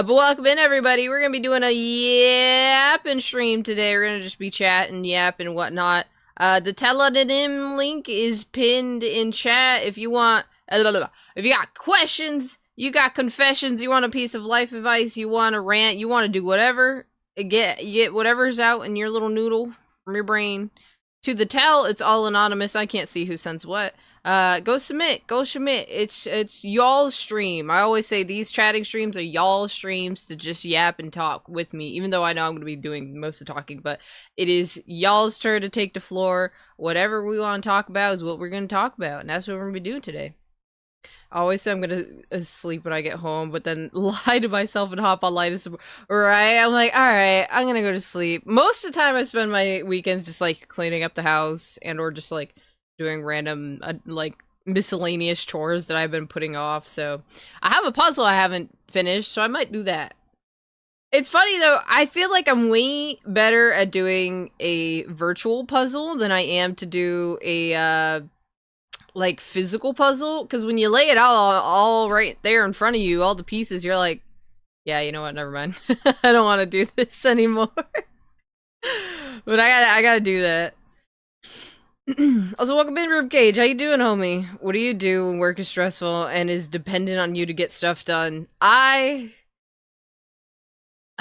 But welcome in, everybody. We're gonna be doing a yapping stream today. We're gonna just be chatting, yapping, and whatnot. The tellonyms link is pinned in chat. If you want, if you got questions, you got confessions, you want a piece of life advice, you want to rant, you want to do whatever, get whatever's out in your little noodle from your brain. To the tell, it's all anonymous. I can't see who sends what. Go submit. It's y'all's stream. I always say these chatting streams are y'all's streams to just yap and talk with me, even though I know I'm going to be doing most of the talking, but it is y'all's turn to take the floor. Whatever we want to talk about is what we're going to talk about, and that's what we're going to be doing today. I always say I'm gonna sleep when I get home, but then lie to myself and hop on Linus. Right? I'm like, alright, I'm gonna go to sleep. Most of the time I spend my weekends just like cleaning up the house and or just like doing random like miscellaneous chores that I've been putting off. So I have a puzzle I haven't finished, so I might do that. It's funny though, I feel like I'm way better at doing a virtual puzzle than I am to do a like physical puzzle, because when you lay it out all right there in front of you, all the pieces, you're like, yeah, you know what, never mind. I don't want to do this anymore. But I gotta do that. Also, welcome in, Ribcage. How you doing, homie? What do you do when work is stressful and is dependent on you to get stuff done?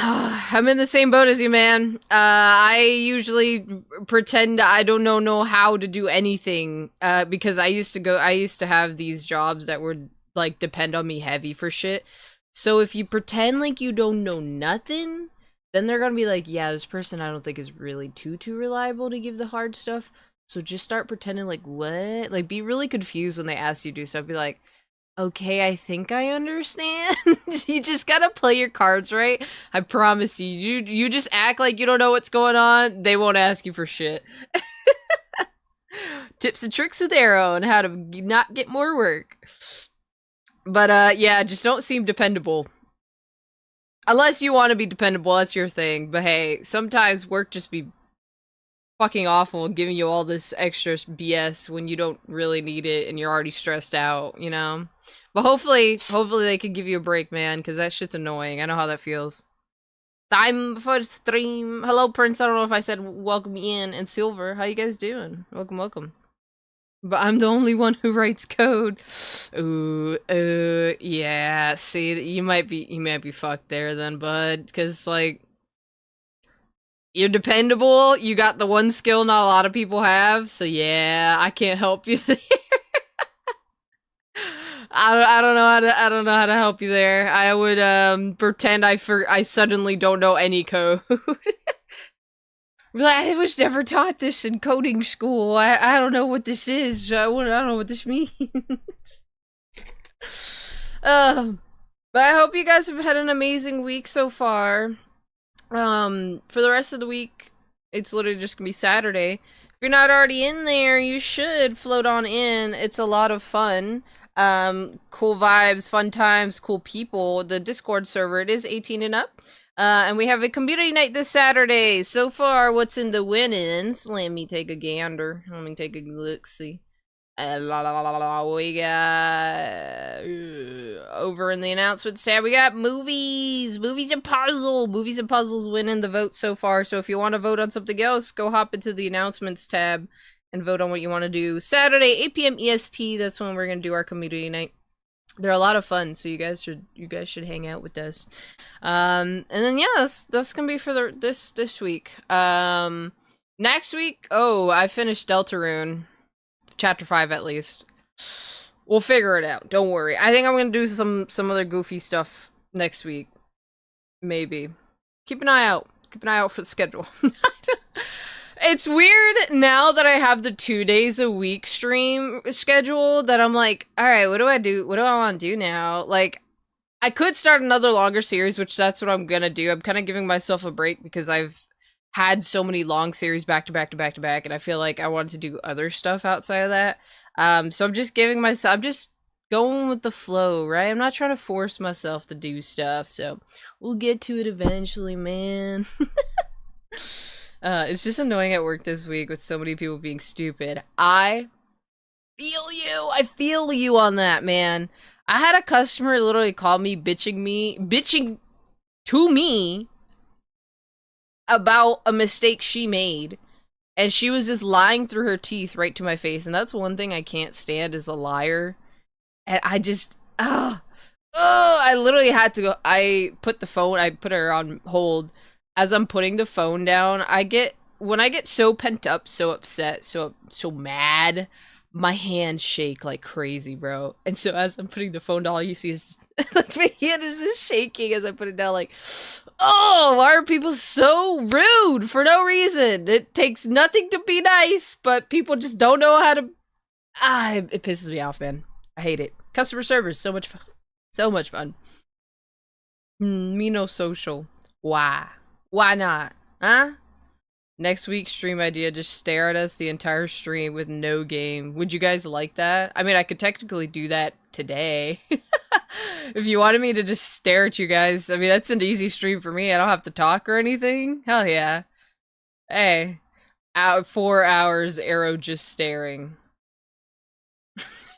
I'm in the same boat as you, man. I usually pretend I don't know how to do anything, because I used to have these jobs that would, like, depend on me heavy for shit. So if you pretend like you don't know nothing, then they're gonna be like, yeah, this person I don't think is really too reliable to give the hard stuff. So just start pretending like, what? Like, be really confused when they ask you to do stuff. Be like, okay, I think I understand. You just gotta play your cards right. I promise you. You just act like you don't know what's going on. They won't ask you for shit. Tips and tricks with Arrow on how to not get more work. But yeah, just don't seem dependable. Unless you want to be dependable, that's your thing. But hey, sometimes work just be fucking awful, giving you all this extra BS when you don't really need it and you're already stressed out, you know? But hopefully they can give you a break, man, because that shit's annoying. I know how that feels. Time for stream. Hello, Prince. I don't know if I said welcome in. And Silver, how you guys doing? Welcome. But I'm the only one who writes code. Ooh, yeah. See, you might be fucked there then, bud, because like, you're dependable. You got the one skill not a lot of people have. So yeah, I can't help you there. I don't know how to help you there. I would pretend I suddenly don't know any code. I was never taught this in coding school. I don't know what this is. I don't know what this means. But I hope you guys have had an amazing week so far. For the rest of the week, it's literally just gonna be Saturday. If you're not already in there, you should float on in. It's a lot of fun. Cool vibes, fun times, cool people. The Discord server, it is 18 and up. And we have a community night this Saturday. So far, what's in the winnings? Let me take a gander. Let me take a look-see. We got over in the announcements tab, we got movies and puzzles winning the vote so far. So if you want to vote on something else, go hop into the announcements tab and vote on what you want to do. Saturday 8 p.m. EST, that's when we're gonna do our community night. They're a lot of fun, so you guys should hang out with us. And then yeah, that's gonna be for this week. Next week, I finished Deltarune. Chapter 5 at least. We'll figure it out. Don't worry. I think I'm gonna do some other goofy stuff next week. Maybe. Keep an eye out. Keep an eye out for the schedule. It's weird now that I have the 2 days a week stream schedule that I'm like, alright, what do I do? What do I want to do now? Like, I could start another longer series, which that's what I'm gonna do. I'm kind of giving myself a break because I've had so many long series back to back, and I feel like I wanted to do other stuff outside of that. So I'm just I'm just going with the flow, right? I'm not trying to force myself to do stuff, so we'll get to it eventually, man. It's just annoying at work this week with so many people being stupid. I feel you on that, man. I had a customer literally call me bitching to me about a mistake she made. And she was just lying through her teeth right to my face. And that's one thing I can't stand is a liar. And I just, I literally had to go. I put her on hold. As I'm putting the phone down, when I get so pent up, so upset, so mad, my hands shake like crazy, bro. And so as I'm putting the phone down, all you see is like my hand is just shaking as I put it down, like, oh, why are people so rude for no reason? It takes nothing to be nice, but people just don't know how to. It pisses me off, man. I hate it. Customer service, so much fun. So much fun. Me no social. Why? Why not? Huh? Next week's stream idea, just stare at us the entire stream with no game. Would you guys like that? I mean, I could technically do that today. If you wanted me to just stare at you guys, I mean, that's an easy stream for me. I don't have to talk or anything. Hell yeah. Hey. 4 hours, Arrow just staring.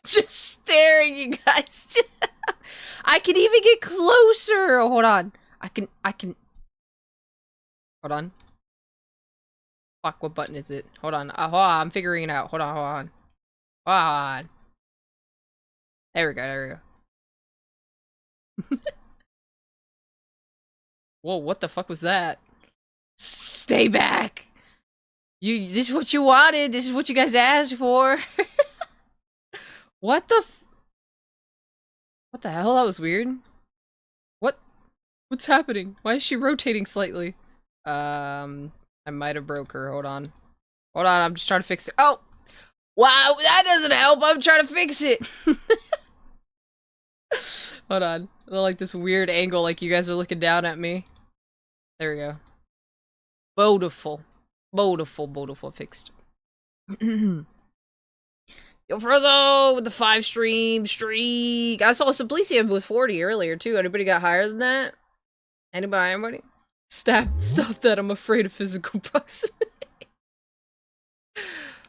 Just staring, you guys. I can even get closer. Oh, hold on. I can. Hold on. Fuck, what button is it? Hold on. Hold on, I'm figuring it out. Hold on. Hold on. There we go. Whoa, what the fuck was that? Stay back! This is what you wanted. This is what you guys asked for. What the hell? That was weird. What's happening? Why is she rotating slightly? I might have broke her. Hold on, I'm just trying to fix it. Oh! Wow, that doesn't help! I'm trying to fix it! Hold on. I like this weird angle, like you guys are looking down at me. There we go. Beautiful. Fixed. Yo, Frozzo with the 5 streak. I saw Simplicia with 40 earlier, too. Anybody got higher than that? Anybody? Stop that. I'm afraid of physical proximity.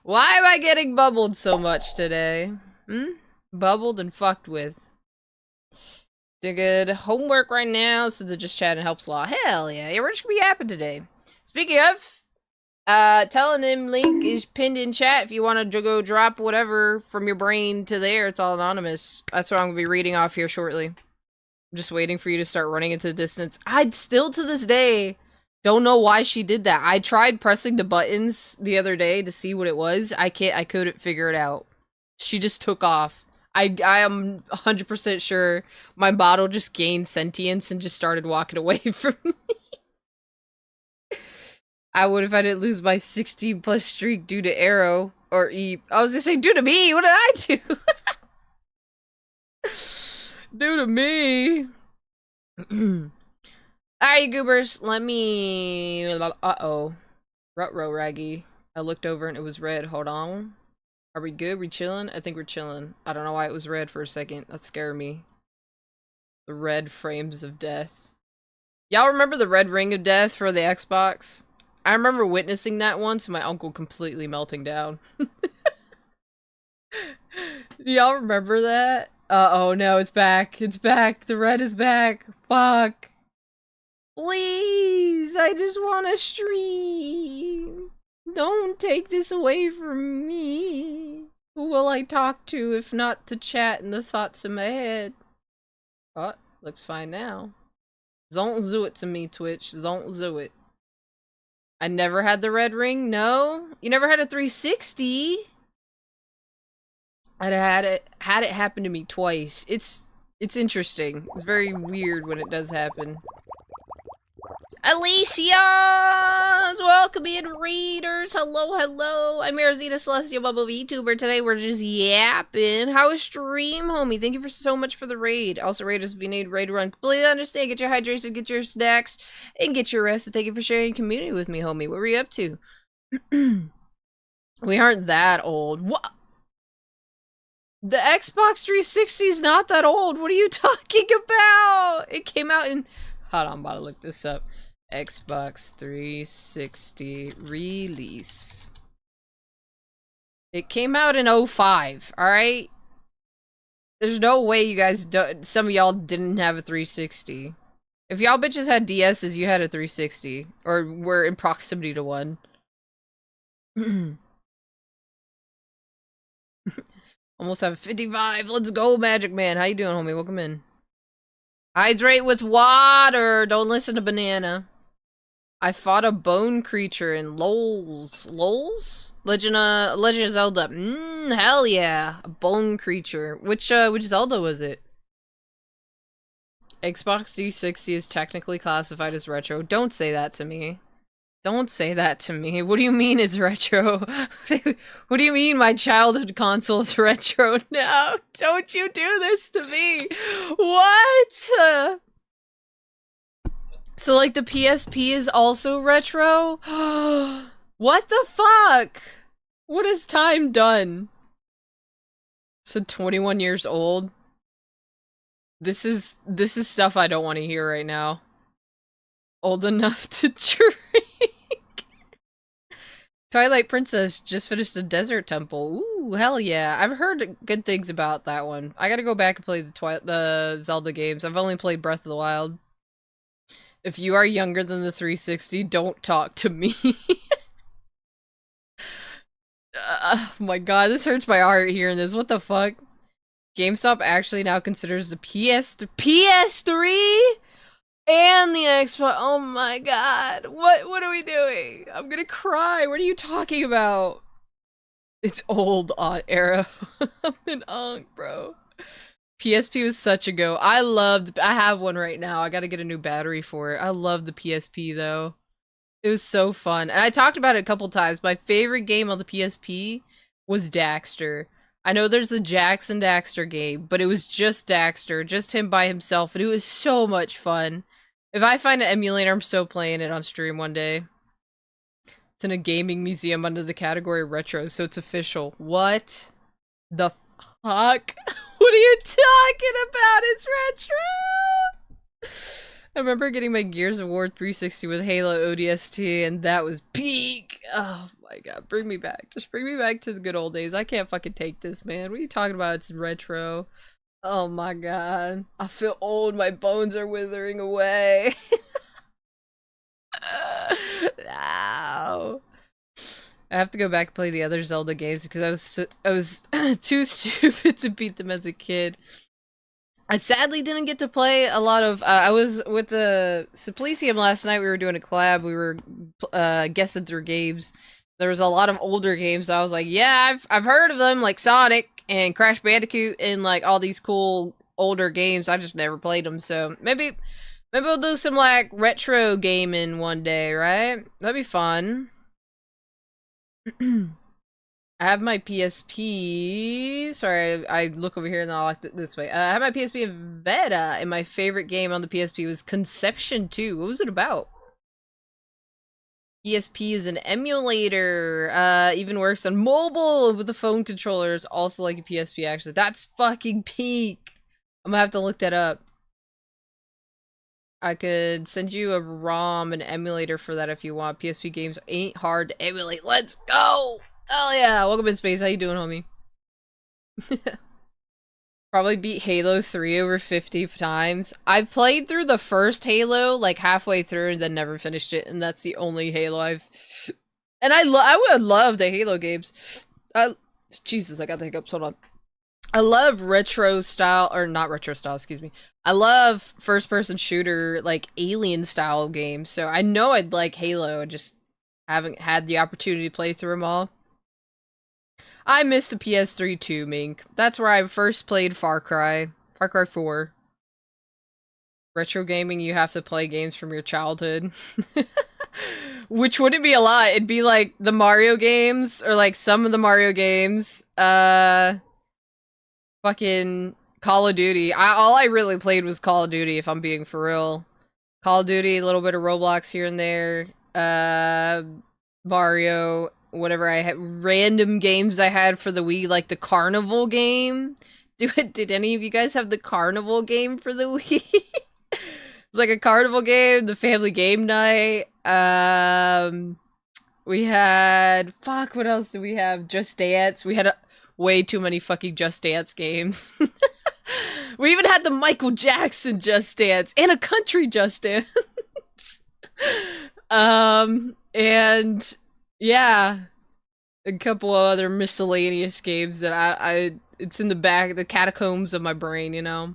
Why am I getting bubbled so much today? Bubbled and fucked with. Did good homework right now, since it just chatting helps a lot. Hell yeah. Yeah, we're just gonna be yapping today. Speaking of, telonym link is pinned in chat if you want to go drop whatever from your brain to there. It's all anonymous. That's what I'm gonna be reading off here shortly. I'm just waiting for you to start running into the distance. I still to this day don't know why she did that. I tried pressing the buttons the other day to see what it was. I couldn't figure it out. She just took off. I am 100% sure my bottle just gained sentience and just started walking away from me. I would if I didn't lose my 16+ streak due to Arrow or E. I was gonna say due to me. What did I do? Due to me. Alright, you goobers. Let me. Uh-oh. Rutro Raggy. I looked over and it was red. Hold on. Are we good? We chilling? I think we're chilling. I don't know why it was red for a second. That scared me. The red frames of death. Y'all remember the red ring of death for the Xbox? I remember witnessing that once and my uncle completely melting down. Y'all remember that? Uh-oh, no, it's back. It's back. The red is back. Fuck. Please, I just want to stream. Don't take this away from me. Who will I talk to if not to chat and the thoughts in my head? Oh, looks fine now. Don't do it to me, Twitch. Don't do it. I never had the red ring? No? You never had a 360? I had it happen to me twice. It's interesting. It's very weird when it does happen. Alicia's! Welcome in, readers! Hello! I'm Arizina Celestial Bubble VTuber. Today we're just yapping. How is stream, homie? Thank you so much for the raid. Also, raiders, if you need raid run, completely understand. Get your hydration, get your snacks, and get your rest. And thank you for sharing community with me, homie. What were you up to? We aren't that old. What? The Xbox 360 is not that old. What are you talking about? It came out in... Hold on, I'm about to look this up. Xbox 360 release. It came out in 05, alright? There's no way you guys don't... Some of y'all didn't have a 360. If y'all bitches had DSs, you had a 360. Or were in proximity to one. Almost have 55. Let's go, Magic Man. How you doing, homie? Welcome in. Hydrate with water. Don't listen to Banana. I fought a bone creature in LOLs. LOLs? Legend of Zelda. Hell yeah. A bone creature. Which Zelda was it? Xbox 360 is technically classified as retro. Don't say that to me. Don't say that to me. What do you mean it's retro? What do you mean my childhood console is retro? No, don't you do this to me. What? So, like, the PSP is also retro? What the fuck? What has time done? So, 21 years old? This is stuff I don't want to hear right now. Old enough to drink. Twilight Princess just finished the Desert Temple. Ooh, hell yeah. I've heard good things about that one. I gotta go back and play the Zelda games. I've only played Breath of the Wild. If you are younger than the 360, don't talk to me. Oh my god, this hurts my heart hearing this. What the fuck? GameStop actually now considers the PS3 and the Xbox. Oh my god. What are we doing? I'm gonna cry. What are you talking about? It's old on era. I'm an unk, bro. PSP was such a go. I have one right now. I gotta get a new battery for it. I love the PSP though. It was so fun. And I talked about it a couple times. My favorite game on the PSP was Daxter. I know there's a Jackson Daxter game, but it was just Daxter, just him by himself, and it was so much fun. If I find an emulator, I'm so playing it on stream one day. It's in a gaming museum under the category retro, so it's official. What the fuck? What are you talking about? It's retro! I remember getting my Gears of War 360 with Halo ODST, and that was peak! Oh my god, bring me back. Just bring me back to the good old days. I can't fucking take this, man. What are you talking about? It's retro. Oh my god. I feel old. My bones are withering away. No. I have to go back and play the other Zelda games because I was too stupid to beat them as a kid. I sadly didn't get to play a lot of, I was with the Simplicium last night, we were doing a collab, we were guessing through games. There was a lot of older games that I was like, yeah, I've heard of them, like Sonic and Crash Bandicoot and like all these cool older games, I just never played them, so maybe we'll do some like retro gaming one day, right? That'd be fun. I have my PSP. Sorry, I look over here and I like it this way. I have my PSP in beta, and my favorite game on the PSP was Conception 2. What was it about? PSP is an emulator. Even works on mobile with the phone controllers. Also like a PSP, actually. That's fucking peak. I'm gonna have to look that up. I could send you a ROM and emulator for that if you want. PSP games ain't hard to emulate. Let's go! Hell yeah! Welcome in space. How you doing, homie? Probably beat Halo 3 over 50 times. I played through the first Halo, like, halfway through and then never finished it, and that's the only Halo I've... And I would love the Halo games. Jesus, I got the hiccups. Hold on. I love retro style, or not retro style, excuse me. I love first-person shooter, like, alien-style games, so I know I'd like Halo, I just haven't had the opportunity to play through them all. I miss the PS3 too, Mink. That's where I first played Far Cry. Far Cry 4. Retro gaming, you have to play games from your childhood. Which wouldn't be a lot. It'd be like the Mario games, or like some of the Mario games. Fucking Call of Duty. All I really played was Call of Duty, if I'm being for real. Call of Duty, a little bit of Roblox here and there. Mario, whatever I had, random games I had for the Wii, like the Carnival game. Did any of you guys have the Carnival game for the Wii? It's like a carnival game, the family game night. We had, fuck, what else did we have? Just Dance. We had way too many fucking Just Dance games. We even had the Michael Jackson Just Dance and a country Just Dance. And yeah, a couple of other miscellaneous games that it's in the back, the catacombs of my brain, you know.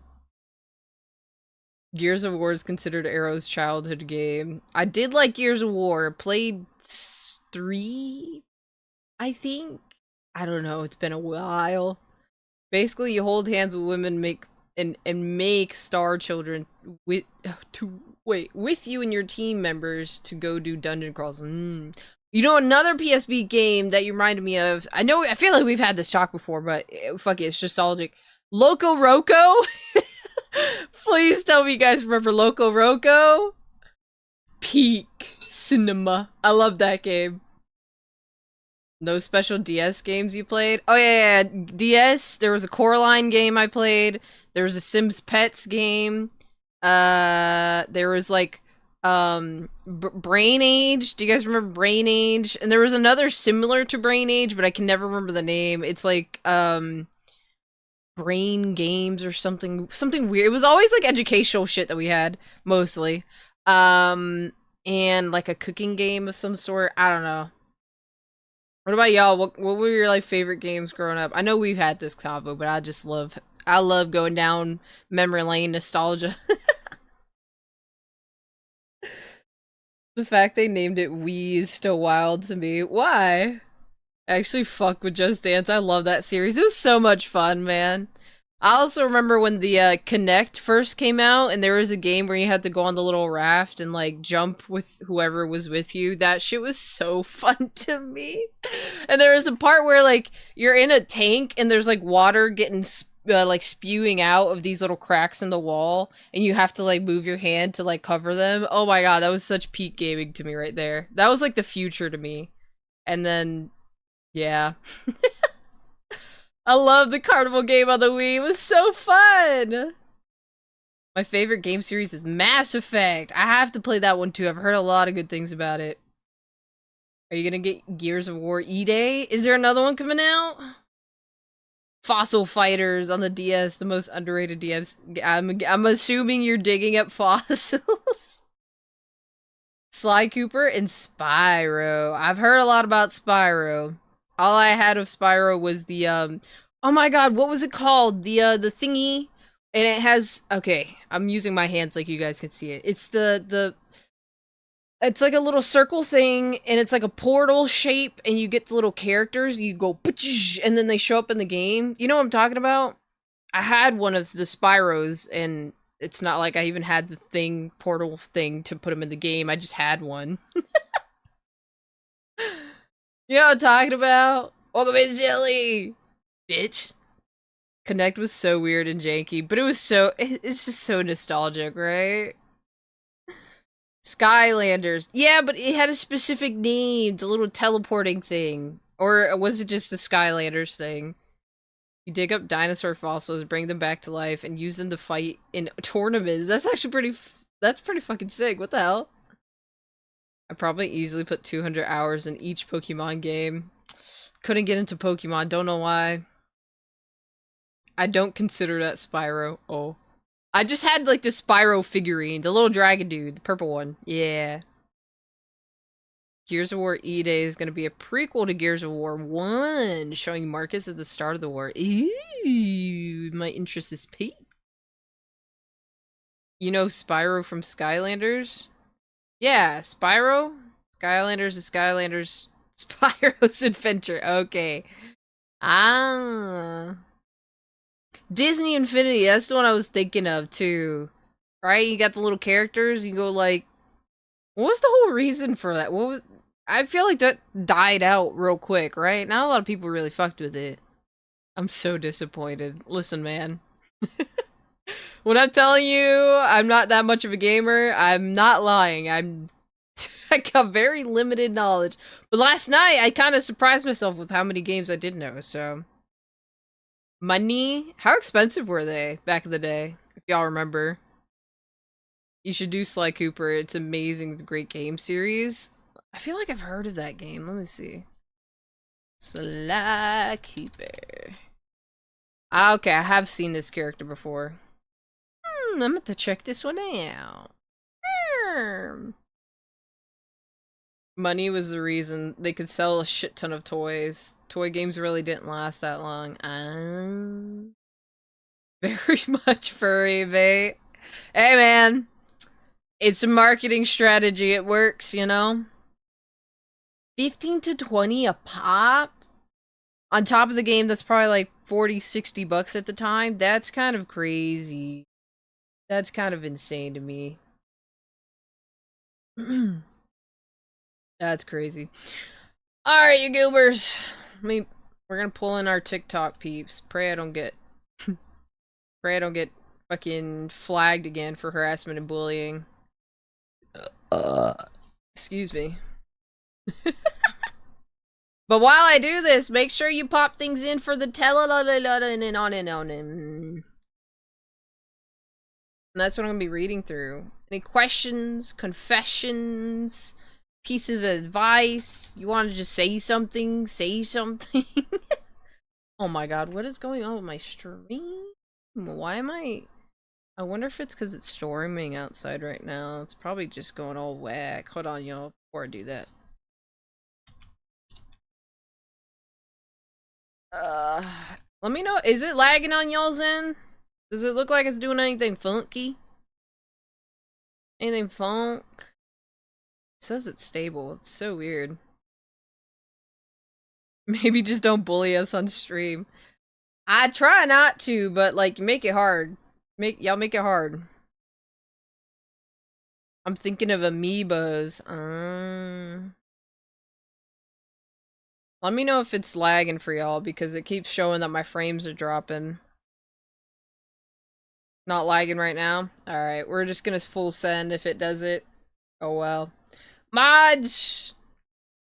Gears of War is considered Arrow's childhood game. I did like Gears of War. Played 3, I think. I don't know. It's been a while. Basically, you hold hands with women, and make star children with with you and your team members to go do dungeon crawls. You know, another PSP game that you reminded me of. I feel like we've had this talk before, but fuck it, it's nostalgic. Loco Roco. Please tell me you guys remember Loco Roco. Peak cinema. I love that game. Those special DS games you played? Oh yeah, DS. There was a Coraline game I played. There was a Sims Pets game. There was like Brain Age. Do you guys remember Brain Age? And there was another similar to Brain Age, but I can never remember the name. It's like Brain Games or something weird. It was always like educational shit that we had mostly. And like a cooking game of some sort. I don't know. What about y'all? What were your like favorite games growing up? I know we've had this combo, but I love going down memory lane nostalgia. The fact they named it Wii is still wild to me. Why? I actually fuck with Just Dance. I love that series. It was so much fun, man. I also remember when the Kinect first came out, and there was a game where you had to go on the little raft and like jump with whoever was with you. That shit was so fun to me. And there was a part where like you're in a tank and there's like water getting like spewing out of these little cracks in the wall, and you have to like move your hand to like cover them. Oh my god, that was such peak gaming to me right there. That was like the future to me. And then, yeah. I love the carnival game on the Wii. It was so fun. My favorite game series is Mass Effect. I have to play that one too. I've heard a lot of good things about it. Are you gonna get Gears of War E-Day? Is there another one coming out? Fossil Fighters on the DS, the most underrated DS. I'm assuming you're digging up fossils. Sly Cooper and Spyro. I've heard a lot about Spyro. All I had of Spyro was the oh my god, what was it called? The thingy, and it has, okay, I'm using my hands like you guys can see it. It's it's like a little circle thing, and it's like a portal shape, and you get the little characters, you go and then they show up in the game. You know what I'm talking about? I had one of the Spyros, and it's not like I even had the portal thing to put them in the game. I just had one. You know what I'm talking about? Welcome in, Jelly! Bitch. Connect was so weird and janky, but it's just so nostalgic, right? Skylanders. Yeah, but it had a specific name, the little teleporting thing. Or was it just the Skylanders thing? You dig up dinosaur fossils, bring them back to life, and use them to fight in tournaments. That's actually that's pretty fucking sick. What the hell? I probably easily put 200 hours in each Pokemon game. Couldn't get into Pokemon, don't know why. I don't consider that Spyro. Oh. I just had like the Spyro figurine, the little dragon dude, the purple one. Yeah. Gears of War E-Day is gonna be a prequel to Gears of War 1, showing Marcus at the start of the war. Ew, my interest is peaked. You know Spyro from Skylanders? Yeah, Spyro? Skylanders is Skylanders. Spyro's Adventure. Okay. Ah. Disney Infinity, that's the one I was thinking of too. Right? You got the little characters, you go like, what was the whole reason for that? I feel like that died out real quick, right? Not a lot of people really fucked with it. I'm so disappointed. Listen, man. When I'm telling you I'm not that much of a gamer, I'm not lying. I got very limited knowledge. But last night, I kind of surprised myself with how many games I did know, so. Money? How expensive were they back in the day? If y'all remember. You should do Sly Cooper. It's amazing. It's a great game series. I feel like I've heard of that game. Let me see. Sly Cooper. Ah, okay, I have seen this character before. I'm gonna have to check this one out. Hmm. Money was the reason they could sell a shit ton of toys. Toy games really didn't last that long. Very much furry, mate. Hey, man. It's a marketing strategy. It works, you know? 15 to 20 a pop? On top of the game that's probably like 40, 60 bucks at the time? That's kind of crazy. That's kind of insane to me. That's crazy. Alright, you Gilbers. We're gonna pull in our TikTok peeps. Pray I don't get fucking flagged again for harassment and bullying. Excuse me. But while I do this, make sure you pop things in for the tellonyms. And that's what I'm gonna be reading through. Any questions, confessions, pieces of advice? You want to just say something? Say something. Oh my god, what is going on with my stream? Why am I wonder if it's because it's storming outside right now. It's probably just going all whack. Hold on, y'all, before I do that. Let me know. Is it lagging on y'all's end? Does it look like it's doing anything funky? Anything funk? It says it's stable. It's so weird. Maybe just don't bully us on stream. I try not to, but like make it hard. Y'all make it hard. I'm thinking of amoebas. Let me know if it's lagging for y'all because it keeps showing that my frames are dropping. Not lagging right now? Alright, we're just gonna full send if it does it. Oh well. Mods!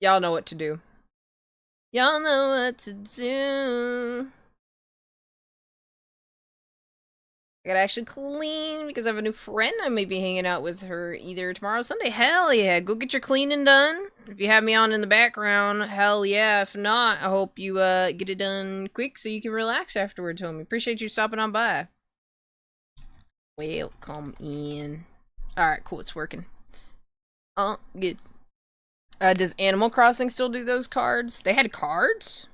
Y'all know what to do. Y'all know what to do. I gotta actually clean because I have a new friend. I may be hanging out with her either tomorrow or Sunday. Hell yeah, go get your cleaning done. If you have me on in the background, hell yeah. If not, I hope you get it done quick so you can relax afterwards, homie. Appreciate you stopping on by. Welcome in. Alright, cool, it's working. Oh, good. Does Animal Crossing still do those cards? They had cards?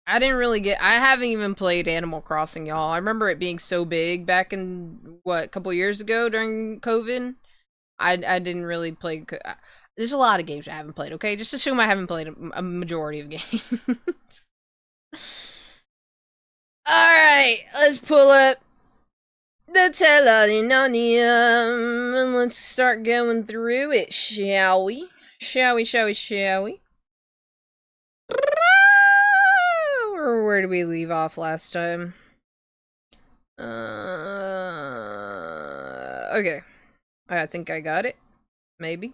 I haven't even played Animal Crossing, y'all. I remember it being so big back in, what, a couple years ago during COVID? I didn't really play, there's a lot of games I haven't played, okay? Just assume I haven't played a majority of games. Alright, let's pull up the tellonyms and let's start going through it, shall we? Shall we? Or where did we leave off last time? Okay. I think I got it. Maybe.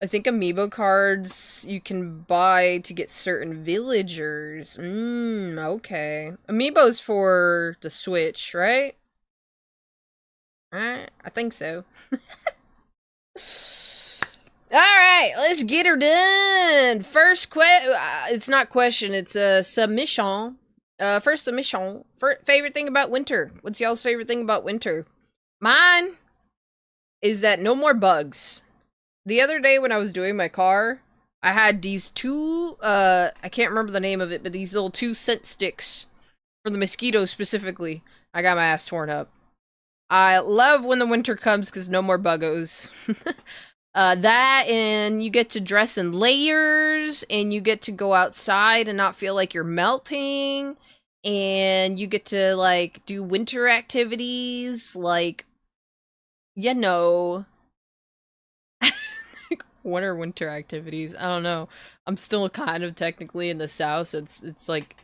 I think amiibo cards you can buy to get certain villagers. Okay. Amiibos for the Switch, right? I think so. Alright, let's get her done. First it's not question, it's a submission. First submission. Favorite thing about winter. What's y'all's favorite thing about winter? Mine is that no more bugs. The other day when I was doing my car, I had these two, I can't remember the name of it, but these little 2 scent sticks for the mosquitoes specifically. I got my ass torn up. I love when the winter comes because no more buggos. That, and you get to dress in layers, and you get to go outside and not feel like you're melting, and you get to, like, do winter activities, like, you know. What are winter activities? I don't know. I'm still kind of technically in the south, so it's like,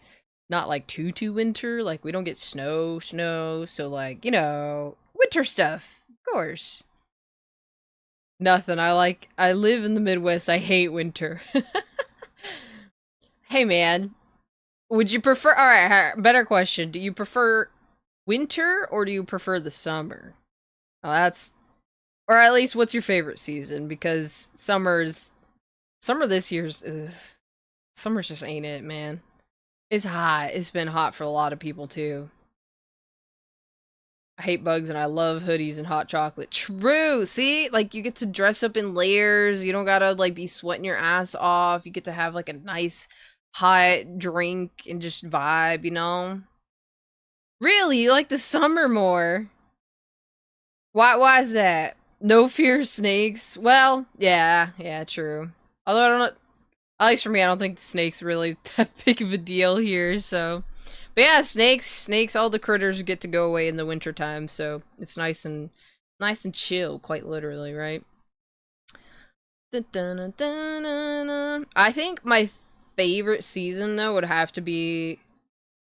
not like too winter, like, we don't get snow, so, like, you know, winter stuff, of course. Nothing. I live in the Midwest. I hate winter. Hey, man. Would you prefer... Alright, better question. Do you prefer winter or do you prefer the summer? Oh, that's... Or at least, what's your favorite season? Because summer this year's... Ugh. Summer's just ain't it, man. It's hot. It's been hot for a lot of people too. I hate bugs and I love hoodies and hot chocolate. True. See, like you get to dress up in layers. You don't gotta like be sweating your ass off. You get to have like a nice hot drink and just vibe, you know? Really? You like the summer more? Why is that? No fear of snakes? Well, yeah, true. Although I don't know, at least for me, I don't think snakes really that big of a deal here, so. But yeah, snakes, all the critters get to go away in the wintertime, so it's nice and chill, quite literally, right? I think my favorite season though would have to be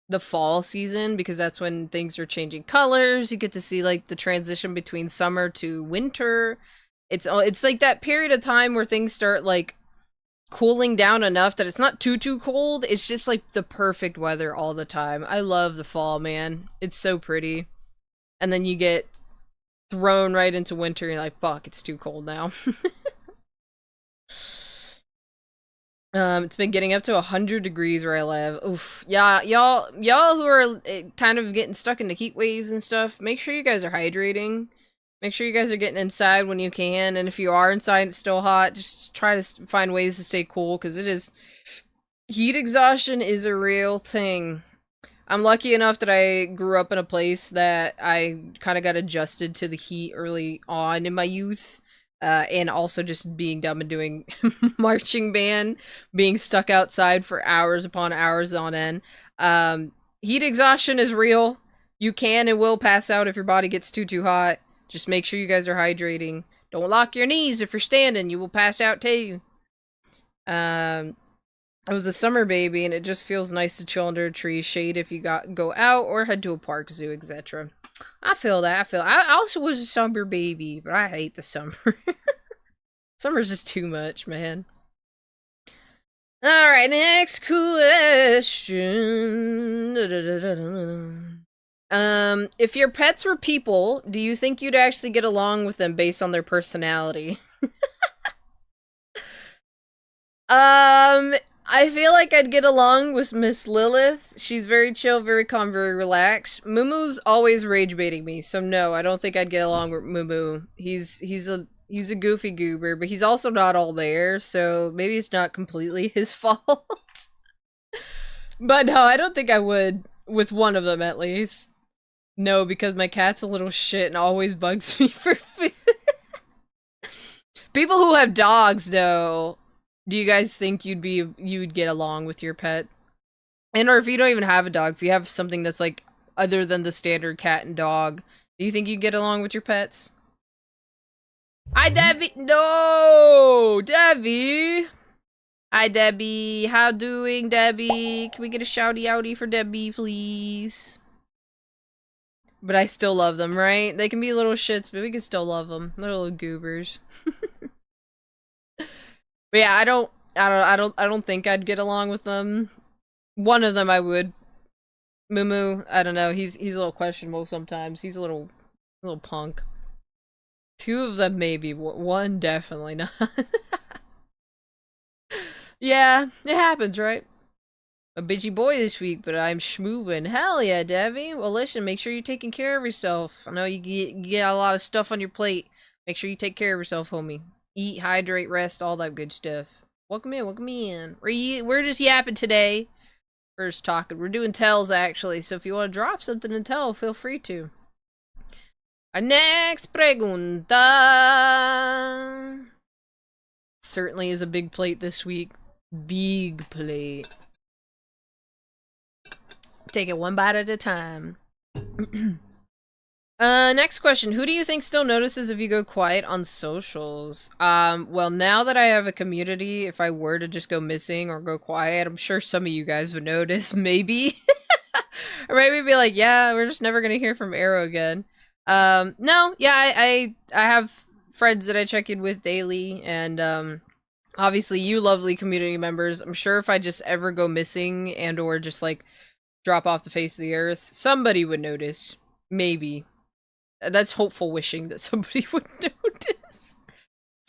the fall season, because that's when things are changing colors. You get to see like the transition between summer to winter. It's like that period of time where things start like cooling down enough that it's not too cold. It's just like the perfect weather all the time. I love the fall, man. It's so pretty. And then you get thrown right into winter and you're like, fuck, it's too cold now. It's been getting up to 100 degrees where I live. Oof. Yeah, y'all who are kind of getting stuck into heat waves and stuff, make sure you guys are hydrating. Make sure you guys are getting inside when you can, and if you are inside and it's still hot, just try to find ways to stay cool, because heat exhaustion is a real thing. I'm lucky enough that I grew up in a place that I kind of got adjusted to the heat early on in my youth. And also just being dumb and doing marching band, being stuck outside for hours upon hours on end. Heat exhaustion is real. You can and will pass out if your body gets too hot. Just make sure you guys are hydrating. Don't lock your knees if you're standing. You will pass out too. I was a summer baby, and it just feels nice to chill under a tree, shade if you go out, or head to a park, zoo, etc. I feel that. I also was a summer baby, but I hate the summer. Summer's just too much, man. Alright, next question. If your pets were people, do you think you'd actually get along with them based on their personality? I feel like I'd get along with Miss Lilith. She's very chill, very calm, very relaxed. Moomoo's always rage baiting me, so no, I don't think I'd get along with Moomoo. He's a goofy goober, but he's also not all there, so maybe it's not completely his fault. But no, I don't think I would, with one of them at least. No, because my cat's a little shit and always bugs me for food. People who have dogs, though, do you guys think you'd get along with your pet? And or if you don't even have a dog, if you have something that's like other than the standard cat and dog, do you think you'd get along with your pets? Hi, Debbie. No, Debbie. Hi, Debbie. How doing, Debbie? Can we get a shouty outy for Debbie, please? But I still love them, right? They can be little shits, but we can still love them. They're little goobers. But yeah, I don't think I'd get along with them. One of them I would. Moo, I don't know. He's a little questionable sometimes. He's a little punk. Two of them maybe. One definitely not. Yeah, it happens, right? A busy boy this week, but I'm schmoovin'. Hell yeah, Debbie. Well, listen, make sure you're taking care of yourself. I know you get a lot of stuff on your plate. Make sure you take care of yourself, homie. Eat, hydrate, rest, all that good stuff. Welcome in. We're just yapping today. We're just talking. We're doing tells, actually, so if you want to drop something to tell, feel free to. Our next pregunta. Certainly is a big plate this week. Big plate. Take it one bite at a time. Next question. Who do you think still notices if you go quiet on socials? Well, now that I have a community, if I were to just go missing or go quiet, I'm sure some of you guys would notice, maybe. Or maybe be like, yeah, we're just never gonna hear from Arrow again. No, yeah, I have friends that I check in with daily, and, obviously you lovely community members. I'm sure if I just ever go missing and or just, like, drop off the face of the earth, somebody would notice. Maybe. That's hopeful wishing that somebody would notice.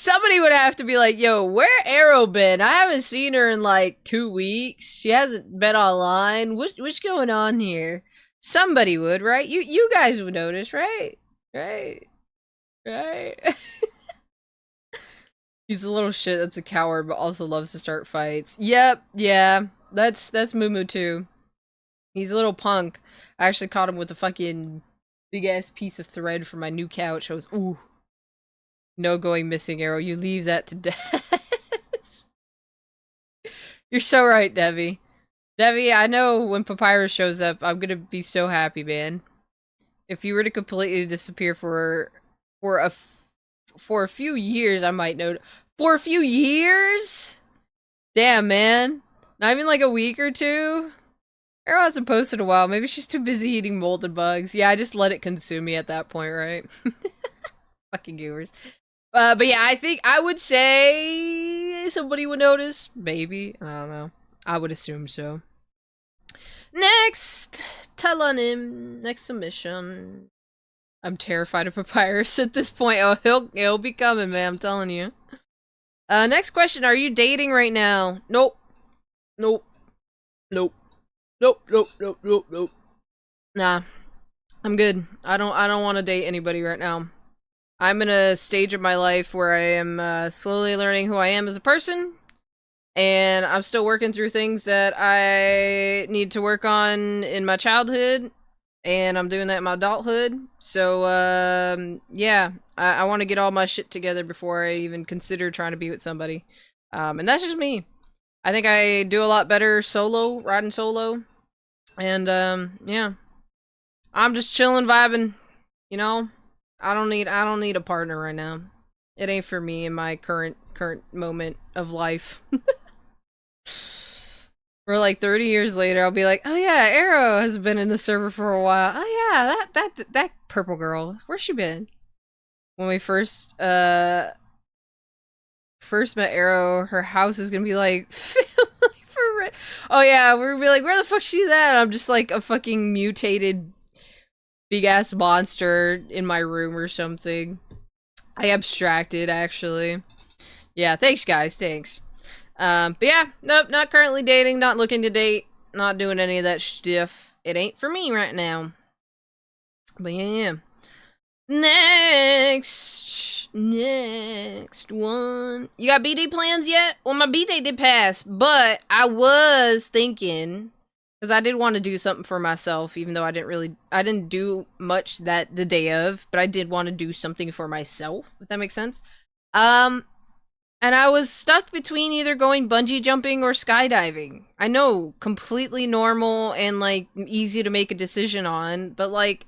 Somebody would have to be like, yo, where Arrow been? I haven't seen her in like 2 weeks. She hasn't been online. What's going on here? Somebody would, right? You guys would notice, right? Right? He's a little shit that's a coward, but also loves to start fights. Yep, yeah. That's Moo too. He's a little punk. I actually caught him with a fucking big-ass piece of thread from my new couch. I was, ooh. No going missing, Arrow. You leave that to death. You're so right, Devi. Devi, I know when Papyrus shows up, I'm gonna be so happy, man. If you were to completely disappear for a few years, I might know. For a few years? Damn, man. Not even like a week or two? Arrow hasn't posted a while. Maybe she's too busy eating molded bugs. Yeah, I just let it consume me at that point, right? Fucking goers. But yeah, I think I would say somebody would notice. Maybe. I don't know. I would assume so. Next! Telonym. Next submission. I'm terrified of Papyrus at this point. Oh, he'll be coming, man. I'm telling you. Next question. Are you dating right now? Nope. Nope. Nope. Nope. Nope. Nope. Nope. Nope. Nah. I'm good. I don't want to date anybody right now. I'm in a stage of my life where I am slowly learning who I am as a person, and I'm still working through things that I need to work on in my childhood, and I'm doing that in my adulthood. So, yeah, I want to get all my shit together before I even consider trying to be with somebody. And that's just me. I think I do a lot better solo, riding solo, and, yeah. I'm just chilling, vibing, you know? I don't need a partner right now. It ain't for me in my current moment of life. Or like 30 years later, I'll be like, oh yeah, Arrow has been in the server for a while. Oh yeah, that purple girl, where's she been? When we first met Arrow, her house is gonna be like, oh yeah, we're gonna be like, where the fuck's she at? I'm just like a fucking mutated big ass monster in my room or something. I abstracted, actually. Yeah, thanks guys, thanks. But yeah, nope, not currently dating, not looking to date, not doing any of that stuff. It ain't for me right now. But yeah. Next one. You got B-Day plans yet? Well, my B-Day did pass, but I was thinking, because I did want to do something for myself, even though I didn't do much the day of, but I did want to do something for myself, if that makes sense. And I was stuck between either going bungee jumping or skydiving. I know, completely normal and, like, easy to make a decision on, but, like,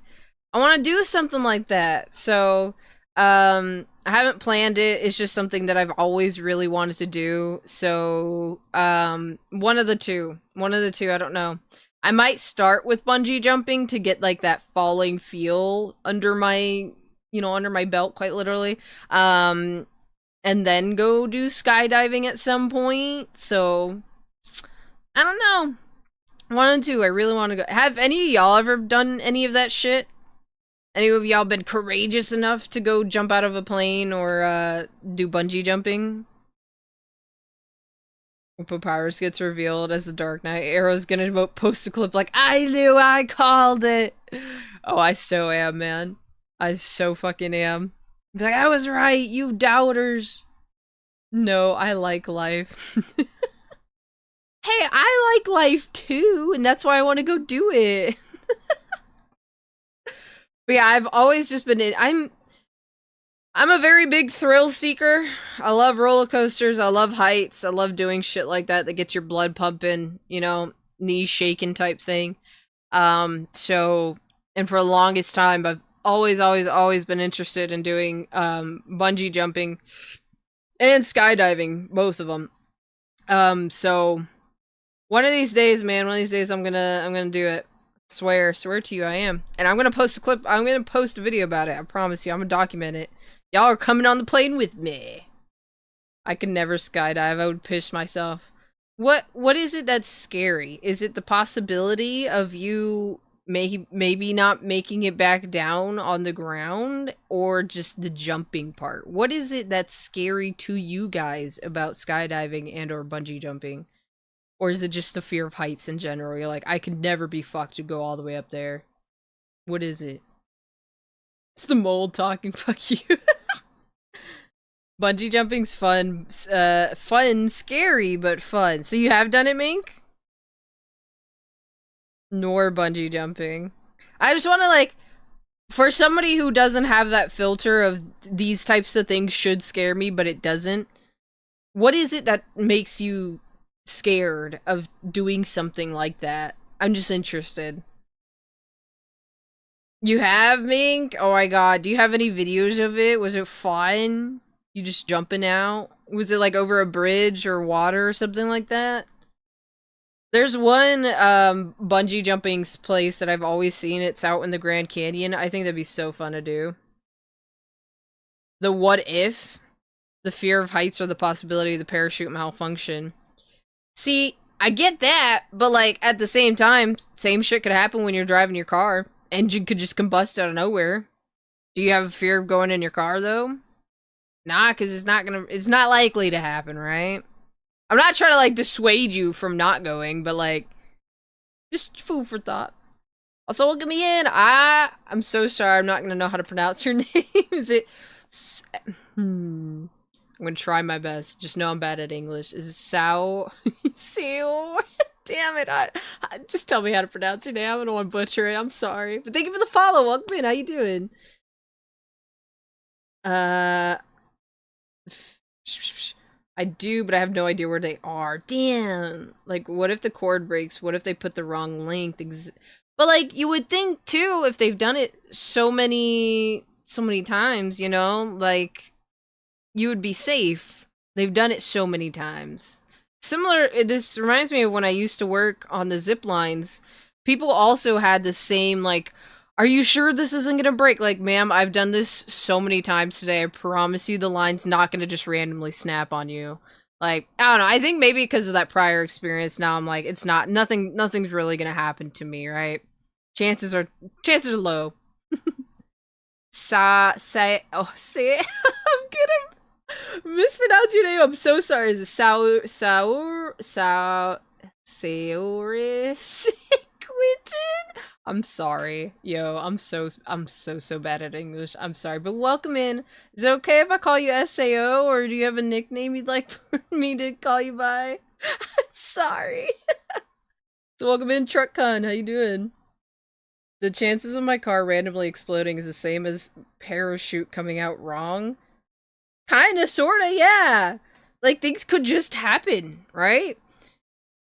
I want to do something like that. So, I haven't planned it. It's just something that I've always really wanted to do. So, one of the two, I don't know. I might start with bungee jumping to get like that falling feel under my belt, quite literally. And then go do skydiving at some point. So, I don't know. One and two, I really want to go. Have any of y'all ever done any of that shit? Any of y'all been courageous enough to go jump out of a plane or do bungee jumping? When Papyrus gets revealed as the Dark Knight, Arrow's gonna post a clip like, I knew, I called it! Oh, I so am, man. I so fucking am. Be like, I was right, you doubters! No, I like life. Hey, I like life too, and that's why I want to go do it. But yeah, I've always just been I'm a very big thrill seeker. I love roller coasters, I love heights, I love doing shit like that gets your blood pumping, you know, knees shaking type thing. So, and for the longest time, I've always been interested in doing bungee jumping and skydiving, both of them. So one of these days, man, I'm gonna do it. Swear to you I am. And I'm gonna post a clip, I'm gonna post a video about it, I promise you, I'm gonna document it. Y'all are coming on the plane with me. I could never skydive, I would piss myself. What is it that's scary? Is it the possibility of you maybe not making it back down on the ground, or just the jumping part. What is it that's scary to you guys about skydiving and or bungee jumping? Or is it just the fear of heights in general? You're like, I could never be fucked to go all the way up there. What is it? It's the mold talking, fuck you. Bungee jumping's fun. Fun, scary, but fun. So you have done it, Mink? Nor bungee jumping. I just want to, like, for somebody who doesn't have that filter of these types of things should scare me, but it doesn't, what is it that makes you scared of doing something like that? I'm just interested. You have, Mink? Oh my god, do you have any videos of it? Was it fun? You just jumping out? Was it like over a bridge or water or something like that? There's one bungee jumping place that I've always seen. It's out in the Grand Canyon. I think that'd be so fun to do. The what if? The fear of heights or the possibility of the parachute malfunction. See, I get that, but like at the same time, same shit could happen when you're driving your car. Engine could just combust out of nowhere. Do you have a fear of going in your car though? Nah, because it's not likely to happen, right? I'm not trying to like dissuade you from not going, but like, just food for thought. Also, welcome me in. I'm so sorry. I'm not gonna know how to pronounce your name. Is it? I'm gonna try my best. Just know I'm bad at English. Is it Sao? Sao? Damn it! Just tell me how to pronounce your name. I don't want to butcher it. I'm sorry. But thank you for the follow. Welcome in. How you doing? I do, but I have no idea where they are. Damn. Like, what if the cord breaks? What if they put the wrong length? But, like, you would think, too, if they've done it so many times, you know? Like, you would be safe. They've done it so many times. This reminds me of when I used to work on the zip lines. People also had the same, like, are you sure this isn't gonna break? Like, ma'am, I've done this so many times today. I promise you the line's not gonna just randomly snap on you. Like, I don't know. I think maybe because of that prior experience, now I'm like, it's not, nothing's really gonna happen to me, right? Chances are low. Say it. I'm gonna mispronounce your name. I'm so sorry. Is it Saurus Quinton? I'm sorry. Yo, I'm so bad at English. I'm sorry. But welcome in. Is it okay if I call you SAO, or do you have a nickname you'd like for me to call you by? Sorry. So welcome in, TruckCon. How you doing? The chances of my car randomly exploding is the same as parachute coming out wrong. Kinda, sorta, yeah. Like, things could just happen, right?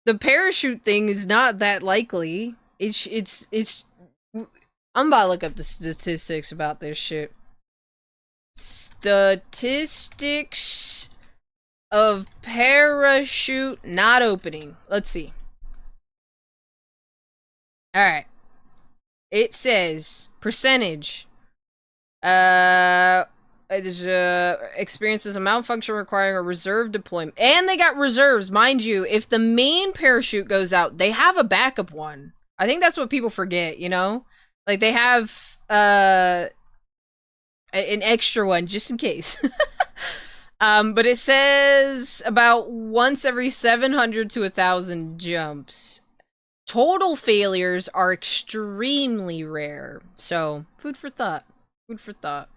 The parachute thing is not that likely. I'm about to look up the statistics about this shit. Statistics of parachute not opening. Let's see. Alright. It says percentage. It is experiences a malfunction requiring a reserve deployment. And they got reserves, mind you. If the main parachute goes out, they have a backup one. I think that's what people forget, you know? Like, they have an extra one just in case. But it says about once every 700 to 1,000 jumps. Total failures are extremely rare. So, food for thought. Food for thought.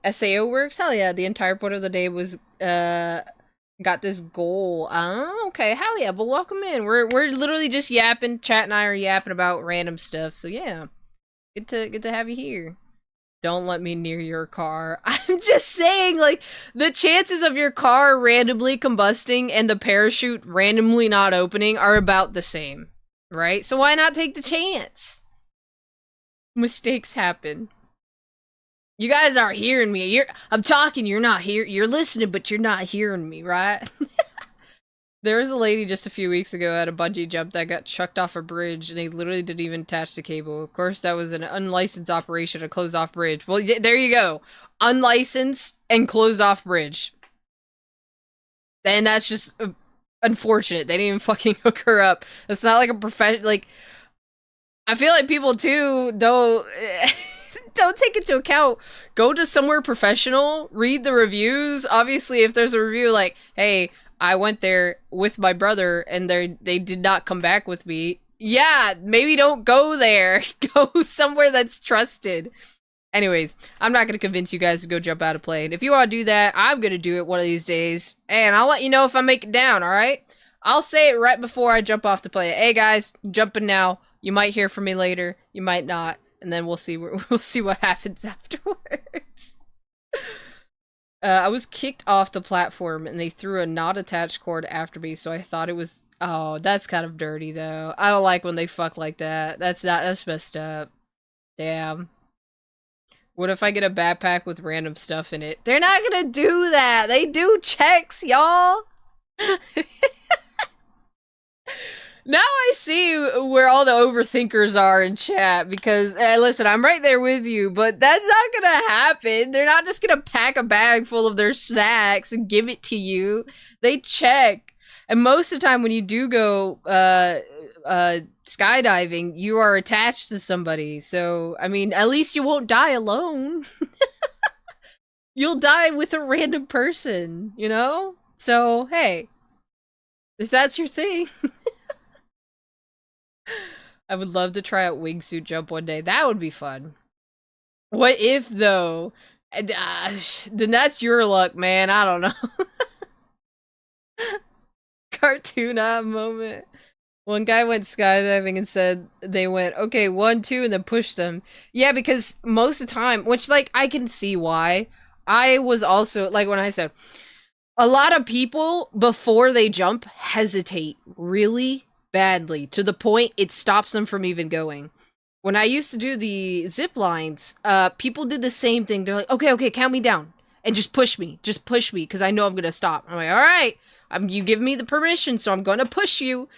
SAO works? Hell yeah, the entire point of the day was, got this goal. Oh, okay, hell yeah, but welcome in. We're literally just yapping. Chat and I are yapping about random stuff, so yeah. Good to have you here. Don't let me near your car. I'm just saying, like, the chances of your car randomly combusting and the parachute randomly not opening are about the same, right? So why not take the chance? Mistakes happen. You guys aren't hearing me. I'm talking, you're not here. You're listening, but you're not hearing me, right? There was a lady just a few weeks ago at a bungee jump that got chucked off a bridge, and they literally didn't even attach the cable. Of course, that was an unlicensed operation, a closed-off bridge. Well, there you go. Unlicensed and closed-off bridge. And that's just unfortunate. They didn't even fucking hook her up. It's not like a profession, like, I feel like people too don't don't take into account. Go to somewhere professional, read the reviews. Obviously, if there's a review like, "Hey, I went there with my brother and they did not come back with me." Yeah, maybe don't go there. Go somewhere that's trusted. Anyways, I'm not gonna convince you guys to go jump out of plane. If you want to do that, I'm gonna do it one of these days, and I'll let you know if I make it down. All right? I'll say it right before I jump off the plane. Hey guys, I'm jumping now. You might hear from me later. You might not, and then we'll see. We'll see what happens afterwards. I was kicked off the platform, and they threw a not attached cord after me, so I thought it was. Oh, that's kind of dirty, though. I don't like when they fuck like that. That's messed up. Damn. What if I get a backpack with random stuff in it? They're not gonna do that! They do checks, y'all! Now I see where all the overthinkers are in chat, because, listen, I'm right there with you, but that's not gonna happen. They're not just gonna pack a bag full of their snacks and give it to you. They check. And most of the time when you do go, skydiving, you are attached to somebody. So, I mean, at least you won't die alone. You'll die with a random person, you know? So, hey, if that's your thing. I would love to try out wingsuit jump one day. That would be fun. What if, though? Then that's your luck, man. I don't know. Cartoon moment. One guy went skydiving and said they went, okay, 1, 2, and then pushed them. Yeah, because most of the time, which, like, I can see why. I was also, like, when I said, a lot of people, before they jump, hesitate really badly, to the point it stops them from even going. When I used to do the zip lines, people did the same thing. They're like, okay, count me down, and just push me, because I know I'm gonna stop. I'm like, all right, you give me the permission, so I'm gonna push you.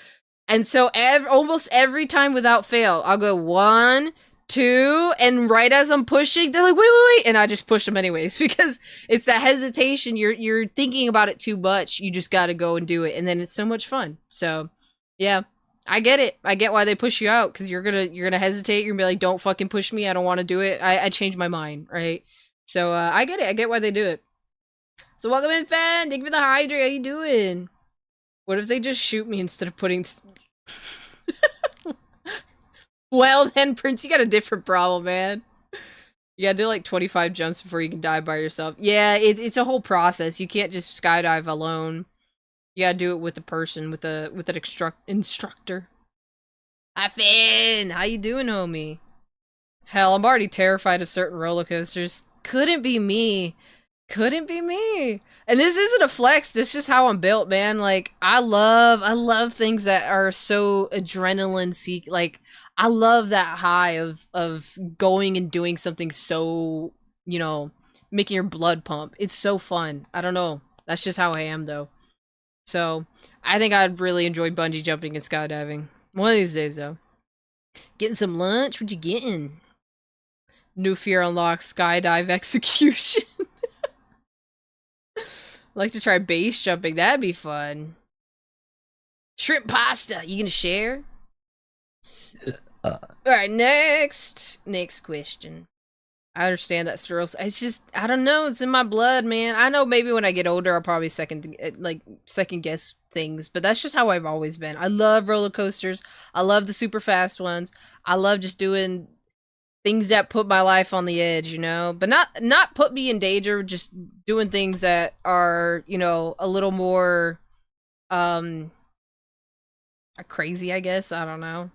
And so almost every time without fail, I'll go 1, 2, and right as I'm pushing, they're like, wait, and I just push them anyways, because it's that hesitation. You're thinking about it too much. You just gotta go and do it, and then it's so much fun. So, yeah, I get it. I get why they push you out, because you're gonna hesitate. You're gonna be like, don't fucking push me. I don't want to do it. I changed my mind, right? So, I get it. I get why they do it. So welcome in, fan. Thank you for the hydrate. How you doing? What if they just shoot me instead of putting... Well then, Prince, you got a different problem, man. You gotta do like 25 jumps before you can dive by yourself. Yeah, it's a whole process. You can't just skydive alone. You gotta do it with a person, with an instructor. Hi, Finn! How you doing, homie? Hell, I'm already terrified of certain roller coasters. Couldn't be me. Couldn't be me. And this isn't a flex, this is just how I'm built, man. Like, I love things that are so adrenaline seek. Like, I love that high of going and doing something so, you know, making your blood pump. It's so fun. I don't know. That's just how I am, though. So, I think I'd really enjoy bungee jumping and skydiving. One of these days, though. Getting some lunch? What you getting? New fear unlocked, skydive execution. Like to try base jumping. That'd be fun. Shrimp pasta. You gonna share? Alright, next question. I understand that thrills. It's just, I don't know. It's in my blood, man. I know maybe when I get older, I'll probably second guess things, but that's just how I've always been. I love roller coasters. I love the super fast ones. I love just doing things that put my life on the edge, you know, but not put me in danger, just doing things that are, you know, a little more crazy, I guess. I don't know.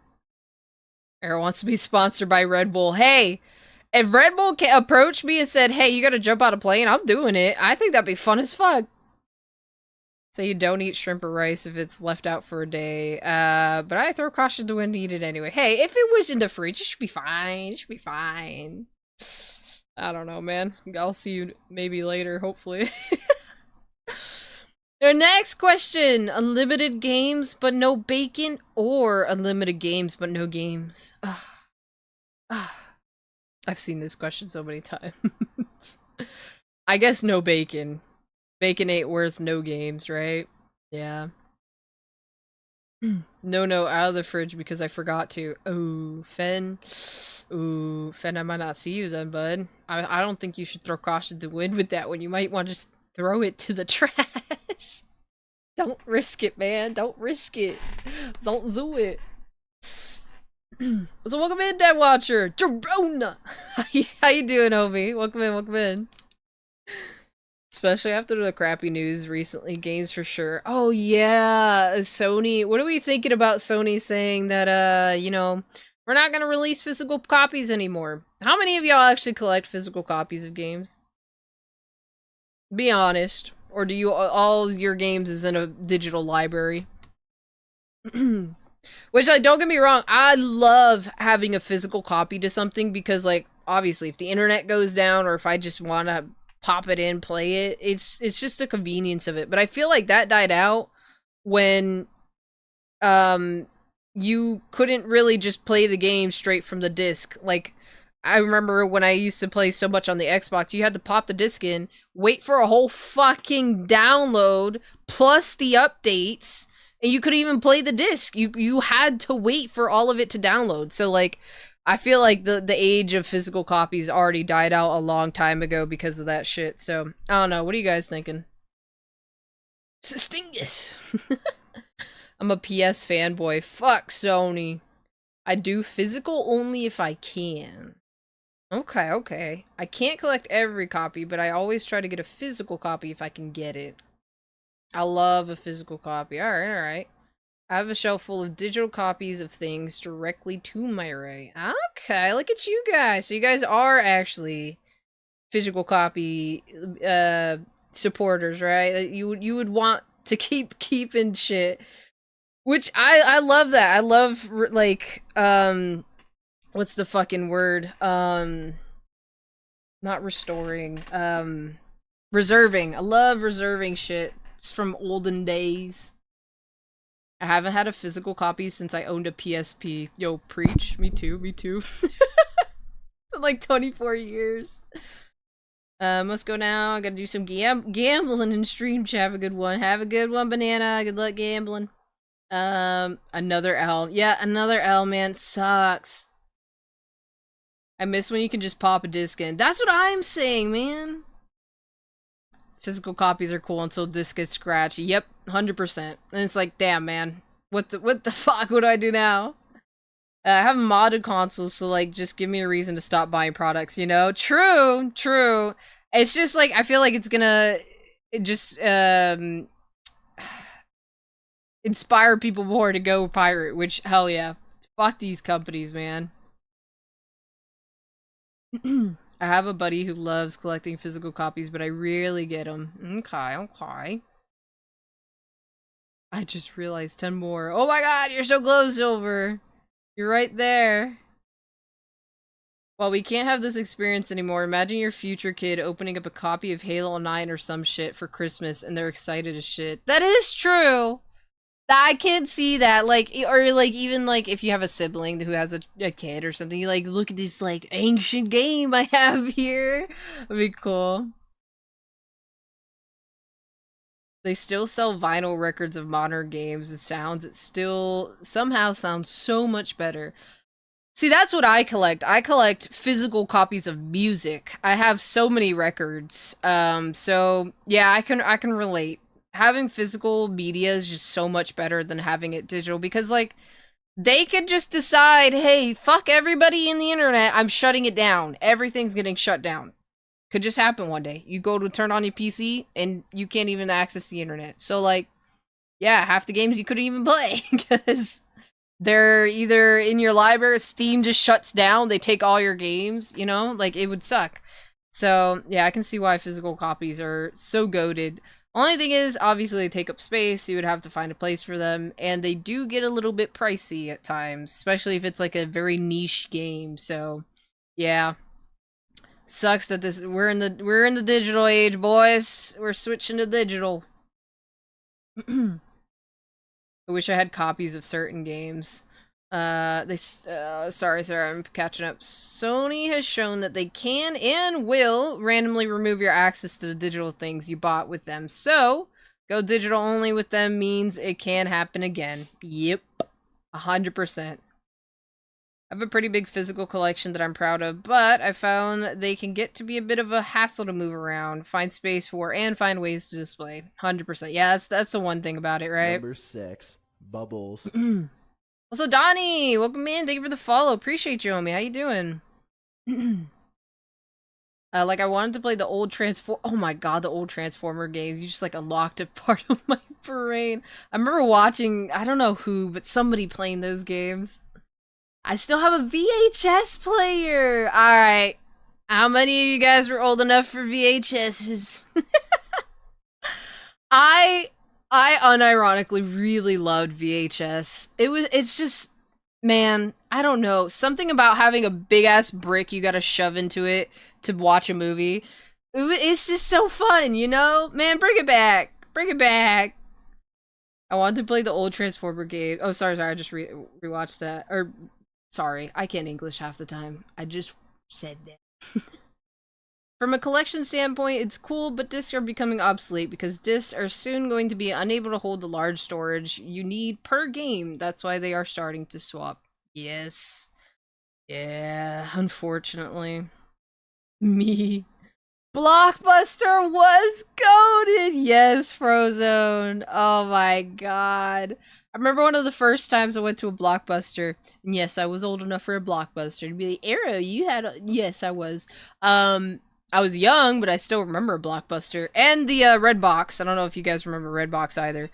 Eric wants to be sponsored by Red Bull. Hey, if Red Bull approached me and said, hey, you gotta jump out of plane, I'm doing it. I think that'd be fun as fuck. So you don't eat shrimp or rice if it's left out for a day. But I throw caution to the wind to eat it anyway. Hey, if it was in the fridge, it should be fine. It should be fine. I don't know, man. I'll see you maybe later, hopefully. Our next question. Unlimited games but no bacon, or unlimited games but no games? I've seen this question so many times. I guess no bacon. Bacon ain't worth no games, right? Yeah. No, out of the fridge because I forgot to. Oh, Fen. Ooh, Fen, I might not see you then, bud. I don't think you should throw caution to the wind with that one. You might want to just throw it to the trash. Don't risk it, man. Don't risk it. Don't do it. So welcome in, Dead Watcher. Jerona. How you doing, homie? Welcome in, welcome in. Especially after the crappy news recently, games for sure. Oh yeah, Sony. What are we thinking about Sony saying that, you know, we're not gonna release physical copies anymore? How many of y'all actually collect physical copies of games? Be honest. Or do you, all your games is in a digital library? Which, like, don't get me wrong, I love having a physical copy to something because, like, obviously, if the internet goes down or if I just want to pop it in, play it, it's just the convenience of it. But I feel like that died out when you couldn't really just play the game straight from the disc. Like, I remember when I used to play so much on the Xbox, you had to pop the disc in, wait for a whole fucking download plus the updates, and you couldn't even play the disc. You had to wait for all of it to download. So, like, I feel like the age of physical copies already died out a long time ago because of that shit. So, I don't know. What are you guys thinking? Stingus! I'm a PS fanboy. Fuck Sony. I do physical only if I can. Okay, okay. I can't collect every copy, but I always try to get a physical copy if I can get it. I love a physical copy. Alright, alright. I have a shelf full of digital copies of things directly to my right. Okay, look at you guys. So you guys are actually physical copy supporters, right? You would want to keep keeping shit. Which I love that. I love, like, what's the fucking word? Not restoring. Reserving. I love reserving shit. It's from olden days. I haven't had a physical copy since I owned a PSP. Yo, preach. Me too, me too. Like 24 years. Let's go now. I gotta do some gambling in stream chat. Have a good one. Have a good one, Banana. Good luck gambling. Another L. Yeah, another L, man. Sucks. I miss when you can just pop a disc in. That's what I'm saying, man. Physical copies are cool until disc gets scratched. Yep, 100%. And it's like, damn, man. What the fuck would I do now? I have modded consoles, so, like, just give me a reason to stop buying products, you know? True, true. It's just, like, I feel like it's gonna just, inspire people more to go pirate, which, hell yeah. Fuck these companies, man. I have a buddy who loves collecting physical copies, but I rarely get them. Okay, okay. I just realized 10 more. Oh my god, you're so close, Silver. You're right there. Well, we can't have this experience anymore. Imagine your future kid opening up a copy of Halo 9 or some shit for Christmas, and they're excited as shit. That is true! I can see that, like, or, like, even, like, if you have a sibling who has a kid or something, you, like, look at this, like, ancient game I have here. That'd be cool. They still sell vinyl records of modern games. It still somehow sounds so much better. See, that's what I collect. I collect physical copies of music. I have so many records. So, yeah, I can relate. Having physical media is just so much better than having it digital because, like, they could just decide, hey, fuck everybody in the internet, I'm shutting it down. Everything's getting shut down. Could just happen one day. You go to turn on your PC and you can't even access the internet. So, like, yeah, half the games you couldn't even play because they're either in your library, Steam just shuts down, they take all your games, you know? Like, it would suck. So, yeah, I can see why physical copies are so goated. Only thing is, obviously, they take up space, you would have to find a place for them, and they do get a little bit pricey at times, especially if it's like a very niche game, so, yeah. Sucks that we're in the digital age, boys. We're switching to digital. I wish I had copies of certain games. Sorry, I'm catching up. Sony has shown that they can and will randomly remove your access to the digital things you bought with them. So, Go digital only with them means it can happen again. Yep. 100%. I have a pretty big physical collection that I'm proud of, but I found they can get to be a bit of a hassle to move around, find space for, and find ways to display. 100%. Yeah, that's the one thing about it, right? Number 6, bubbles. Also, Donnie, welcome in. Thank you for the follow. Appreciate you, homie. How you doing? Like, I wanted to play the old oh my god, the old Transformer games. You just, like, unlocked a part of my brain. I remember watching, I don't know who, but somebody playing those games. I still have a VHS player! Alright. How many of you guys were old enough for VHSs? I unironically really loved VHS. It's just, man, I don't know. Something about having a big-ass brick you gotta shove into it to watch a movie. It's just so fun, you know? Man, bring it back. Bring it back. I wanted to play the old Transformer game. Oh, sorry, I just rewatched that. Or, sorry, I can't English half the time. I just said that. From a collection standpoint, it's cool, but discs are becoming obsolete because discs are soon going to be unable to hold the large storage you need per game. That's why they are starting to swap. Yes. Yeah, unfortunately. Me. Blockbuster was goated! Yes, Frozone. Oh my god. I remember one of the first times I went to a Blockbuster, and yes, I was old enough for a Blockbuster to be like, Arrow, you had a... Yes, I was. I was young, but I still remember a Blockbuster. And the Red Box. I don't know if you guys remember Red Box either.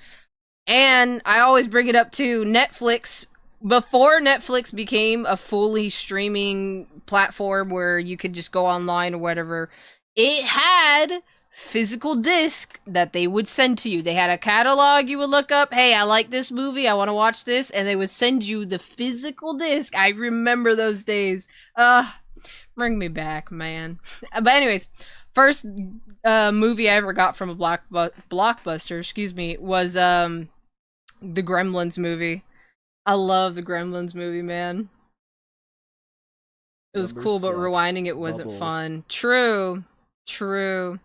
And I always bring it up to Netflix. Before Netflix became a fully streaming platform where you could just go online or whatever, it had physical disc that they would send to you. They had a catalog you would look up. Hey, I like this movie. I want to watch this. And they would send you the physical disc. I remember those days. Bring me back, man. But anyways, first movie I ever got from a Blockbuster, excuse me, was the Gremlins movie. I love the Gremlins movie, man. It was cool, but rewinding it wasn't fun. True. True.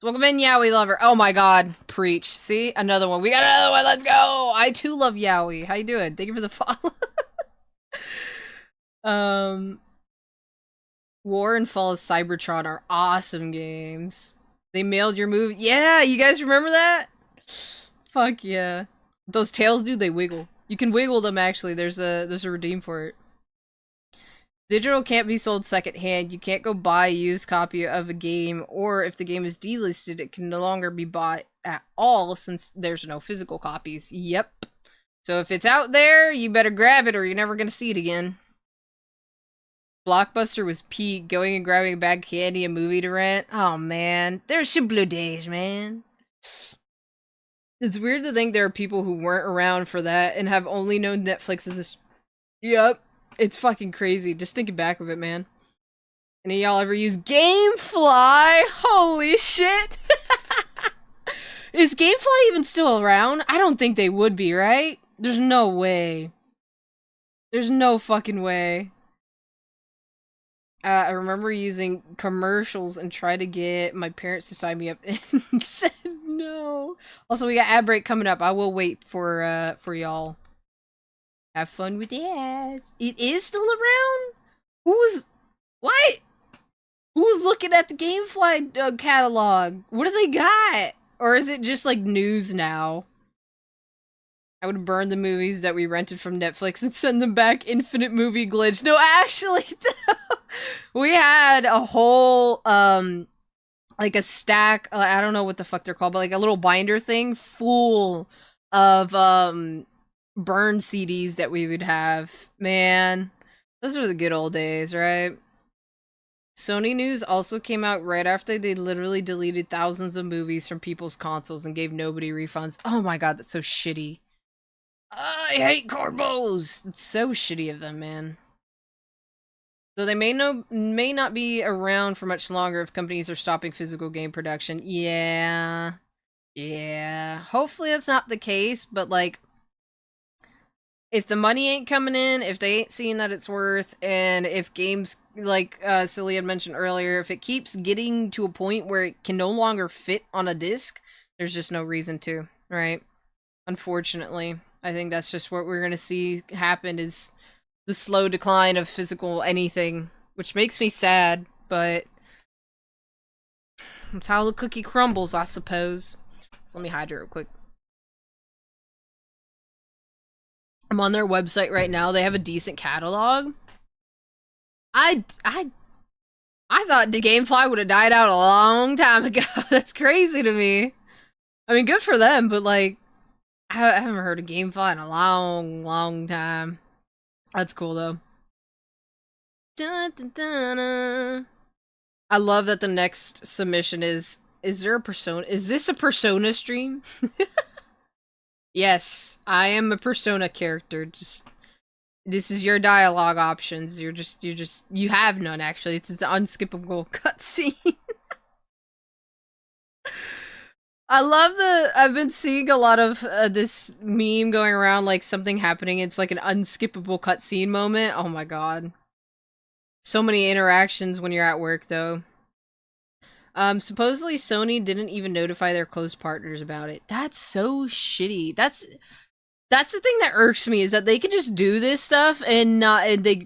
Welcome in, Yowie Lover. Oh my god. Preach. See? Another one. We got another one. Let's go! I too love Yowie. How you doing? Thank you for the follow. War and Fall of Cybertron are awesome games. They mailed your movie. Yeah, you guys remember that? Fuck yeah. Those tails, dude, they wiggle. You can wiggle them, actually. There's a redeem for it. Digital can't be sold secondhand. You can't go buy a used copy of a game, or if the game is delisted, it can no longer be bought at all since there's no physical copies. Yep. So if it's out there, you better grab it or you're never gonna see it again. Blockbuster was peak, going and grabbing a bag of candy, a movie to rent. Oh man, there's some blue days, man. It's weird to think there are people who weren't around for that and have only known Netflix as a... Yep, it's fucking crazy. Just thinking back of it, man. Any of y'all ever use Gamefly? Holy shit! Is Gamefly even still around? I don't think they would be, right? There's no way. There's no fucking way. I remember using commercials and tried to get my parents to sign me up and said no. Also, we got ad break coming up. I will wait for y'all. Have fun with the ads. It is still around? What? Who's looking at the Gamefly catalog? What do they got? Or is it just like news now? I would burn the movies that we rented from Netflix and send them back. Infinite movie glitch. No, actually, we had a whole, like a stack, I don't know what the fuck they're called, but like a little binder thing full of, burned CDs that we would have. Man, those were the good old days, right? Sony News also came out right after they literally deleted thousands of movies from people's consoles and gave nobody refunds. Oh my god, that's so shitty. I hate Corbos! It's so shitty of them, man. Though they may not be around for much longer if companies are stopping physical game production. Yeah. Yeah. Hopefully that's not the case, but like, if the money ain't coming in, if they ain't seeing that it's worth, and if games, like Silly had mentioned earlier, if it keeps getting to a point where it can no longer fit on a disc, There's just no reason to, right? Unfortunately, I think that's just what we're gonna see happen is the slow decline of physical anything, which makes me sad, but that's how the cookie crumbles, I suppose. So let me hydrate real quick. I'm on their website right now. They have a decent catalog. I thought the GameFly would have died out a long time ago. That's crazy to me. I mean, good for them, but like, I haven't heard of GameFly in a long time. That's cool though. Dun, dun, dun, dun. I love that the next submission is there a persona? Is this a Persona stream? Yes, I am a Persona character. Just this is your dialogue options. You have none actually. It's an unskippable cutscene. I've been seeing a lot of this meme going around like something happening. It's like an unskippable cutscene moment. Oh my god. So many interactions when you're at work though. Supposedly Sony didn't even notify their close partners about it. That's so shitty. That's the thing that irks me is that they can just do this stuff and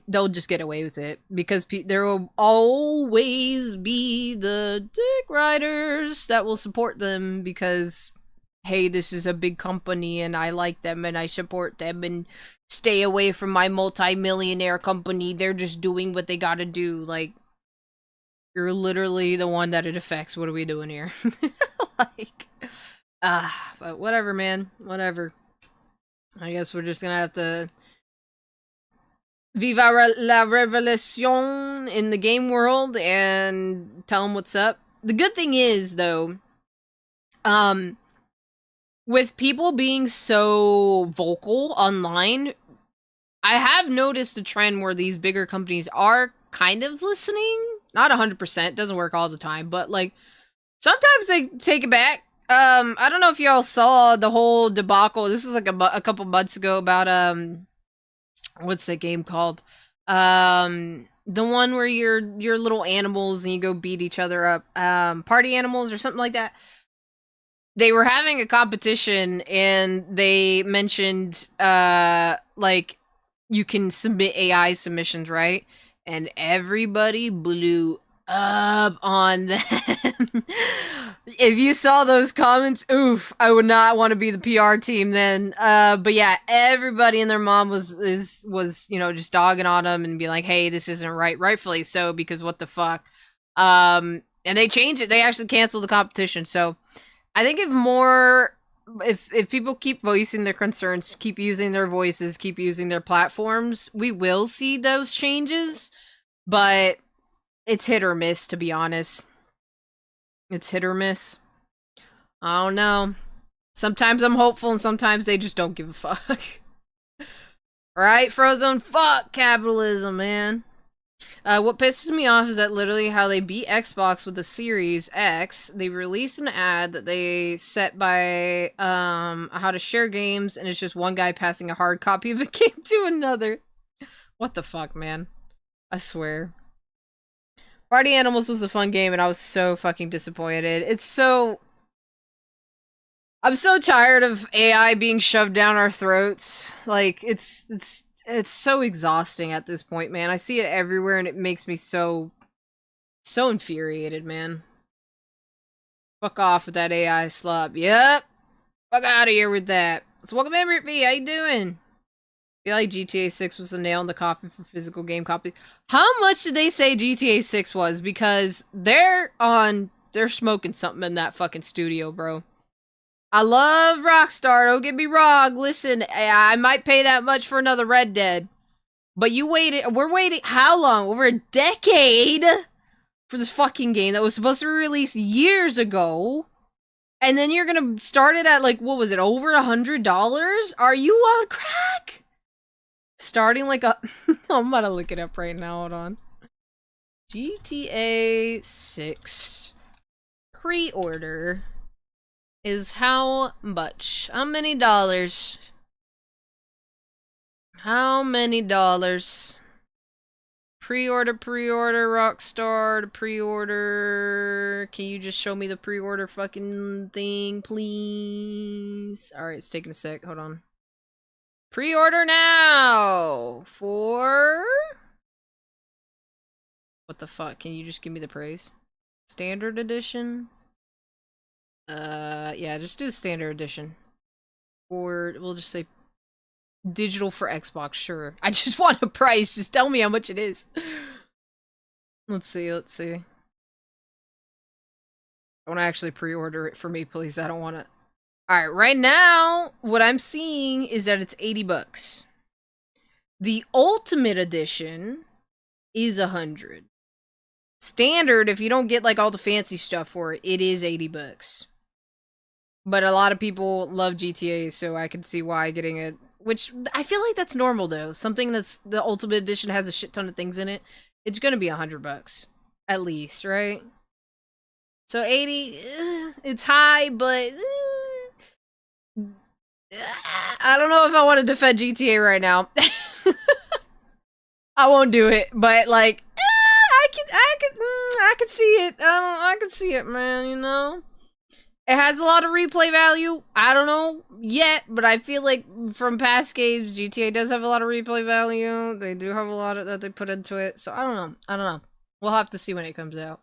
they'll just get away with it because there will always be the dick riders that will support them because hey, this is a big company and I like them and I support them and stay away from my multi-millionaire company. They're just doing what they gotta do. Like, you're literally the one that it affects. What are we doing here? Like, but whatever, man. Whatever. I guess we're just gonna have to viva la revolution in the game world and tell them what's up. The good thing is, though, with people being so vocal online, I have noticed a trend where these bigger companies are kind of listening. Not 100%, doesn't work all the time, but like sometimes they take it back. I don't know if y'all saw the whole debacle. This was like a couple months ago about what's that game called? The one where you're little animals and you go beat each other up. Party Animals or something like that. They were having a competition and they mentioned like you can submit AI submissions, right? And everybody blew up on them. If you saw those comments, oof, I would not want to be the PR team then. But yeah, everybody and their mom was you know, just dogging on them and be like, hey, this isn't right, rightfully so, because what the fuck. And they changed it. They actually canceled the competition. So I think if people keep voicing their concerns, keep using their voices, keep using their platforms, we will see those changes, but it's hit or miss, to be honest. It's hit or miss. I don't know. Sometimes I'm hopeful and sometimes they just don't give a fuck. Right, Frozone? Fuck capitalism, man. What pisses me off is that literally how they beat Xbox with the Series X, they released an ad that they set by how to share games, and it's just one guy passing a hard copy of a game to another. What the fuck, man? I swear. Party Animals was a fun game, and I was so fucking disappointed. I'm so tired of AI being shoved down our throats. Like, it's so exhausting at this point, man. I see it everywhere and it makes me so infuriated, man. Fuck off with that AI slop. Yep. Fuck out of here with that. So welcome in, V. How you doing? I feel like GTA 6 was the nail in the coffin for physical game copies. How much did they say GTA 6 was? Because they're smoking something in that fucking studio, bro. I love Rockstar, don't get me wrong. Listen, I might pay that much for another Red Dead. But we're waiting how long? Over a decade for this fucking game that was supposed to be released years ago. And then you're gonna start it at like, what was it, over $100? Are you on crack? Starting like a... I'm about to look it up right now, hold on. GTA 6 pre-order is how much? How many dollars? How many dollars? Pre-order, Rockstar, pre-order. Can you just show me the pre-order fucking thing, please? Alright, it's taking a sec. Hold on. Pre-order now! For... What the fuck? Can you just give me the price? Standard edition? Yeah, just do standard edition. Or, we'll just say digital for Xbox, sure. I just want a price. Just tell me how much it is. Let's see. I want to actually pre-order it for me, please. I don't want to... Alright, right now, what I'm seeing is that it's 80 bucks. The Ultimate Edition is 100. Standard, if you don't get, like, all the fancy stuff for it, it is 80 bucks. But a lot of people love GTA, so I can see why getting it... Which, I feel like that's normal, though. Something that's... The Ultimate Edition has a shit ton of things in it. It's gonna be 100 bucks. At least, right? So 80... it's high, but... I don't know if I want to defend GTA right now. I won't do it, but like, I can see it. I can see it, man. You know, it has a lot of replay value. I don't know yet, but I feel like from past games, GTA does have a lot of replay value. They do have a lot of that they put into it. So I don't know. We'll have to see when it comes out.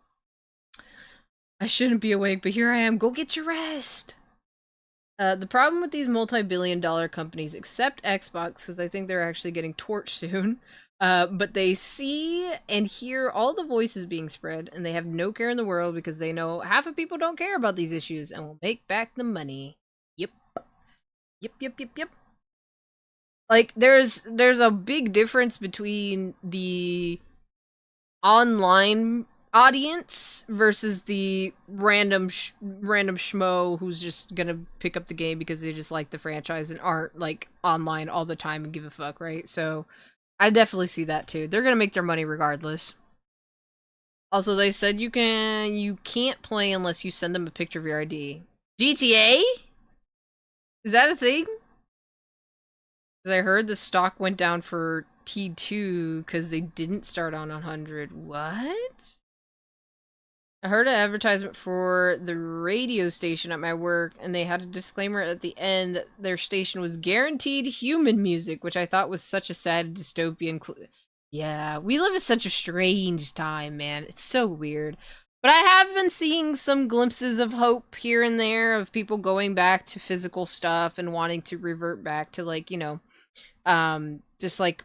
I shouldn't be awake, but here I am. Go get your rest. The problem with these multi-billion-dollar companies, except Xbox, because I think they're actually getting torched soon, but they see and hear all the voices being spread, and they have no care in the world because they know half of people don't care about these issues and will make back the money. Yep. Like, there's a big difference between the online audience versus the random schmo who's just gonna pick up the game because they just like the franchise and aren't like online all the time and give a fuck, right? So I definitely see that too. They're gonna make their money regardless. Also, they said you can't play unless you send them a picture of your ID. GTA? Is that a thing? Because I heard the stock went down for T2 because they didn't start on 100. What? I heard an advertisement for the radio station at my work, and they had a disclaimer at the end that their station was guaranteed human music, which I thought was such a sad dystopian... Yeah, we live in such a strange time, man. It's so weird. But I have been seeing some glimpses of hope here and there of people going back to physical stuff and wanting to revert back to, like, you know, just, like,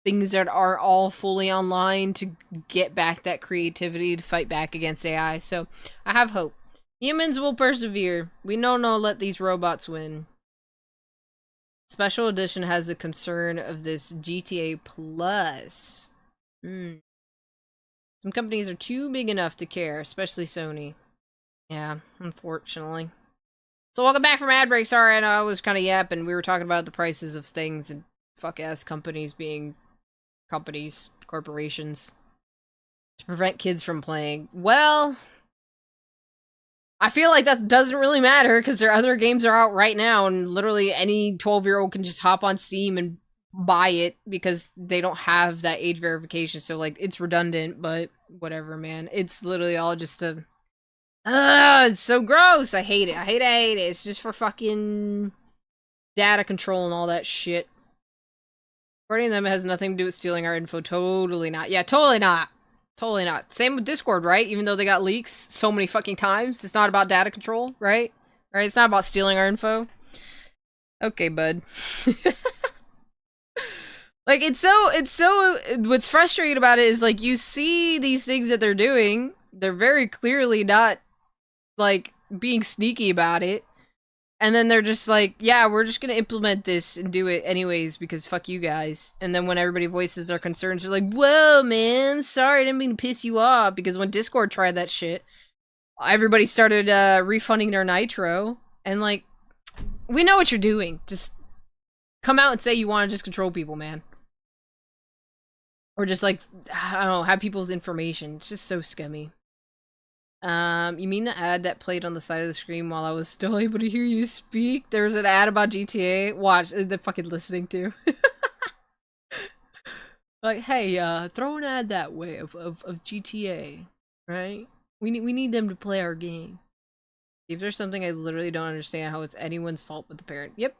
things that are all fully online to get back that creativity to fight back against AI. So I have hope. Humans will persevere. We know no let these robots win. Special Edition has the concern of this GTA Plus. Some companies are too big enough to care, especially Sony. Yeah, unfortunately. So welcome back from ad break. Sorry, I know I was kind of yapping. We were talking about the prices of things and fuck-ass companies being companies, corporations, to prevent kids from playing. Well, I feel like that doesn't really matter because their other games are out right now and literally any 12-year-old can just hop on Steam and buy it because they don't have that age verification. So, like, it's redundant, but whatever, man. It's literally all just a... it's so gross! I hate it. I hate it. It's just for fucking data control and all that shit. Recording them has nothing to do with stealing our info. Totally not. Yeah, totally not. Totally not. Same with Discord, right? Even though they got leaks so many fucking times, it's not about data control, right? Right? It's not about stealing our info. Okay, bud. Like, it's so, what's frustrating about it is, like, you see these things that they're doing, they're very clearly not, like, being sneaky about it. And then they're just like, yeah, we're just gonna implement this and do it anyways because fuck you guys. And then when everybody voices their concerns, they're like, whoa, man, sorry, I didn't mean to piss you off. Because when Discord tried that shit, everybody started refunding their nitro. And like, we know what you're doing. Just come out and say you want to just control people, man. Or just like, I don't know, have people's information. It's just so scummy. You mean the ad that played on the side of the screen while I was still able to hear you speak? There was an ad about GTA. Watch, they're fucking listening to. Like, hey, throw an ad that way of GTA, right? We need them to play our game. If there's something I literally don't understand how it's anyone's fault but the parent. Yep.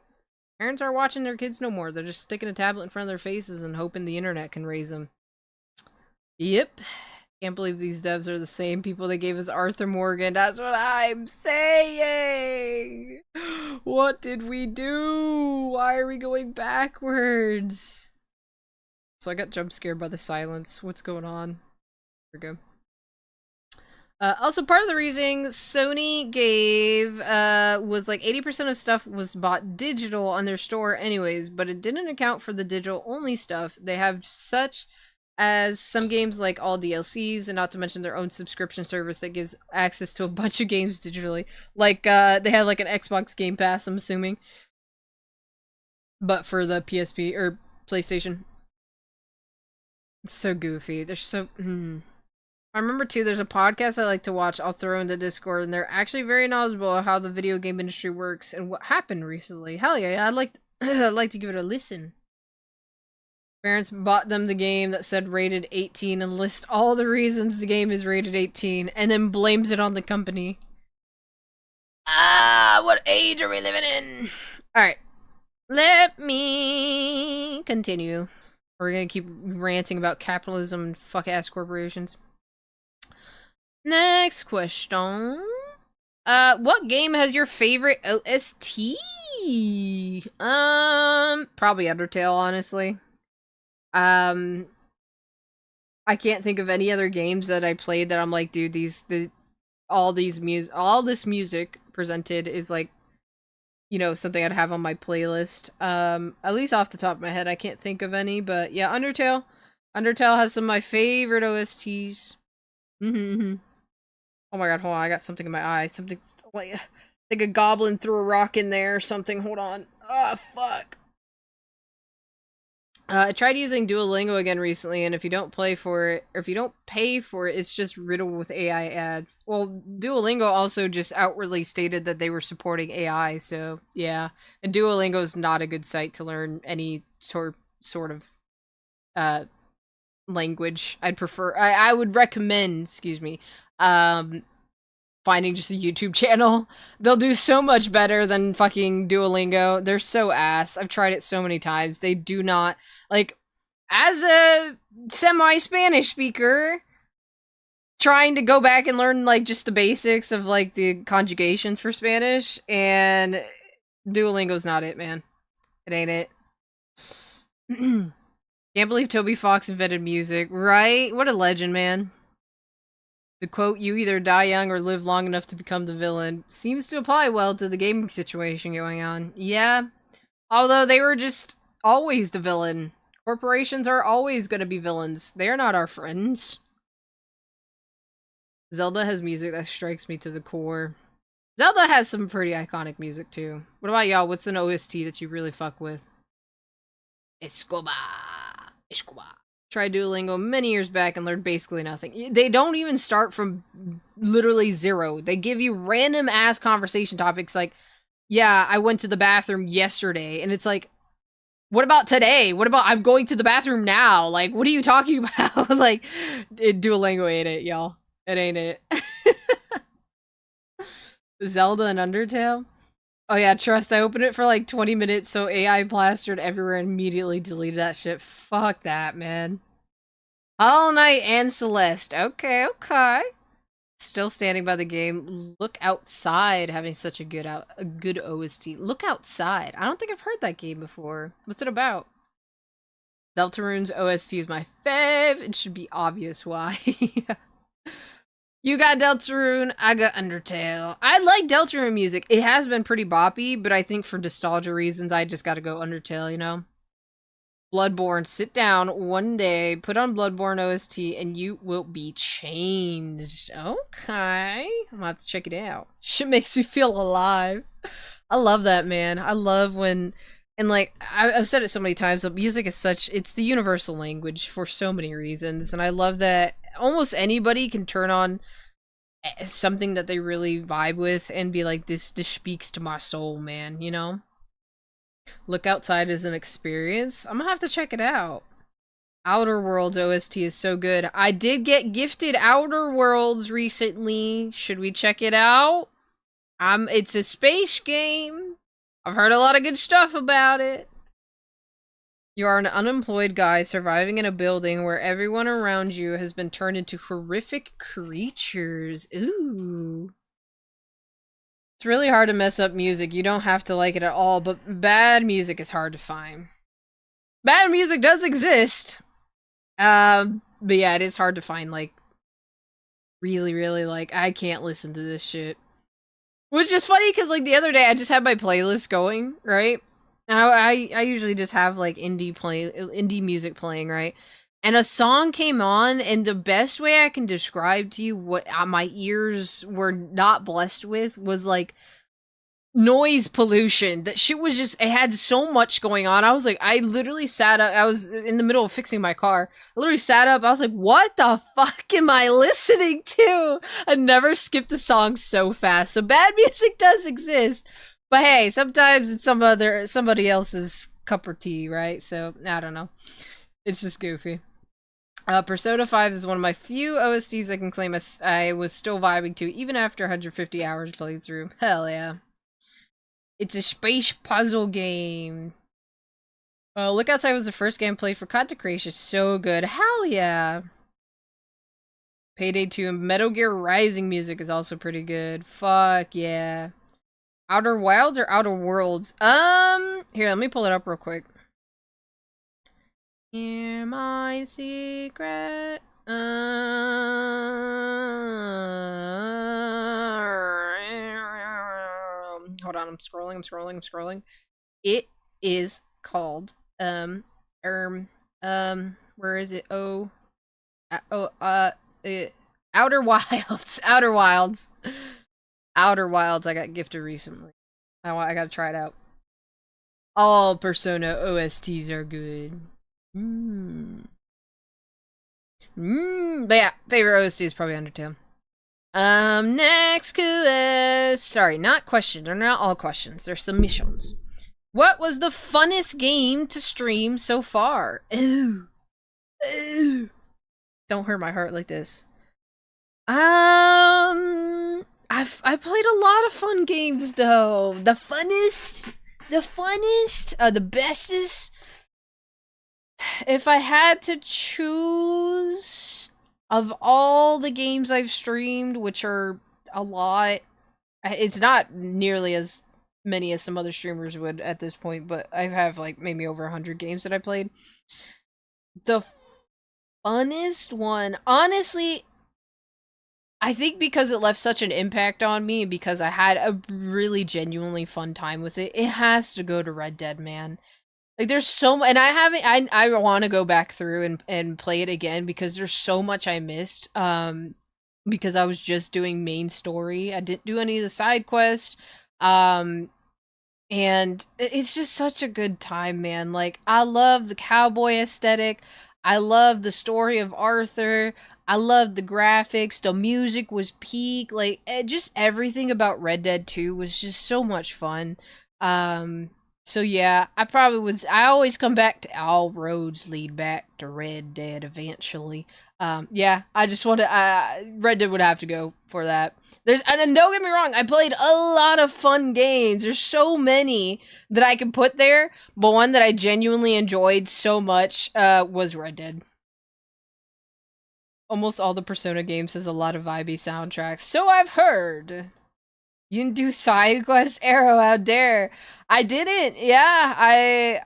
Parents aren't watching their kids no more. They're just sticking a tablet in front of their faces and hoping the internet can raise them. Yep. Can't believe these devs are the same people that gave us Arthur Morgan. That's what I'm saying. What did we do? Why are we going backwards? So I got jump scared by the silence. What's going on? Here we go. Also, part of the reason Sony gave was like 80% of stuff was bought digital on their store anyways, but it didn't account for the digital only stuff. They have such as some games like all DLCs, and not to mention their own subscription service that gives access to a bunch of games digitally. Like they have like an Xbox Game Pass, I'm assuming, but for the PSP or PlayStation. It's so goofy. They're so. I remember too, there's a podcast I like to watch, I'll throw in the Discord, and they're actually very knowledgeable of how the video game industry works and what happened recently. Hell yeah, I'd like to give it a listen. Parents bought them the game that said rated 18 and list all the reasons the game is rated 18 and then blames it on the company. Ah, what age are we living in? Alright, let me continue. We're gonna keep ranting about capitalism and fuck-ass corporations. Next question. What game has your favorite OST? Probably Undertale, honestly. I can't think of any other games that I played that I'm like, dude, all this music presented is like, you know, something I'd have on my playlist. At least off the top of my head, I can't think of any, but yeah, Undertale. Undertale has some of my favorite OSTs. Oh my god, hold on, I got something in my eye. Something like a goblin threw a rock in there or something. Hold on. Oh, fuck. I tried using Duolingo again recently, and if you don't pay for it, it's just riddled with AI ads. Well, Duolingo also just outwardly stated that they were supporting AI, so yeah. And Duolingo is not a good site to learn any sort of language. I would recommend, excuse me, finding just a YouTube channel. They'll do so much better than fucking Duolingo. They're so ass. I've tried it so many times. They do not, like, as a semi-Spanish speaker, trying to go back and learn, like, just the basics of, like, the conjugations for Spanish, and Duolingo's not it, man. It ain't it. Can't believe Toby Fox invented music, right? What a legend, man. The quote, "You either die young or live long enough to become the villain," seems to apply well to the gaming situation going on. Yeah. Although they were just always the villain. Corporations are always going to be villains. They are not our friends. Zelda has music that strikes me to the core. Zelda has some pretty iconic music, too. What about y'all? What's an OST that you really fuck with? Escobar. Tried Duolingo many years back and learned basically nothing. They don't even start from literally zero. They give you random ass conversation topics like, yeah, I went to the bathroom yesterday. And it's like, what about today? What about I'm going to the bathroom now? Like, what are you talking about? Like, Duolingo ain't it, y'all. It ain't it. Zelda and Undertale? Oh yeah, trust, I opened it for like 20 minutes, so AI plastered everywhere and immediately deleted that shit. Fuck that, man. Hollow Knight and Celeste. Okay. Still standing by the game. Look Outside having such a good OST. Look Outside. I don't think I've heard that game before. What's it about? Deltarune's OST is my fave. It should be obvious why. You got Deltarune, I got Undertale. I like Deltarune music. It has been pretty boppy, but I think for nostalgia reasons, I just gotta go Undertale, you know? Bloodborne, sit down one day, put on Bloodborne OST, and you will be changed. Okay. I'm gonna have to check it out. Shit makes me feel alive. I love that, man. I love when... And, like, I've said it so many times, but music is it's the universal language for so many reasons, and I love that almost anybody can turn on something that they really vibe with and be like, this speaks to my soul, man, you know? Look Outside is an experience. I'm gonna have to check it out. Outer Worlds OST is so good. I did get gifted Outer Worlds recently. Should we check it out? It's a space game. I've heard a lot of good stuff about it. You are an unemployed guy surviving in a building where everyone around you has been turned into horrific creatures. Ooh. It's really hard to mess up music. You don't have to like it at all, but bad music is hard to find. Bad music does exist. But yeah, it is hard to find, like, really, really, like, I can't listen to this shit. Which is funny, because, like, the other day, I just had my playlist going, right? And I usually just have, like, indie music playing, right? And a song came on, and the best way I can describe to you what my ears were not blessed with was, like, noise pollution. That shit was just, it had so much going on. I was like, I literally sat up, I was in the middle of fixing my car. I literally sat up, I was like, what the fuck am I listening to? I never skipped a song so fast. So bad music does exist. But hey, sometimes it's somebody else's cup of tea, right? So, I don't know. It's just goofy. Persona 5 is one of my few OSTs I can claim I was still vibing to, even after 150 hours played through. Hell yeah. It's a space puzzle game. Look Outside was the first game played for content creation. So good. Hell yeah. Payday 2 and Metal Gear Rising music is also pretty good. Fuck yeah. Outer Wilds or Outer Worlds? Here, let me pull it up real quick. Hear my secret. Hold on, I'm scrolling. It is called, where is it? Outer Wilds. Outer Wilds. Outer Wilds I got gifted recently. I gotta try it out. All Persona OSTs are good. But yeah, favorite OST is probably Undertale. Next quest. Sorry, not questions. They're not all questions. They're submissions. What was the funnest game to stream so far? Ooh. Ooh. Don't hurt my heart like this. I played a lot of fun games though. The funnest, the bestest. If I had to choose of all the games I've streamed, which are a lot, it's not nearly as many as some other streamers would at this point, but I have like maybe over 100 games that I played. The funnest one, honestly, I think because it left such an impact on me, because I had a really genuinely fun time with it, it has to go to Red Dead, man. Like, there's so much, and I want to go back through and play it again, because there's so much I missed, because I was just doing main story. I didn't do any of the side quests, and it's just such a good time, man. Like, I love the cowboy aesthetic, I love the story of Arthur, I love the graphics, the music was peak, like, just everything about Red Dead 2 was just so much fun. So yeah, I always come back to all roads lead back to Red Dead eventually. Yeah, I just want to, Red Dead would have to go for that. And don't get me wrong, I played a lot of fun games. There's so many that I can put there, but one that I genuinely enjoyed so much, was Red Dead. Almost all the Persona games has a lot of vibey soundtracks, so I've heard. You didn't do side quest, Arrow, out there. I didn't. Yeah,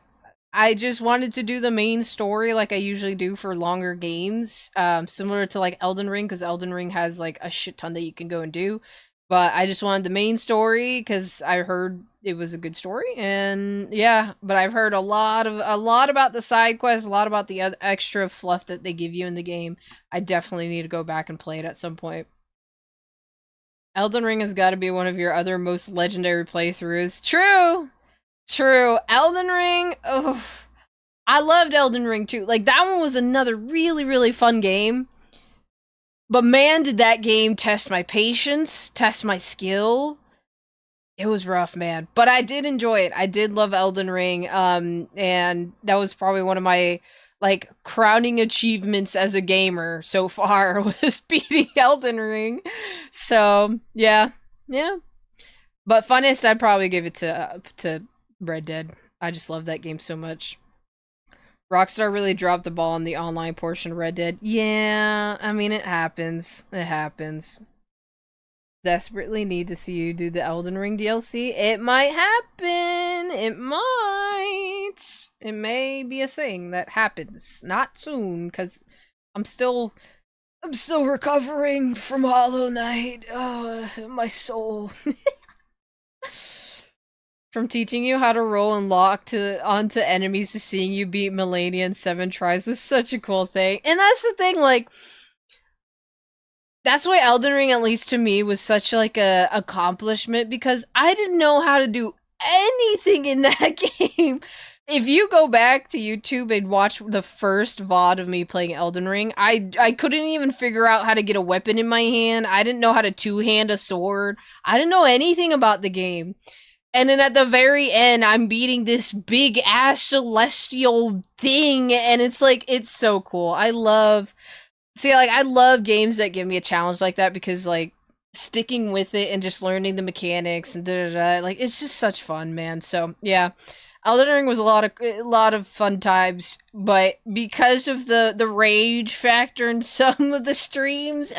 I just wanted to do the main story like I usually do for longer games. Similar to like Elden Ring, because Elden Ring has like a shit ton that you can go and do. But I just wanted the main story because I heard it was a good story, and yeah. But I've heard a lot about the side quests, a lot about the other extra fluff that they give you in the game. I definitely need to go back and play it at some point. Elden Ring has got to be one of your other most legendary playthroughs. True. Elden Ring, oh, I loved Elden Ring too. Like, that one was another really, really fun game. But man, did that game test my patience, test my skill. It was rough, man. But I did enjoy it. I did love Elden Ring. And that was probably one of my like crowning achievements as a gamer so far was beating Elden Ring. So yeah, yeah. But funnest, I'd probably give it to Red Dead. I just love that game so much. Rockstar really dropped the ball on the online portion of Red Dead. Yeah, I mean it happens. It happens. Desperately need to see you do the Elden Ring DLC. It might happen. It might. It may be a thing that happens. Not soon, because I'm still recovering from Hollow Knight. My soul. From teaching you how to roll and lock onto enemies to seeing you beat Melania in 7 tries was such a cool thing. And that's the thing, like, that's why Elden Ring, at least to me, was such like a accomplishment, because I didn't know how to do anything in that game. If you go back to YouTube and watch the first VOD of me playing Elden Ring, I couldn't even figure out how to get a weapon in my hand. I didn't know how to two-hand a sword. I didn't know anything about the game. And then at the very end, I'm beating this big ass celestial thing, and it's like, it's so cool. I love games that give me a challenge like that, because like sticking with it and just learning the mechanics and like it's just such fun, man. So yeah, Elden Ring was a lot of fun times, but because of the rage factor in some of the streams,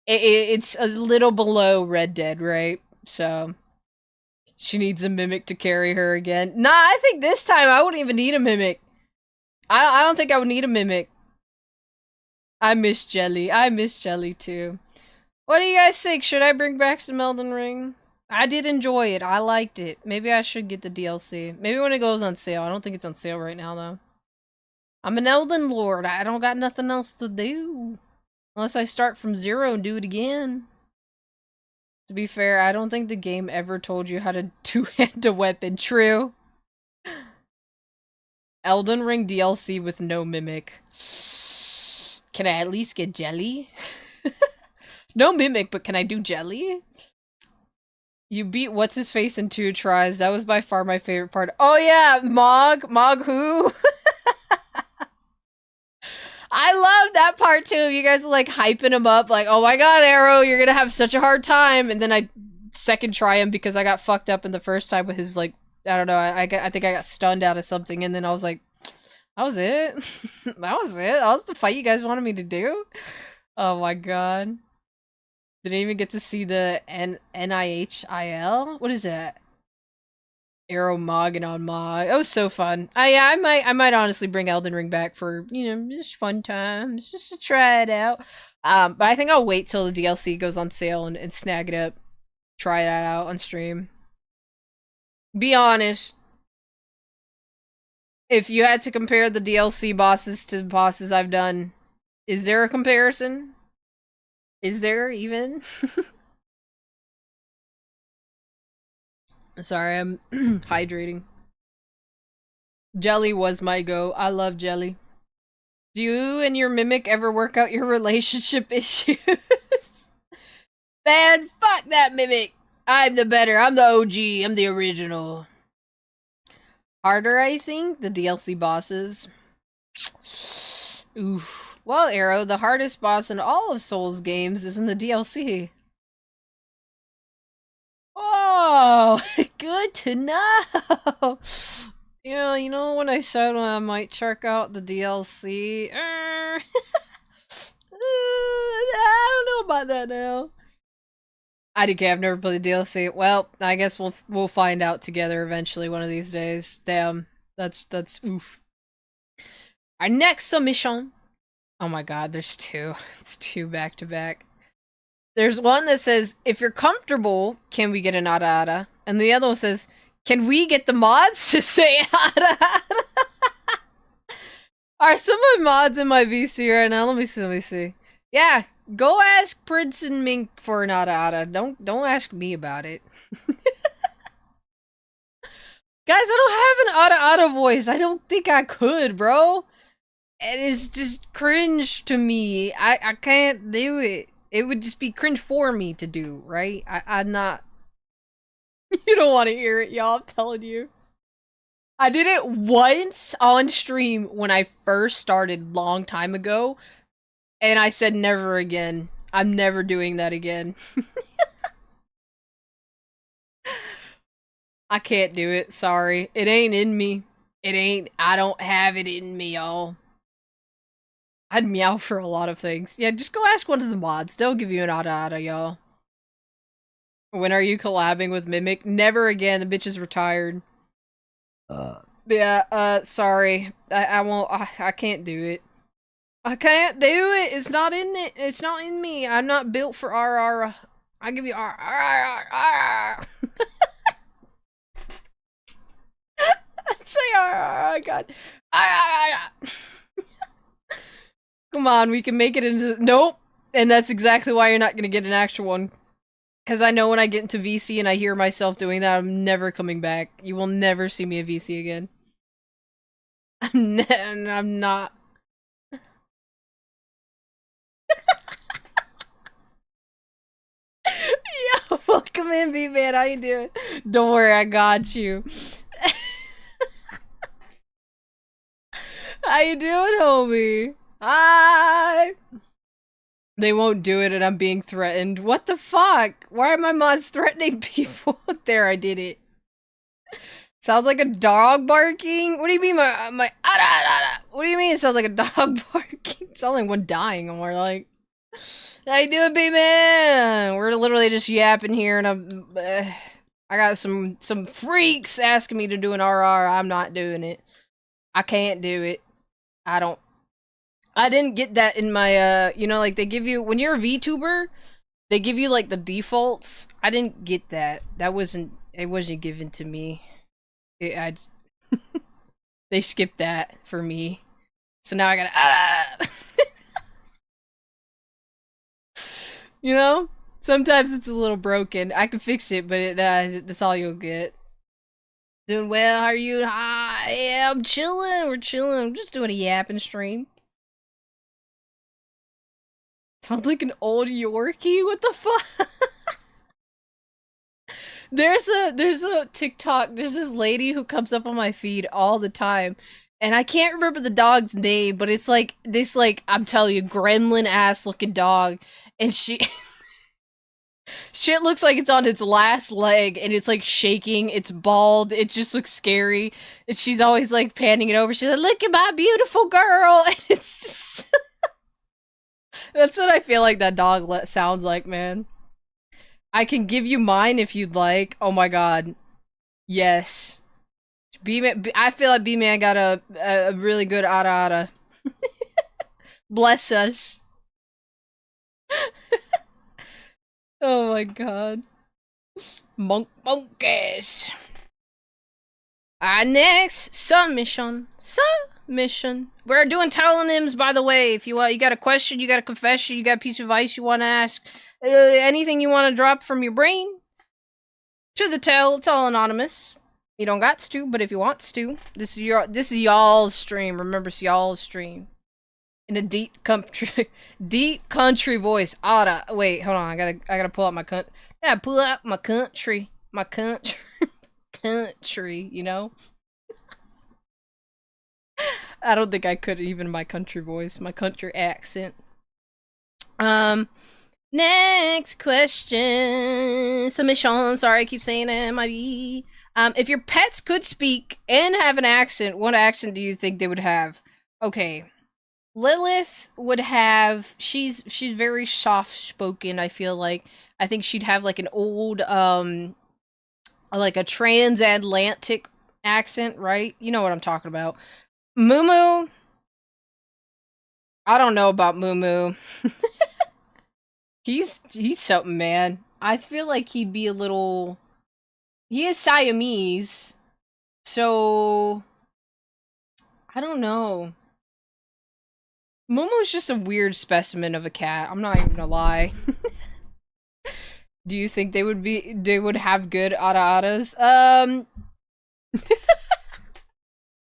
it's a little below Red Dead, right? So. She needs a mimic to carry her again. Nah, I think this time I wouldn't even need a mimic. I don't think I would need a mimic. I miss Jelly. I miss Jelly too. What do you guys think? Should I bring back some Elden Ring? I did enjoy it. I liked it. Maybe I should get the DLC. Maybe when it goes on sale. I don't think it's on sale right now though. I'm an Elden Lord. I don't got nothing else to do. Unless I start from zero and do it again. To be fair, I don't think the game ever told you how to two-hand a weapon. True. Elden Ring DLC with no mimic. Can I at least get Jelly? No mimic, but can I do Jelly? You beat What's-His-Face in 2 tries. That was by far my favorite part. Oh yeah, Mog who? I love that part too. You guys are like hyping him up, like, oh my god, Arrow, you're gonna have such a hard time. And then I second try him because I got fucked up in the first time with his, like, I don't know, I think I got stunned out of something, and then I was like, that was it? That was it? That was the fight you guys wanted me to do? Oh my god. Didn't even get to see the NIHIL? What is that? Arrow Mog and on Mog. It was so fun. I might honestly bring Elden Ring back for, you know, just fun times, just to try it out. But I think I'll wait till the DLC goes on sale and snag it up. Try that out on stream. Be honest. If you had to compare the DLC bosses to the bosses I've done, is there a comparison? Is there even? Sorry, I'm hydrating. Jelly was my go. I love Jelly. Do you and your mimic ever work out your relationship issues? Man, fuck that mimic. I'm the better. I'm the OG. I'm the original. Harder, I think? The DLC bosses. Oof. Well, Arrow, the hardest boss in all of Souls games is in the DLC. Oh, good to know. You know when I said I might check out the DLC? I don't know about that now. IDK, I've never played the DLC. Well, I guess we'll find out together eventually one of these days. Damn, that's oof. Our next submission. Oh my god, there's 2. It's 2 back to back. There's one that says, if you're comfortable, can we get an ada ada? And the other one says, can we get the mods to say ada ada? Are some of my mods in my VC right now? Let me see. Yeah, go ask Prince and Mink for an ada ada. Don't ask me about it. Guys, I don't have an ada ada voice. I don't think I could, bro. It is just cringe to me. I can't do it. It would just be cringe for me to do, right? I'm not... You don't want to hear it, y'all, I'm telling you. I did it once on stream when I first started long time ago, and I said never again. I'm never doing that again. I can't do it, sorry. It ain't in me. I don't have it in me, y'all. I'd meow for a lot of things. Yeah, just go ask one of the mods. They'll give you an ada, y'all. When are you collabing with Mimic? Never again, the bitch is retired. Yeah, sorry. I won't, I can't do it. I can't do it. It's not in it. It's not in me. I'm not built for RR. I give you RR. Say RR. God. Come on, we can make it into. Nope. And that's exactly why you're not gonna get an actual one. Because I know when I get into VC and I hear myself doing that, I'm never coming back. You will never see me at VC again. I'm not. Yo, welcome in, B-Man. How you doing? Don't worry, I got you. How you doing, homie? Hi! They won't do it and I'm being threatened. What the fuck? Why are my mods threatening people? There, I did it. Sounds like a dog barking? What do you mean what do you mean it sounds like a dog barking? It sounds like one dying and we're like... How you doing, B-Man? We're literally just yapping here and I got some freaks asking me to do an RR. I'm not doing it. I can't do it. I didn't get that in my, you know, like they give you, when you're a VTuber, they give you like the defaults. I didn't get that. It wasn't given to me. They skipped that for me. So now I gotta, you know? Sometimes it's a little broken. I can fix it, but that's all you'll get. Doing well, how are you? Hi, yeah, I'm chilling, we're chilling. I'm just doing a yapping stream. Sounds like an old Yorkie? What the fuck? There's a TikTok, there's this lady who comes up on my feed all the time. And I can't remember the dog's name, but it's like this, like, I'm telling you, gremlin ass looking dog. And she shit looks like it's on its last leg and it's like shaking, it's bald, it just looks scary. And she's always like panning it over. She's like, look at my beautiful girl. And it's just that's what I feel like that dog sounds like, man. I can give you mine if you'd like. Oh my god. Yes. B-Man, I feel like B-Man got a really good ara. Bless us. Oh my god. Monkeys. Next submission. We're doing tellonyms, by the way. If you want, you got a question, you got a confession, you got a piece of advice you want to ask, anything you want to drop from your brain to the it's all anonymous. You don't got to, but if you want to, this is y'all's stream. Remember, it's y'all's stream. In a deep country voice. Wait, hold on. I gotta pull out my pull out my country, country. You know. I don't think I could even my country voice, my country accent. Next question. Submission. Sorry, I keep saying it. Might be. If your pets could speak and have an accent, what accent do you think they would have? Okay. Lilith would have, she's very soft-spoken, I feel like. I think she'd have like an old, like a transatlantic accent, right? You know what I'm talking about. Moo, I don't know about Moo. He's something, man. I feel like he'd be a little, he is Siamese, so I don't know. Momo's just a weird specimen of a cat. I'm not even gonna lie. Do you think they would have good ara-aras?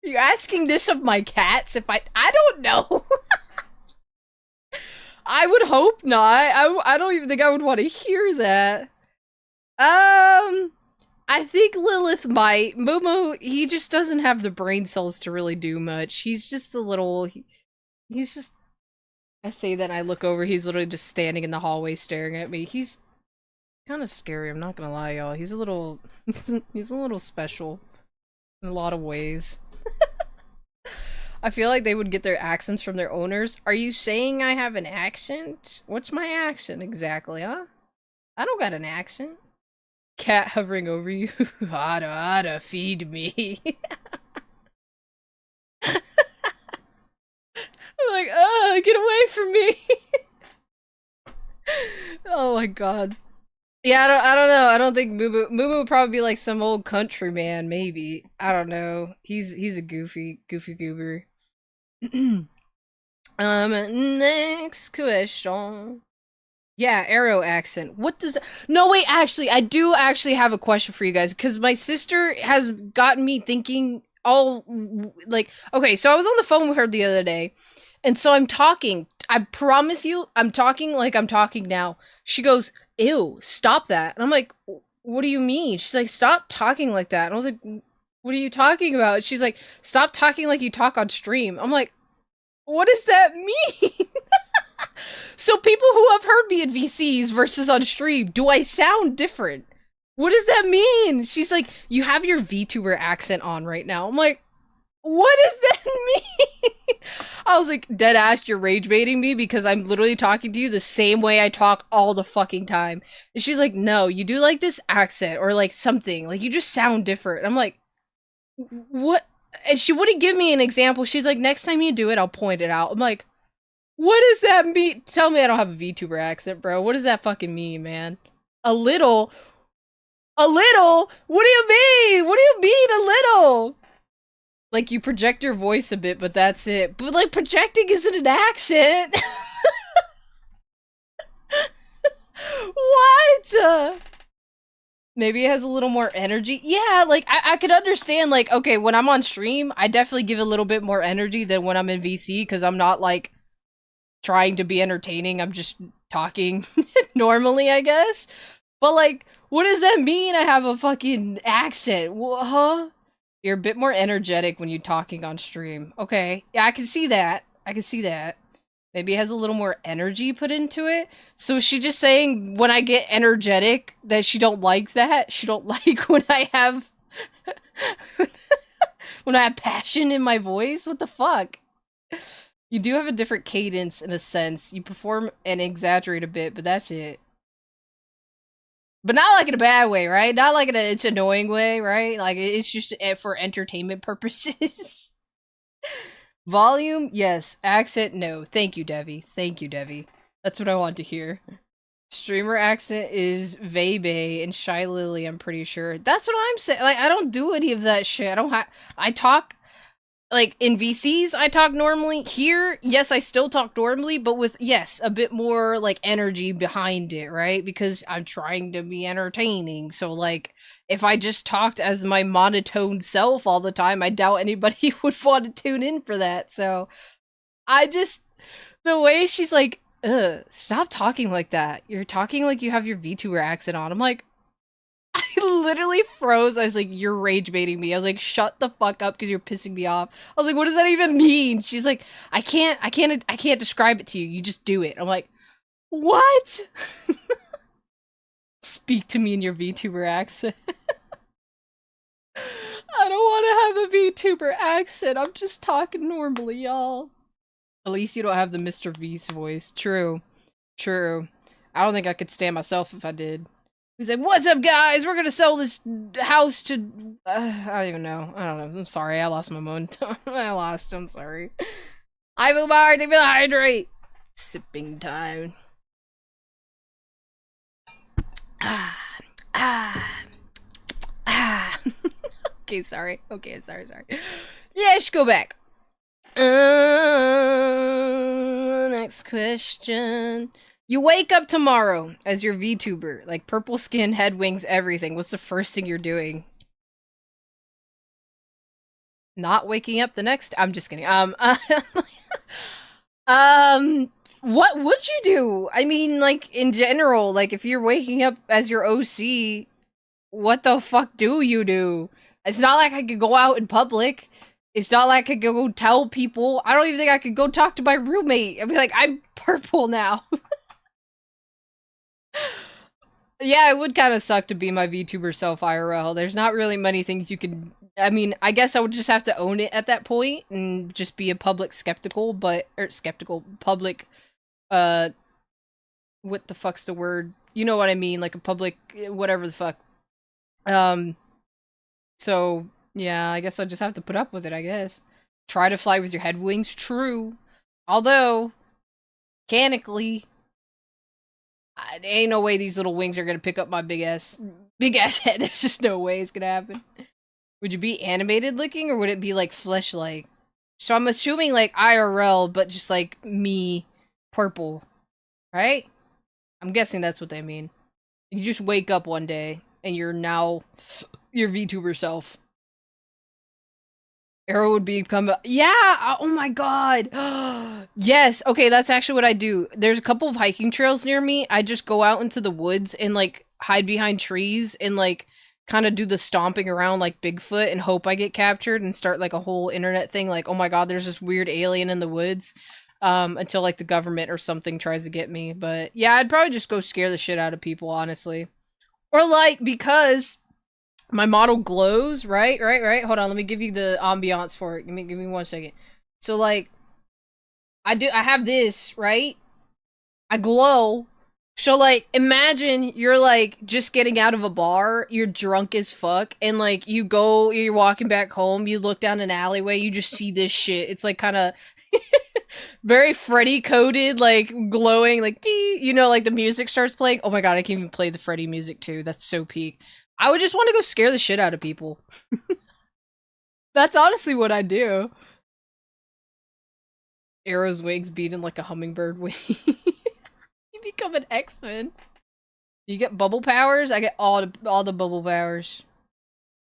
You're asking this of my cats? If I don't know. I would hope not. I don't even think I would want to hear that. I think Lilith might. Momo, he just doesn't have the brain cells to really do much. He's just a little. He's just. I say that and I look over. He's literally just standing in the hallway staring at me. He's kind of scary. I'm not gonna lie, y'all. He's a little. He's a little special in a lot of ways. I feel like they would get their accents from their owners. Are you saying I have an accent? What's my accent exactly, huh? I don't got an accent. Cat hovering over you. Ada, feed me. I'm like, get away from me. Oh my god. Yeah, I don't know. I don't think Moo would probably be like some old country man, maybe. I don't know. He's a goofy goober. Next question. Yeah, Arrow accent. What does that— No, wait, actually, I do actually have a question for you guys, because my sister has gotten me thinking all, like, okay, so I was on the phone with her the other day, and so I'm talking. I promise you, I'm talking like I'm talking now. She goes, ew, stop that. And I'm like, what do you mean? She's like, stop talking like that. And I was like, what are you talking about? She's like, stop talking like you talk on stream. I'm like, what does that mean? So people who have heard me in VCs versus on stream, do I sound different? What does that mean? She's like, you have your VTuber accent on right now. I'm like, what does that mean? I was like, dead ass, you're rage baiting me because I'm literally talking to you the same way I talk all the fucking time. And she's like, no, you do like this accent or like something. Like, you just sound different. And I'm like, what? And she wouldn't give me an example. She's like, next time you do it, I'll point it out. I'm like, what does that mean? Tell me I don't have a VTuber accent, bro. What does that fucking mean, man? A little? A little? What do you mean? What do you mean, a little? Like, you project your voice a bit, but that's it. But, like, projecting isn't an accent. What? Maybe it has a little more energy. Yeah, like, I could understand, like, okay, when I'm on stream, I definitely give a little bit more energy than when I'm in VC, because I'm not, like, trying to be entertaining. I'm just talking normally, I guess. But, like, what does that mean I have a fucking accent? Huh? You're a bit more energetic when you're talking on stream. Okay. Yeah, I can see that. I can see that. Maybe it has a little more energy put into it. So is she just saying when I get energetic that she don't like that? She don't like when I have when I have passion in my voice? What the fuck? You do have a different cadence in a sense. You perform and exaggerate a bit, but that's it. But not like in a bad way, right? Not like in a it's annoying way, right? Like it's just for entertainment purposes. Volume, yes. Accent, no. Thank you, Devi. Thank you, Devi. That's what I want to hear. Streamer accent is Vebe and Shy Lily, I'm pretty sure. That's what I'm saying. Like, I don't do any of that shit. I don't have— I talk— like, in VCs, I talk normally. Here, yes, I still talk normally, but with, yes, a bit more, like, energy behind it, right? Because I'm trying to be entertaining. So, like, if I just talked as my monotone self all the time, I doubt anybody would want to tune in for that. So, I just— the way she's like, ugh, stop talking like that. You're talking like you have your VTuber accent on. I'm like, I literally froze. I was like, you're rage baiting me. I was like, shut the fuck up because you're pissing me off. I was like, what does that even mean? She's like, I can't describe it to you. You just do it. I'm like, what? Speak to me in your VTuber accent. I don't want to have a VTuber accent. I'm just talking normally, y'all. At least you don't have the Mr. V's voice. True. True. I don't think I could stand myself if I did. He's like, what's up, guys? We're gonna sell this house to— I don't even know. I don't know. I'm sorry. I lost my momentum. I'm sorry. I will bar to hydrate. Sipping time. Okay, sorry. Okay, sorry. Yeah, I should go back. Next question. You wake up tomorrow as your VTuber, like purple skin, head, wings, everything. What's the first thing you're doing? Not waking up the next— I'm just kidding. What would you do? I mean, like, in general, like, if you're waking up as your OC, what the fuck do you do? It's not like I could go out in public. It's not like I could go tell people. I don't even think I could go talk to my roommate. I'd be like, I'm purple now. Yeah, it would kind of suck to be my VTuber self IRL. There's not really many things you can. I mean, I guess I would just have to own it at that point and just be a public skeptical, public, uh, what the fuck's the word? You know what I mean? Like a public, whatever the fuck. Um, so yeah, I guess I'll just have to put up with it, I guess. Try to fly with your head wings, true. Although, mechanically, there ain't no way these little wings are gonna pick up my big ass head. There's just no way it's gonna happen. Would you be animated looking, or would it be like flesh-like? So I'm assuming like IRL, but just like me, purple, right? I'm guessing that's what they mean. You just wake up one day and you're now your VTuber self. Arrow would become yeah, oh my god. Yes, okay, that's actually what I do. There's a couple of hiking trails near me. I just go out into the woods and like hide behind trees and like kind of do the stomping around like Bigfoot and hope I get captured and start like a whole internet thing like, oh my god, there's this weird alien in the woods. Until like the government or something tries to get me. But yeah, I'd probably just go scare the shit out of people, honestly. Or like, because my model glows, right? Hold on, let me give you the ambiance for it. Give me 1 second. So like, I have this, right? I glow. So like, imagine you're like just getting out of a bar, you're drunk as fuck, and like you're walking back home, you look down an alleyway, you just see this shit. It's like kind of very Freddy coded, like glowing, like dee, you know, like the music starts playing. Oh my god, I can even play the Freddy music too. That's so peak. I would just want to go scare the shit out of people. That's honestly what I do. Arrow's wings beating like a hummingbird wing. You become an X-Men. You get bubble powers? I get all the bubble powers.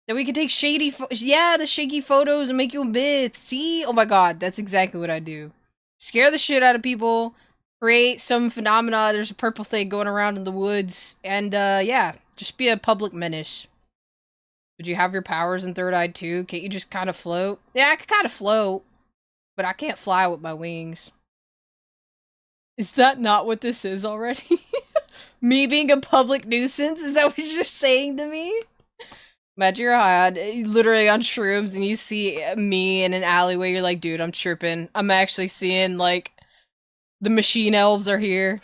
Then we can take the shaky photos and make you a myth. See? Oh my god, that's exactly what I do. Scare the shit out of people, create some phenomena. There's a purple thing going around in the woods, and yeah, just be a public menace. Would you have your powers in Third Eye too? Can't you just kind of float? Yeah, I could kind of float, but I can't fly with my wings. Is that not what this is already? Me being a public nuisance? Is that what you're saying to me? Imagine you're high literally on shrooms and you see me in an alleyway, you're like, dude, I'm tripping. I'm actually seeing, like, the machine elves are here.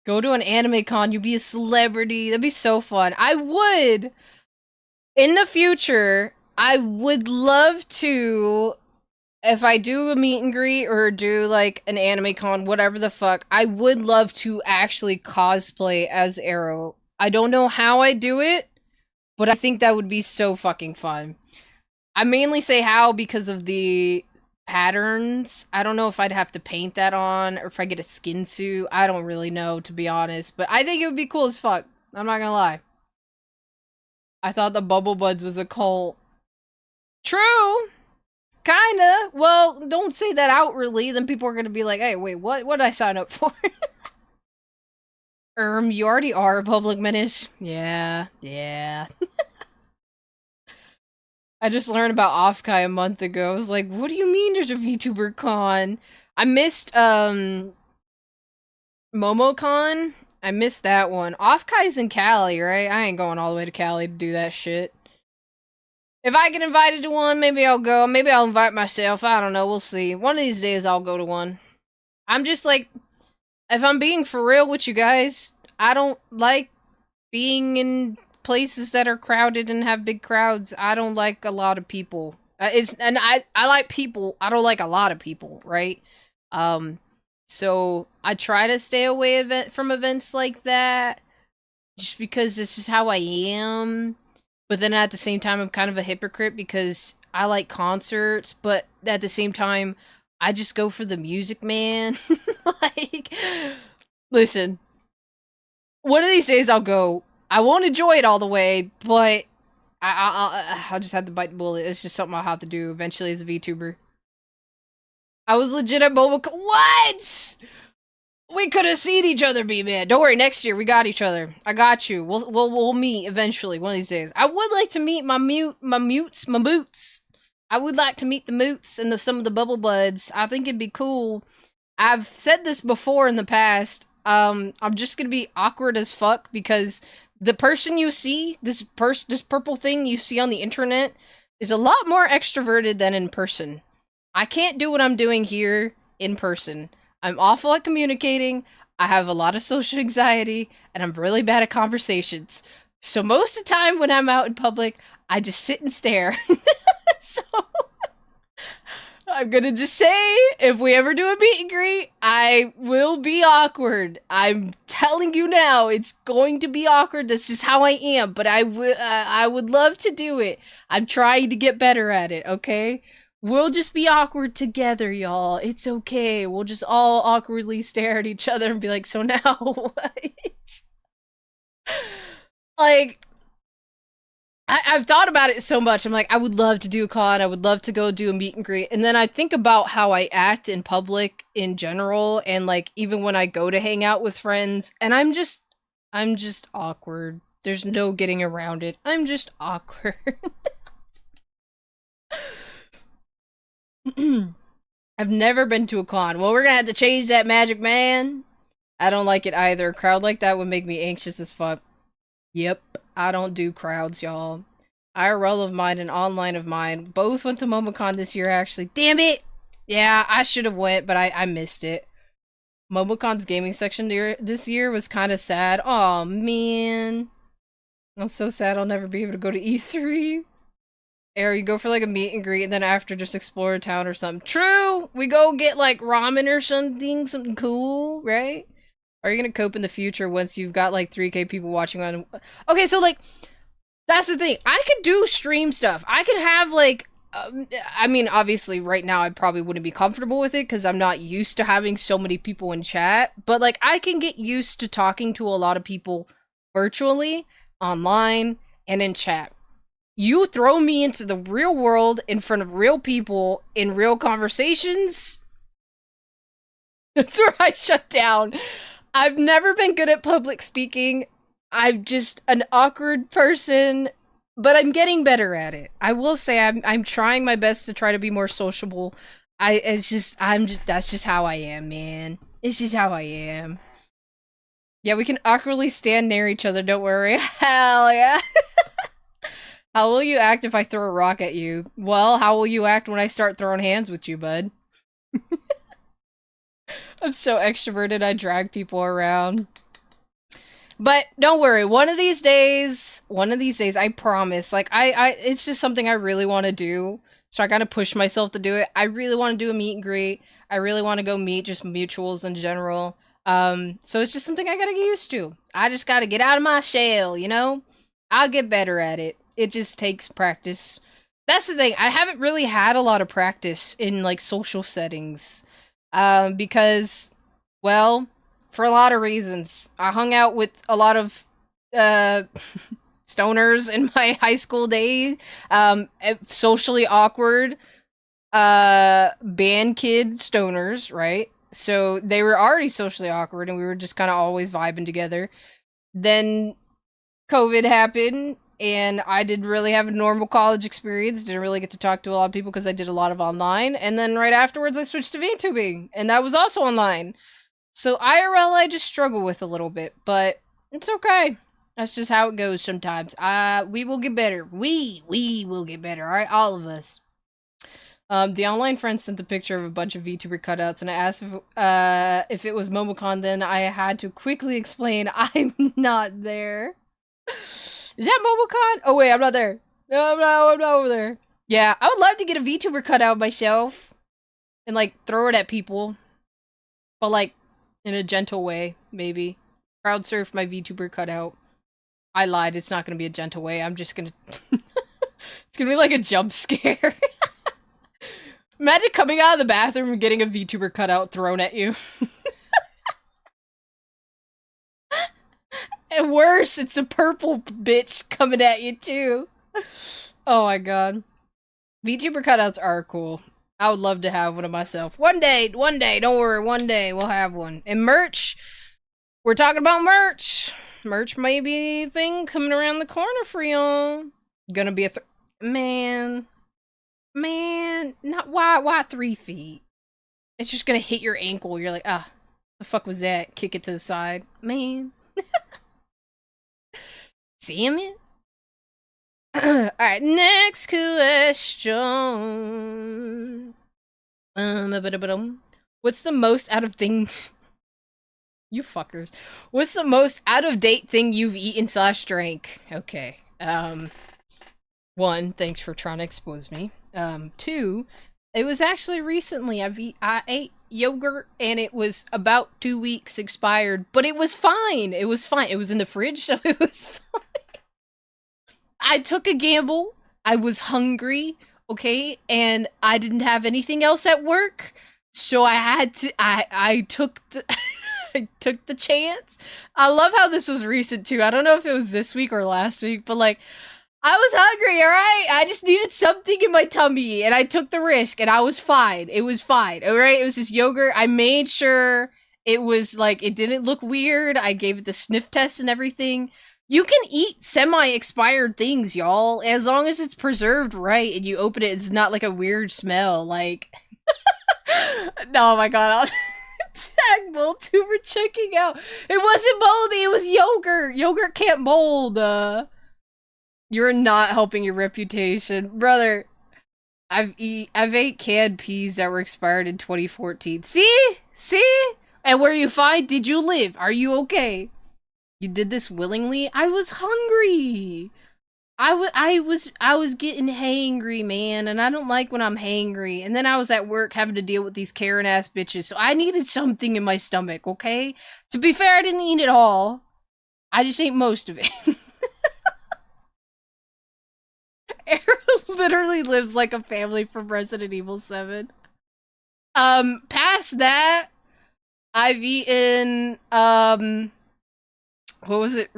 Go to an anime con, you be a celebrity. That'd be so fun. I would! In the future, I would love to, if I do a meet and greet or do, like, an anime con, whatever the fuck, I would love to actually cosplay as Arrow. I don't know how I do it, but I think that would be so fucking fun. I mainly say how because of the patterns. I don't know if I'd have to paint that on or if I get a skin suit. I don't really know, to be honest, but I think it would be cool as fuck. I'm not gonna lie. I thought the Bubble Buds was a cult. True! Kinda. Well, don't say that outwardly, then people are gonna be like, hey, wait, what did I sign up for? You already are a public menace. Yeah. I just learned about Offkai a month ago. I was like, what do you mean there's a VTuber con? I missed, MomoCon. I missed that one. Offkai's in Cali, right? I ain't going all the way to Cali to do that shit. If I get invited to one, maybe I'll go. Maybe I'll invite myself. I don't know. We'll see. One of these days I'll go to one. I'm just like, if I'm being for real with you guys, I don't like being in places that are crowded and have big crowds. I don't like a lot of people. I like people. I don't like a lot of people, right? So I try to stay away from events like that, just because this is how I am. But then at the same time, I'm kind of a hypocrite because I like concerts, but at the same time, I just go for the music, man. Like, listen, one of these days I'll go. I won't enjoy it all the way, but I'll just have to bite the bullet. It's just something I'll have to do eventually as a VTuber. I was legit at What? We could have seen each other be mad. Don't worry, next year we got each other. I got you. We'll meet eventually one of these days. I would like to meet my boots. I would like to meet the moots and some of the bubble buds. I think it'd be cool. I've said this before in the past. I'm just gonna be awkward as fuck because the person you see, this purple thing you see on the internet, is a lot more extroverted than in person. I can't do what I'm doing here in person. I'm awful at communicating. I have a lot of social anxiety, and I'm really bad at conversations. So most of the time when I'm out in public, I just sit and stare. So I'm gonna just say, if we ever do a meet and greet, I will be awkward. I'm telling you now, it's going to be awkward. That's just how I am. But I would love to do it. I'm trying to get better at it. Okay, we'll just be awkward together, y'all. It's okay. We'll just all awkwardly stare at each other and be like, "So now what?" Like, I've thought about it so much. I'm like, I would love to do a con. I would love to go do a meet and greet. And then I think about how I act in public in general. And like, even when I go to hang out with friends, and I'm just awkward. There's no getting around it. I'm just awkward. I've never been to a con. Well, we're gonna have to change that, magic man. I don't like it either. A crowd like that would make me anxious as fuck. Yep, I don't do crowds, y'all. IRL of mine and online of mine both went to MomoCon this year, actually. Damn it! Yeah, I should have went, but I missed it. MomoCon's gaming section this year was kind of sad. Aw, man. I'm so sad I'll never be able to go to E3. Or you go for like a meet and greet, and then after just explore a town or something. True! We go get like ramen or something cool, right? Are you gonna cope in the future once you've got like 3K people watching on? Okay, so like, that's the thing. I could do stream stuff. I could have like, I mean, obviously right now I probably wouldn't be comfortable with it because I'm not used to having so many people in chat. But like, I can get used to talking to a lot of people virtually, online, and in chat. You throw me into the real world in front of real people in real conversations. That's where I shut down. I've never been good at public speaking. I'm just an awkward person, but I'm getting better at it. I will say I'm trying my best to try to be more sociable. That's just how I am, man. It's just how I am. Yeah, we can awkwardly stand near each other, don't worry. Hell yeah. How will you act if I throw a rock at you? Well, how will you act when I start throwing hands with you, bud? I'm so extroverted, I drag people around. But don't worry, one of these days, I promise, like, it's just something I really want to do. So I gotta push myself to do it. I really want to do a meet and greet. I really want to go meet just mutuals in general. So it's just something I gotta get used to. I just gotta get out of my shell, you know? I'll get better at it. It just takes practice. That's the thing, I haven't really had a lot of practice in, like, social settings. Because, well, for a lot of reasons. I hung out with a lot of, stoners in my high school days. Socially awkward, band kid stoners, right? So they were already socially awkward and we were just kind of always vibing together. Then COVID happened and I didn't really have a normal college experience. Didn't really get to talk to a lot of people because I did a lot of online. And then right afterwards I switched to VTubing and that was also online. So IRL I just struggle with a little bit, but it's okay. That's just how it goes sometimes. We will get better. We will get better, alright? All of us. The online friend sent a picture of a bunch of VTuber cutouts, and I asked if it was MomoCon, then I had to quickly explain I'm not there. Is that MomoCon? Oh wait, I'm not there. No, I'm not over there. Yeah, I would love to get a VTuber cutout myself, and like, throw it at people. But like, in a gentle way, maybe. Crowd surf my VTuber cutout. I lied, it's not gonna be a gentle way, I'm just gonna... It's gonna be like a jump scare. Imagine coming out of the bathroom and getting a VTuber cutout thrown at you. And worse, it's a purple bitch coming at you too. Oh my god. VTuber cutouts are cool. I would love to have one of myself. One day, don't worry, one day we'll have one. And merch, we're talking about merch. Merch may be a thing coming around the corner for y'all. Gonna be a man, not why 3 feet? It's just gonna hit your ankle. You're like, ah, the fuck was that? Kick it to the side, man. Damn it. Alright, next question. What's the most out of thing? You fuckers. What's the most out of date thing you've eaten / drank? Okay. 1, thanks for trying to expose me. 2, it was actually recently. I ate yogurt and it was about 2 weeks expired, but it was fine. It was fine. It was in the fridge, so it was fine. I took a gamble. I was hungry, okay, and I didn't have anything else at work, so I had to. I took the I took the chance. I love how this was recent too. I don't know if it was this week or last week, but like, I was hungry. All right, I just needed something in my tummy, and I took the risk, and I was fine. It was fine. All right, it was just yogurt. I made sure it was like it didn't look weird. I gave it the sniff test and everything. You can eat semi-expired things, y'all, as long as it's preserved right and you open it, it's not like a weird smell, like... No, oh my god, tag mold too for checking out. It wasn't moldy, it was yogurt! Yogurt can't mold, You're not helping your reputation. Brother, I've ate canned peas that were expired in 2014. See? See? And where you find, did you live? Are you okay? You did this willingly? I was hungry. I was getting hangry, man, and I don't like when I'm hangry. And then I was at work having to deal with these Karen ass bitches, so I needed something in my stomach, okay? To be fair, I didn't eat it all. I just ate most of it. Arrow literally lives like a family from Resident Evil 7. Past that, I've eaten, what was it?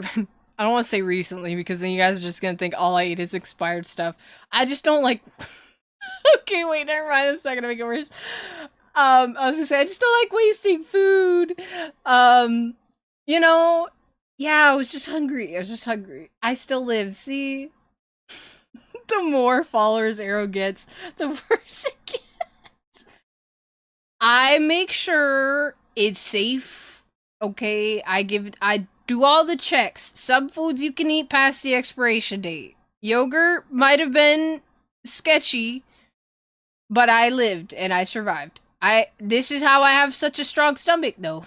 I don't want to say recently because then you guys are just gonna think all I eat is expired stuff. I just don't like. Okay, wait, never mind. That's not gonna make it worse. I was gonna say I just don't like wasting food. You know, yeah, I was just hungry. I still live. See, the more followers Arrow gets, the worse it gets. I make sure it's safe. Okay, I do all the checks. Some foods you can eat past the expiration date. Yogurt might have been sketchy, but I lived and I survived. This is how I have such a strong stomach, though.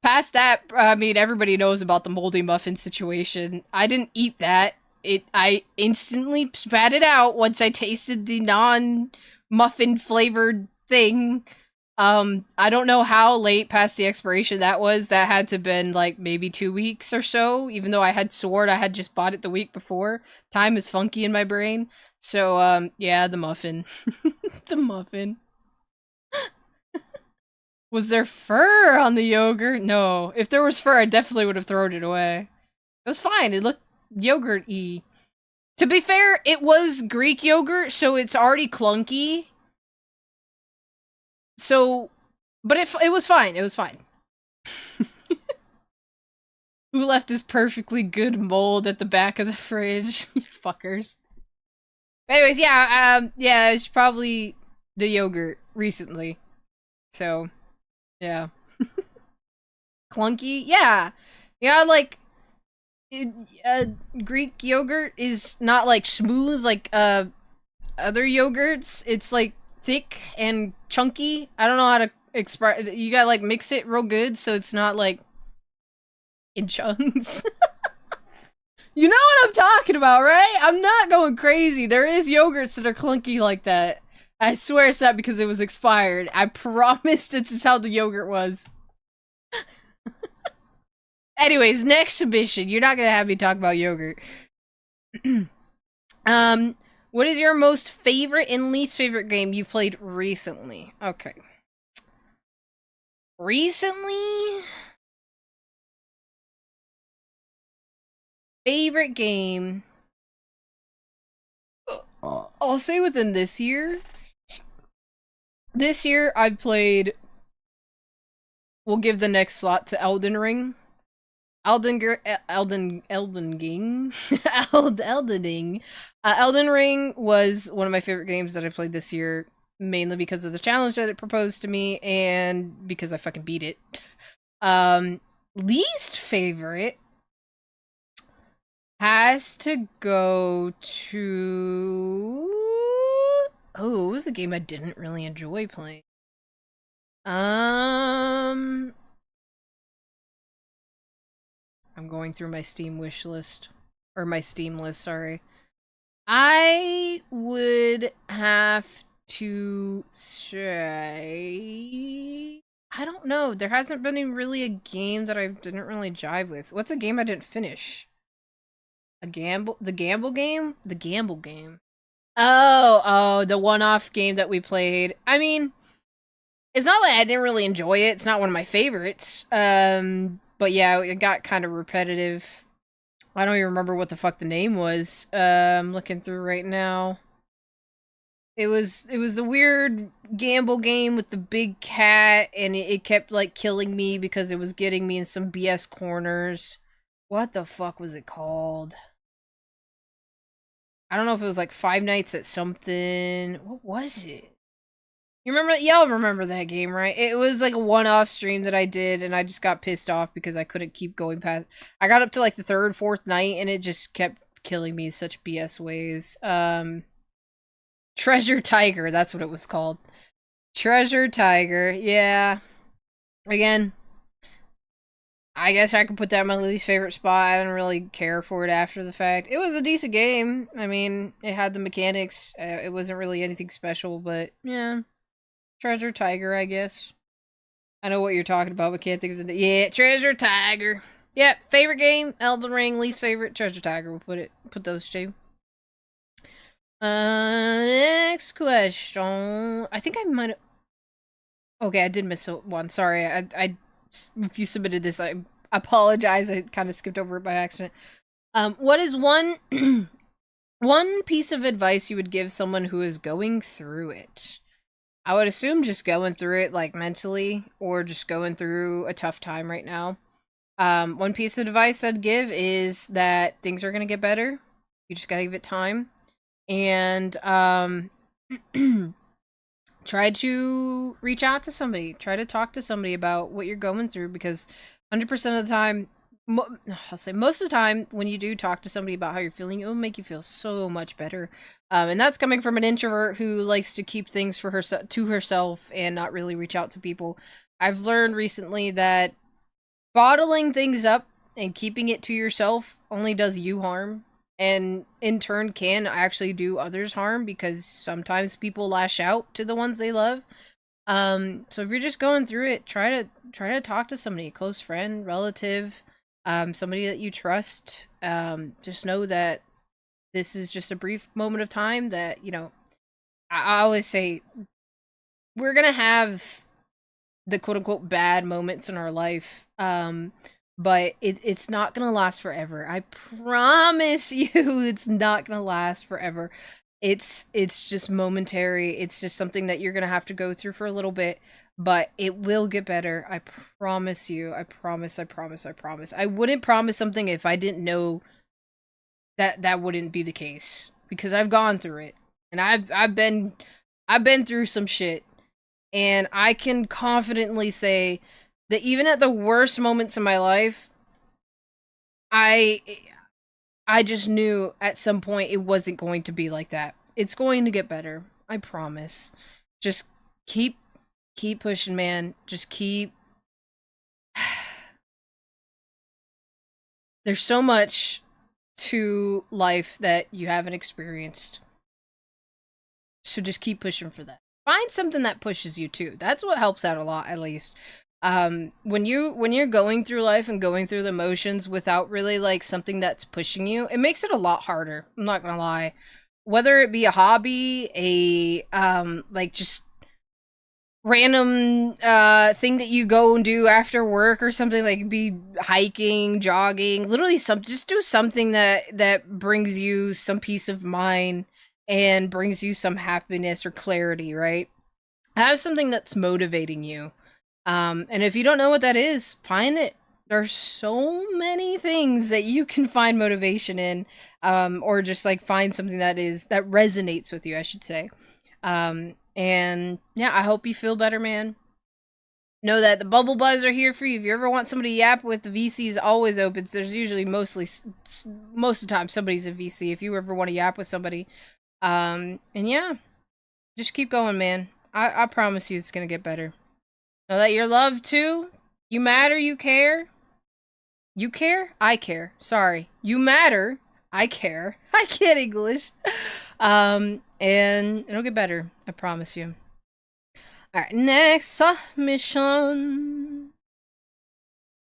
Past that, I mean, everybody knows about the moldy muffin situation. I didn't eat that. I instantly spat it out once I tasted the non-muffin flavored thing. I don't know how late past the expiration that was. That had to have been like maybe 2 weeks or so, even though I had Sword. I had just bought it the week before. Time is funky in my brain. So, yeah, the muffin. The muffin. Was there fur on the yogurt? No. If there was fur, I definitely would have thrown it away. It was fine. It looked yogurt-y. To be fair, it was Greek yogurt, so it's already clunky. So, but it was fine. It was fine. Who left this perfectly good mold at the back of the fridge? You fuckers. Anyways, yeah, yeah, it's probably the yogurt recently. So, yeah. Clunky? Yeah. Yeah, like, Greek yogurt is not, like, smooth like, other yogurts. It's, like, thick and chunky. I don't know how to express. You gotta, like, mix it real good so it's not, like, in chunks. You know what I'm talking about, right? I'm not going crazy. There is yogurts that are clunky like that. I swear it's not because it was expired. I promise this is how the yogurt was. Anyways, next submission. You're not gonna have me talk about yogurt. What is your most favorite and least favorite game you've played recently? Okay. Recently? Favorite game? I'll say within this year. This year I've played. We'll give the next slot to Elden Ring. Elden Ring. Elden Ring was one of my favorite games that I played this year, mainly because of the challenge that it proposed to me and because I fucking beat it. Least favorite has to go to. Oh, it was a game I didn't really enjoy playing. I'm going through my Steam wish list. Or my Steam list, sorry. I would have to say. I don't know. There hasn't been really a game that I didn't really jive with. What's a game I didn't finish? A gamble? The gamble game? The gamble game. Oh, the one-off game that we played. I mean, it's not like I didn't really enjoy it. It's not one of my favorites. But yeah, it got kind of repetitive. I don't even remember what the fuck the name was. I'm looking through right now. It was the weird gamble game with the big cat, and it kept like killing me because it was getting me in some BS corners. What the fuck was it called? I don't know if it was like Five Nights at something. What was it? You remember? Y'all remember that game, right? It was like a one-off stream that I did, and I just got pissed off because I couldn't keep going past. I got up to like the third, fourth night, and it just kept killing me in such BS ways. Treasure Tiger, that's what it was called. Treasure Tiger, yeah. Again, I guess I could put that in my least favorite spot. I didn't really care for it after the fact. It was a decent game. I mean, it had the mechanics. It wasn't really anything special, but yeah. Treasure Tiger, I guess. I know what you're talking about, but can't think of the. Yeah, Treasure Tiger. Yeah, favorite game, Elden Ring. Least favorite, Treasure Tiger. We'll put those two. Next question. I think I might have. Okay, I did miss one. Sorry, if you submitted this, I apologize. I kind of skipped over it by accident. What is one one piece of advice you would give someone who is going through it? I would assume just going through it, like, mentally, or just going through a tough time right now. One piece of advice I'd give is that things are gonna get better. You just gotta give it time. And, try to reach out to somebody. Try to talk to somebody about what you're going through, because 100% of the time, I'll say most of the time, when you do talk to somebody about how you're feeling, it will make you feel so much better. And that's coming from an introvert who likes to keep things for herself to herself and not really reach out to people. I've learned recently that bottling things up and keeping it to yourself only does you harm, and in turn can actually do others harm, because sometimes people lash out to the ones they love. So if you're just going through it, try to talk to somebody, a close friend, relative, somebody that you trust. Just know that this is just a brief moment of time that, I always say we're gonna have the quote unquote bad moments in our life. But it's not gonna last forever. I promise you, it's not gonna last forever. It's just momentary. It's just something that you're gonna have to go through for a little bit, but it will get better. I promise you. I promise. I promise. I promise. I wouldn't promise something if I didn't know that wouldn't be the case, because I've gone through it, and I've been through some shit, and I can confidently say that even at the worst moments in my life, I just knew at some point it wasn't going to be like that. It's going to get better. I promise. Just keep pushing, man. Just keep. There's so much to life that you haven't experienced. So just keep pushing for that. Find something that pushes you too. That's what helps out a lot, at least. When you're going through life and going through the motions without really like something that's pushing you, it makes it a lot harder. I'm not gonna lie. Whether it be a hobby, like just random thing that you go and do after work or something, like be hiking, jogging, literally just do something that brings you some peace of mind and brings you some happiness or clarity, right? Have something that's motivating you. And if you don't know what that is, find it. There's so many things that you can find motivation in, or just like find something that resonates with you, I should say. And yeah, I hope you feel better, man. Know that the bubble buzz are here for you. If you ever want somebody to yap with, the VC is always open. So there's usually most of the time somebody's a VC. If you ever want to yap with somebody, and yeah, just keep going, man. I promise you, it's gonna get better. Know that you're loved too. You matter. You care. You care. I care. Sorry. You matter. I care. I can't English. And it'll get better. I promise you. Alright, next submission.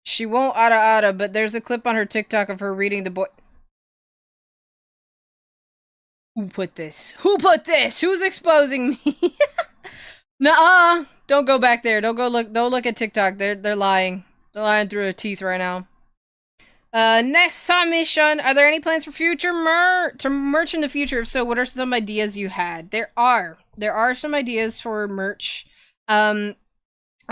She won't ada, but there's a clip on her TikTok of her reading the boy. Who put this? Who put this? Who's exposing me? Nuh-uh. Don't go back there. Don't look at TikTok. They're lying. They're lying through their teeth right now. Next submission. Are there any plans for future merch in the future? If so, what are some ideas you had? There are some ideas for merch. I've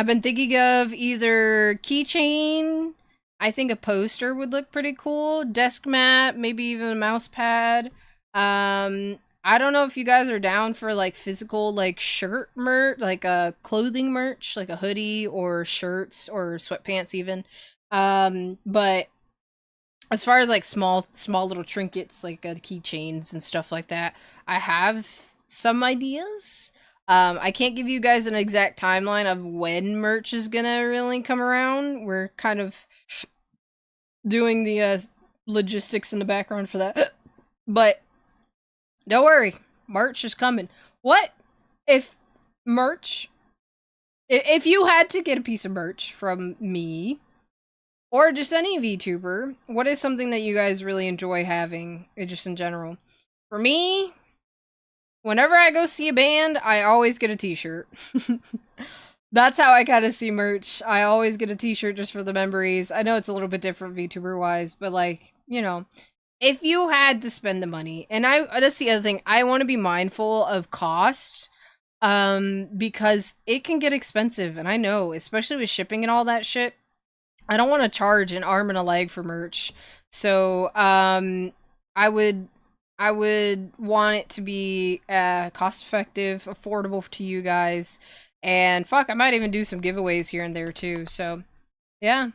been thinking of either keychain. I think a poster would look pretty cool. Desk mat, maybe even a mouse pad. I don't know if you guys are down for like physical like shirt merch, like a clothing merch, like a hoodie or shirts or sweatpants even. But as far as like small little trinkets like keychains and stuff like that, I have some ideas. I can't give you guys an exact timeline of when merch is gonna really come around. We're kind of doing the logistics in the background for that. But don't worry, merch is coming. What if merch? If you had to get a piece of merch from me, or just any VTuber, what is something that you guys really enjoy having, just in general? For me, whenever I go see a band, I always get a t-shirt. That's how I kind of see merch. I always get a t-shirt just for the memories. I know it's a little bit different VTuber-wise, but like, you know, if you had to spend the money, and that's the other thing, I want to be mindful of cost, because it can get expensive, and I know, especially with shipping and all that shit, I don't want to charge an arm and a leg for merch. So, I would want it to be cost effective, affordable to you guys. And fuck, I might even do some giveaways here and there too. So, yeah.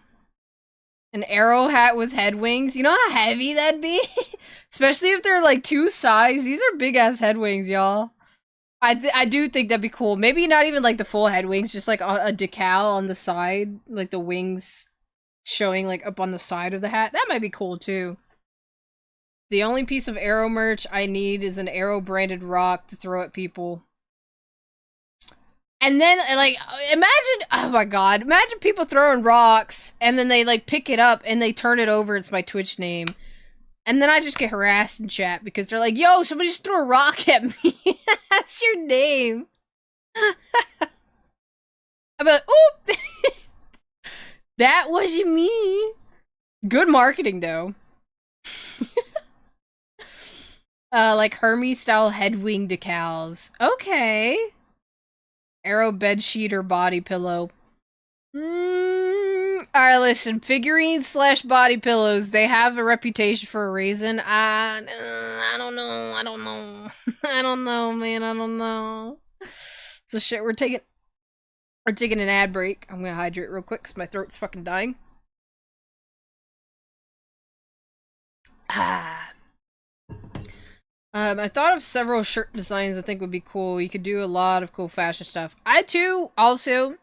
An arrow hat with head wings. You know how heavy that'd be? Especially if they're like 2 size. These are big ass head wings, y'all. I do think that'd be cool. Maybe not even like the full head wings, just like a decal on the side, like the wings showing like up on the side of the hat. That might be cool too. The only piece of arrow merch I need is an arrow branded rock to throw at people. And then, like, imagine, oh my god, imagine people throwing rocks, and then they, like, pick it up, and they turn it over, it's my Twitch name. And then I just get harassed in chat, because they're like, yo, somebody just threw a rock at me. That's your name. I'm like, oop! That wasn't me. Good marketing, though. Like Hermes-style head wing decals. Okay. Arrow bedsheet or body pillow. Alright, listen. Figurines / body pillows, they have a reputation for a reason. I don't know. I don't know, man. I don't know. So shit, we're taking an ad break. I'm gonna hydrate real quick because my throat's fucking dying. I thought of several shirt designs I think would be cool. You could do a lot of cool fashion stuff. I too, also,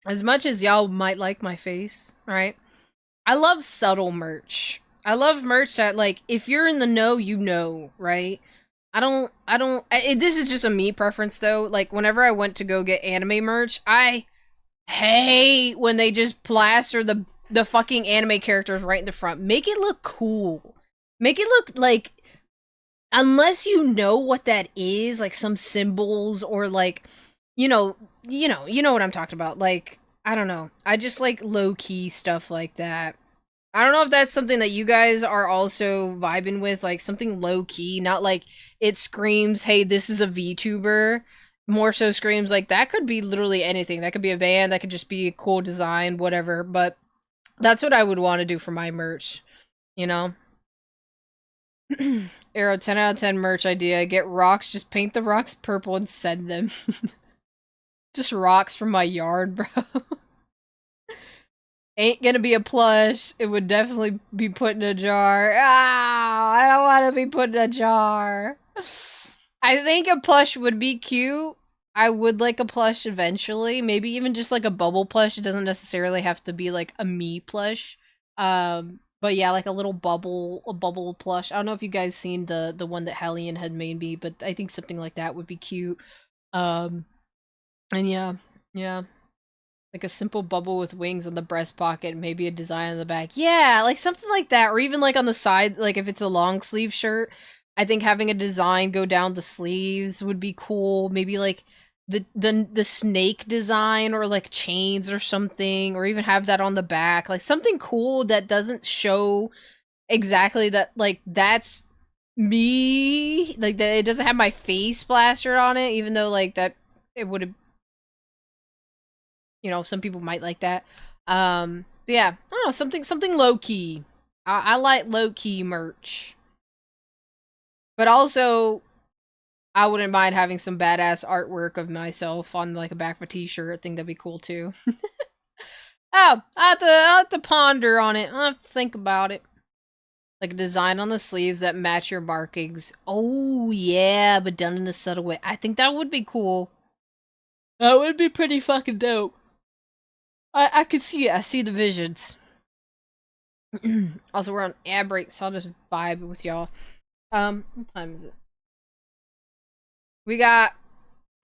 as much as y'all might like my face, right? I love subtle merch. I love merch that, like, if you're in the know, you know, right? This is just a me preference, though. Like, whenever I went to go get anime merch, I hate when they just plaster the fucking anime characters right in the front. Make it look cool. Make it look like, unless you know what that is, like some symbols or like, you know what I'm talking about. Like, I don't know. I just like low-key stuff like that. I don't know if that's something that you guys are also vibing with, like something low-key, not like it screams, hey, this is a VTuber. more so screams like that could be literally anything. That could be a band, that could just be a cool design, whatever. But that's what I would want to do for my merch, you know? Arrow, 10 out of 10 merch idea. Get rocks, just paint the rocks purple and send them. Just rocks from my yard, bro. Ain't gonna be a plush. It would definitely be put in a jar. Ah, I don't want to be put in a jar. I think a plush would be cute. I would like a plush eventually. Maybe even just like a bubble plush. It doesn't necessarily have to be like a me plush. But yeah, like a bubble plush. I don't know if you guys seen the one that Hellion had made me, but I think something like that would be cute. And yeah. Like a simple bubble with wings on the breast pocket, maybe a design on the back. Yeah, like something like that. Or even like on the side, like if it's a long sleeve shirt, I think having a design go down the sleeves would be cool. Maybe like the snake design or like chains or something, or even have that on the back. Like something cool that doesn't show exactly that like that's me. Like that it doesn't have my face plastered on it, even though like that it would have, you know, some people might like that. Yeah, I don't know, something low key. I like low key merch, but also I wouldn't mind having some badass artwork of myself on like a back of a t-shirt. I think that'd be cool too. Oh, I'll have to ponder on it. I'll have to think about it. Like a design on the sleeves that match your markings. Oh yeah, but done in a subtle way. I think that would be cool. That would be pretty fucking dope. I could see it. I see the visions. Also, we're on ad break, so I'll just vibe with y'all. What time is it? We got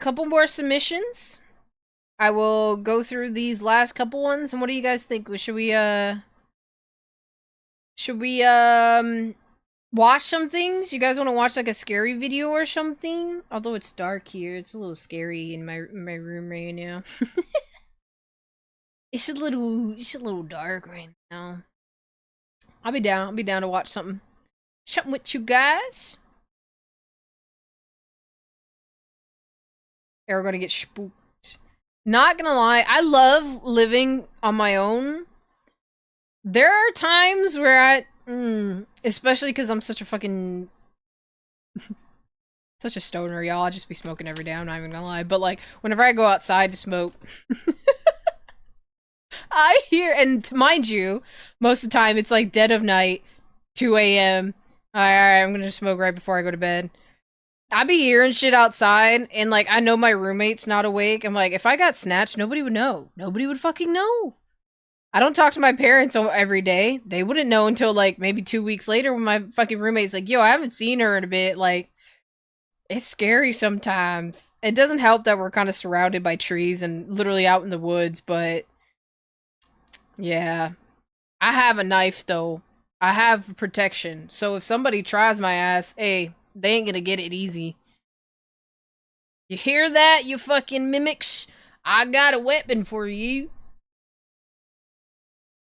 a couple more submissions. I will go through these last couple ones, and what do you guys think? Should we watch some things? You guys want to watch like a scary video or something? Although it's dark here, it's a little scary in my room right now. It's a little dark right now. I'll be down to watch something with you guys. We're gonna get spooked. Not gonna lie, I love living on my own. There are times where especially because I'm such a fucking such a stoner, y'all. I'll just be smoking every day. I'm not even gonna lie. But like, whenever I go outside to smoke, I hear, and mind you, most of the time it's like dead of night, 2 a.m. Alright, I'm gonna just smoke right before I go to bed. I be hearing shit outside, and like, I know my roommate's not awake. I'm like, if I got snatched, nobody would know. Nobody would fucking know. I don't talk to my parents every day. They wouldn't know until like maybe 2 weeks later when my fucking roommate's like, yo, I haven't seen her in a bit. Like, it's scary sometimes. It doesn't help that we're kind of surrounded by trees and literally out in the woods, but yeah. I have a knife though. I have protection. So if somebody tries my ass, hey, they ain't gonna get it easy. You hear that, you fucking mimics? I got a weapon for you.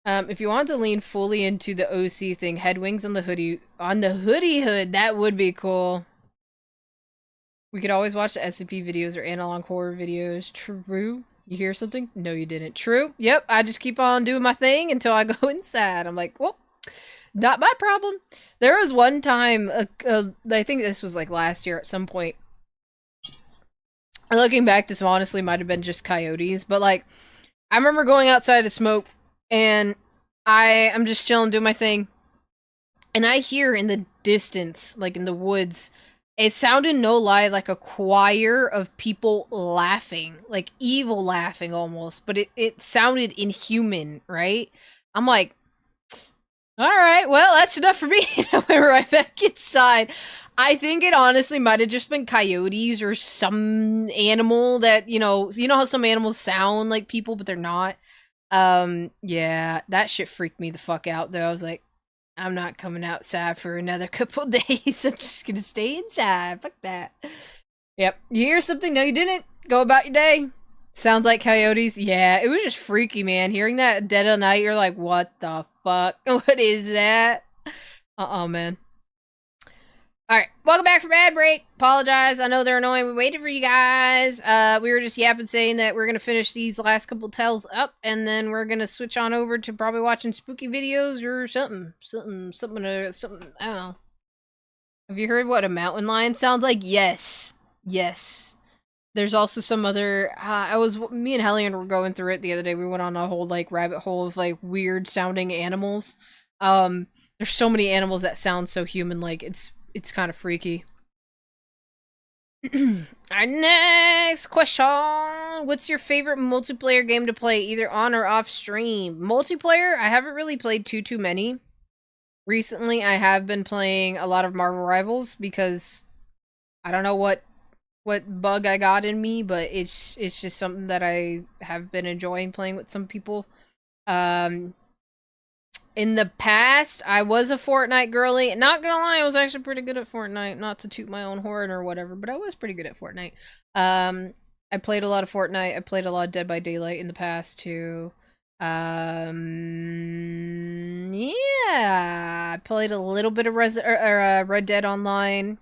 If you want to lean fully into the OC thing, head wings on the hoodie hood, that would be cool. We could always watch the SCP videos or analog horror videos. True. You hear something? No, you didn't. True. Yep. I just keep on doing my thing until I go inside. I'm like, well, not my problem. There was one time, I think this was like last year at some point. Looking back, this honestly might have been just coyotes, but like, I remember going outside to smoke, and I'm just chilling, doing my thing, and I hear in the distance, like in the woods, it sounded, no lie, like a choir of people laughing, like evil laughing almost, but it sounded inhuman, right? I'm like, alright, well, that's enough for me. And I went right back inside. I think it honestly might have just been coyotes or some animal that, you know how some animals sound like people, but they're not? Yeah, that shit freaked me the fuck out, though. I was like, I'm not coming outside for another couple days. I'm just gonna stay inside. Fuck that. Yep. You hear something? No, you didn't. Go about your day. Sounds like coyotes. Yeah, it was just freaky, man. Hearing that dead of night, you're like, what the fuck? What is that? Man. Alright, welcome back from ad break. Apologize, I know they're annoying. We waited for you guys. We were just yapping saying that we're gonna finish these last couple tells up, and then we're gonna switch on over to probably watching spooky videos or something. Something, I don't know. Have you heard what a mountain lion sounds like? Yes. Yes. There's also some other, me and Hellion were going through it the other day. We went on a whole, like, rabbit hole of, like, weird sounding animals. There's so many animals that sound so human-like. It's kind of freaky. Our next question. What's your favorite multiplayer game to play, either on or off stream? Multiplayer, I haven't really played too many. Recently, I have been playing a lot of Marvel Rivals because I don't know what bug I got in me, but it's just something that I have been enjoying playing with some people. In the past, I was a Fortnite girly. Not gonna lie, I was actually pretty good at Fortnite. Not to toot my own horn or whatever, but I was pretty good at Fortnite. I played a lot of Fortnite. I played a lot of Dead by Daylight in the past too. Yeah, I played a little bit of Red Dead Online.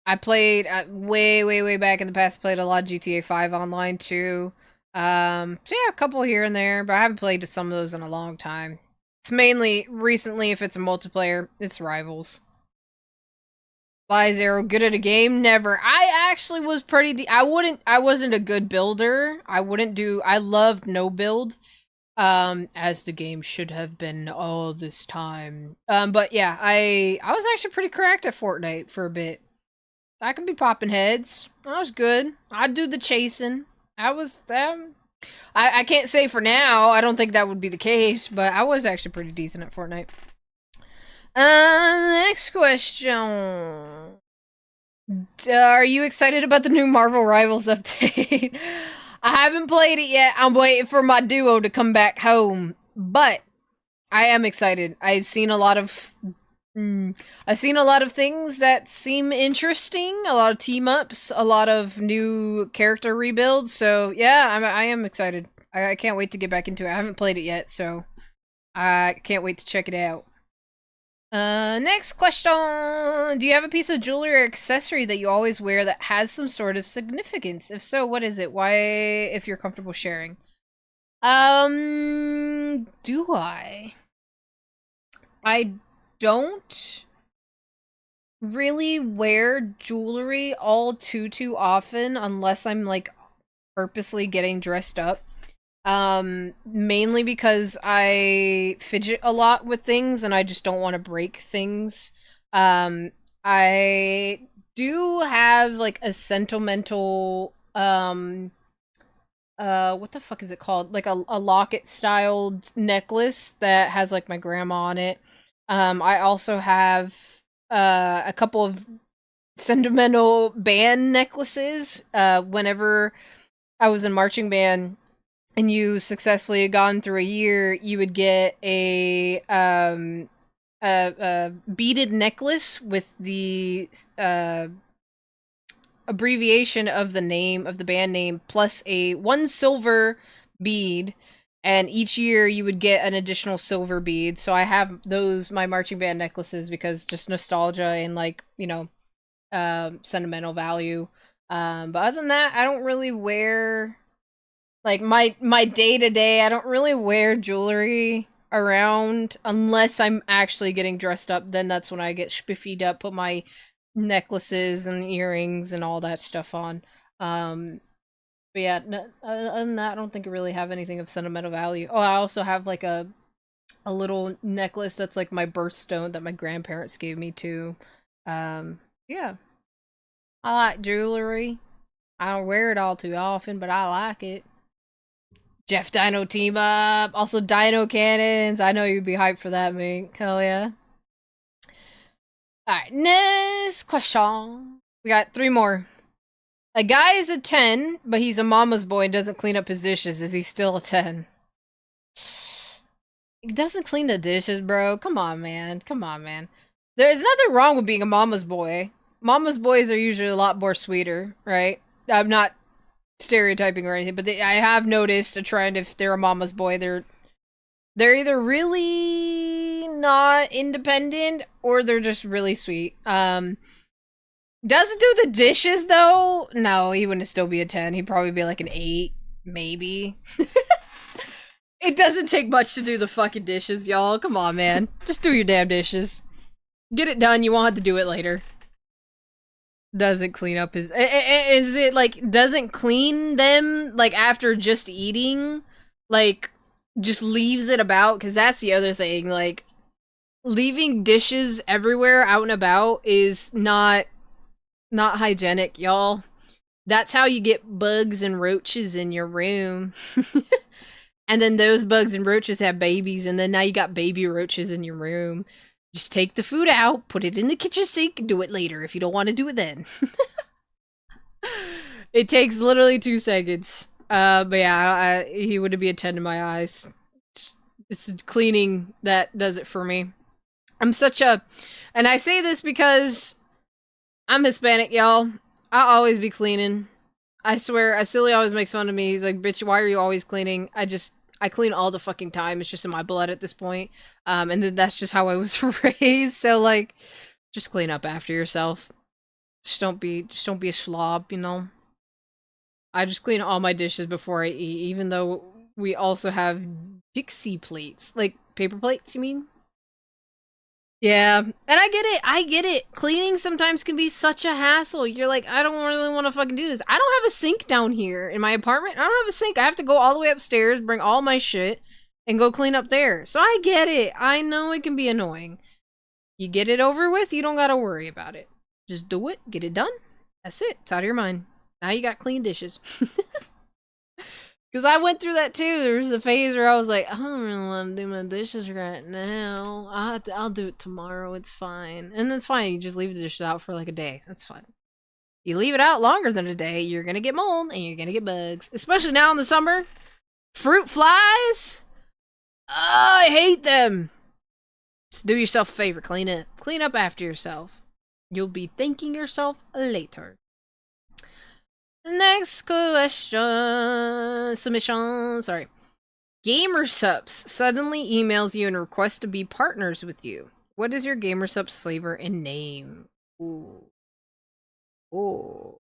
I played way back in the past. Played a lot of GTA 5 online too. So yeah, a couple here and there, but I haven't played some of those in a long time. It's mainly recently, if it's a multiplayer, it's Rivals. Fly Zero, good at a game? Never. I actually was pretty. I wasn't a good builder. I loved no build. As the game should have been all this time. But yeah, I was actually pretty cracked at Fortnite for a bit. I could be popping heads. I was good. I'd do the chasing. I can't say for now. I don't think that would be the case, but I was actually pretty decent at Fortnite. Next question. Are you excited about the new Marvel Rivals update? I haven't played it yet. I'm waiting for my duo to come back home, but I am excited. I've seen a lot of things that seem interesting, a lot of team-ups, a lot of new character rebuilds, so yeah, I am excited. I can't wait to get back into it. I haven't played it yet, so I can't wait to check it out. Next question. Do you have a piece of jewelry or accessory that you always wear that has some sort of significance? If so, what is it? Why, if you're comfortable sharing? Do I? I don't really wear jewelry all too often unless I'm like purposely getting dressed up. Mainly because I fidget a lot with things and I just don't want to break things. I do have like a sentimental what the fuck is it called? Like a locket styled necklace that has like my grandma on it. I also have a couple of sentimental band necklaces. Whenever I was in marching band and you successfully had gone through a year, you would get a beaded necklace with the abbreviation of the name of the band name plus one silver bead, and each year you would get an additional silver bead. So I have those, my marching band necklaces, because just nostalgia and like, you know, sentimental value. But other than that, I don't really wear like my day-to-day, I don't really wear jewelry around unless I'm actually getting dressed up. Then that's when I get spiffied up, put my necklaces and earrings and all that stuff on. But yeah, other than that, I don't think I really have anything of sentimental value. Oh, I also have like a little necklace that's like my birthstone that my grandparents gave me too. Yeah. I like jewelry. I don't wear it all too often, but I like it. Jeff Dino team up. Also Dino cannons. I know you'd be hyped for that, Mink. Hell yeah. Alright, next question. We got 3 more. A guy is a 10, but he's a mama's boy and doesn't clean up his dishes. Is he still a 10? He doesn't clean the dishes, bro. Come on, man. Come on, man. There's nothing wrong with being a mama's boy. Mama's boys are usually a lot more sweeter, right? I'm not stereotyping or anything, but I have noticed a trend. If they're a mama's boy, they're either really not independent or they're just really sweet. Doesn't do the dishes though. No, he wouldn't still be a 10. He'd probably be like an 8, maybe. It doesn't take much to do the fucking dishes, y'all. Come on, man. Just do your damn dishes. Get it done. You won't have to do it later. Doesn't clean up his... Is it, like, doesn't clean them, like, after just eating? Like, just leaves it about? Because that's the other thing. Like, leaving dishes everywhere out and about is not hygienic, y'all. That's how you get bugs and roaches in your room. And then those bugs and roaches have babies, and then now you got baby roaches in your room. Just take the food out, put it in the kitchen sink, and do it later if you don't want to do it then. It takes literally 2 seconds. But yeah, he would be a 10 in my eyes. It's cleaning that does it for me. I'm such a... And I say this because I'm Hispanic, y'all. I'll always be cleaning. I swear, Silly always makes fun of me. He's like, bitch, why are you always cleaning? I clean all the fucking time. It's just in my blood at this point. And then that's just how I was raised. So, like, just clean up after yourself. Just don't be a slob, you know? I just clean all my dishes before I eat, even though we also have Dixie plates. Like, paper plates, you mean? Yeah, and I get it. Cleaning sometimes can be such a hassle. You're like, I don't really want to fucking do this. I don't have a sink down here in my apartment. I don't have a sink. I have to go all the way upstairs, bring all my shit, and go clean up there. So I get it. I know it can be annoying. You get it over with, you don't gotta worry about it. Just do it, get it done. That's it. It's out of your mind. Now you got clean dishes. Because I went through that too. There was a phase where I was like, I don't really want to do my dishes right now. I'll do it tomorrow. It's fine. And that's fine. You just leave the dishes out for like a day. That's fine. You leave it out longer than a day, you're going to get mold and you're going to get bugs. Especially now in the summer. Fruit flies. Oh, I hate them. Just do yourself a favor. Clean up. Clean up after yourself. You'll be thanking yourself later. Next question. Submission. Sorry. GamerSups suddenly emails you and requests to be partners with you. What is your GamerSups flavor and name? Ooh. Ooh.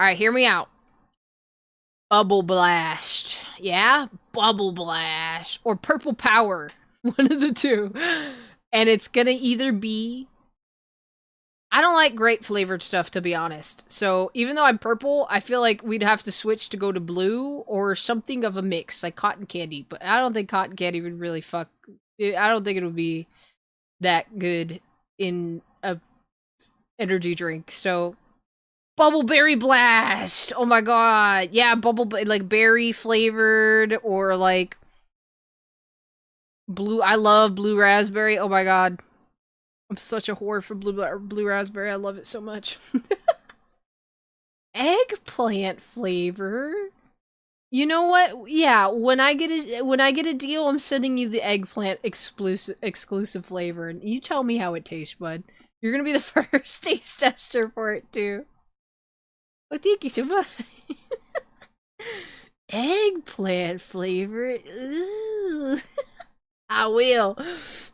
Alright, hear me out. Bubble Blast. Yeah? Bubble Blast. Or Purple Power. One of the two. And it's gonna either be... I don't like grape flavored stuff, to be honest. So even though I'm purple, I feel like we'd have to switch to go to blue or something of a mix, like cotton candy. But I don't think cotton candy would really fuck. I don't think it would be that good in a energy drink. So Bubbleberry Blast. Oh my god. Yeah, like berry flavored or like blue. I love blue raspberry. Oh my god. I'm such a whore for blue raspberry. I love it so much. Eggplant flavor. You know what? Yeah, when I get a deal, I'm sending you the eggplant exclusive flavor, and you tell me how it tastes, bud. You're gonna be the first taste tester for it too. Oh, thank you so much. Eggplant flavor. Ooh. I will.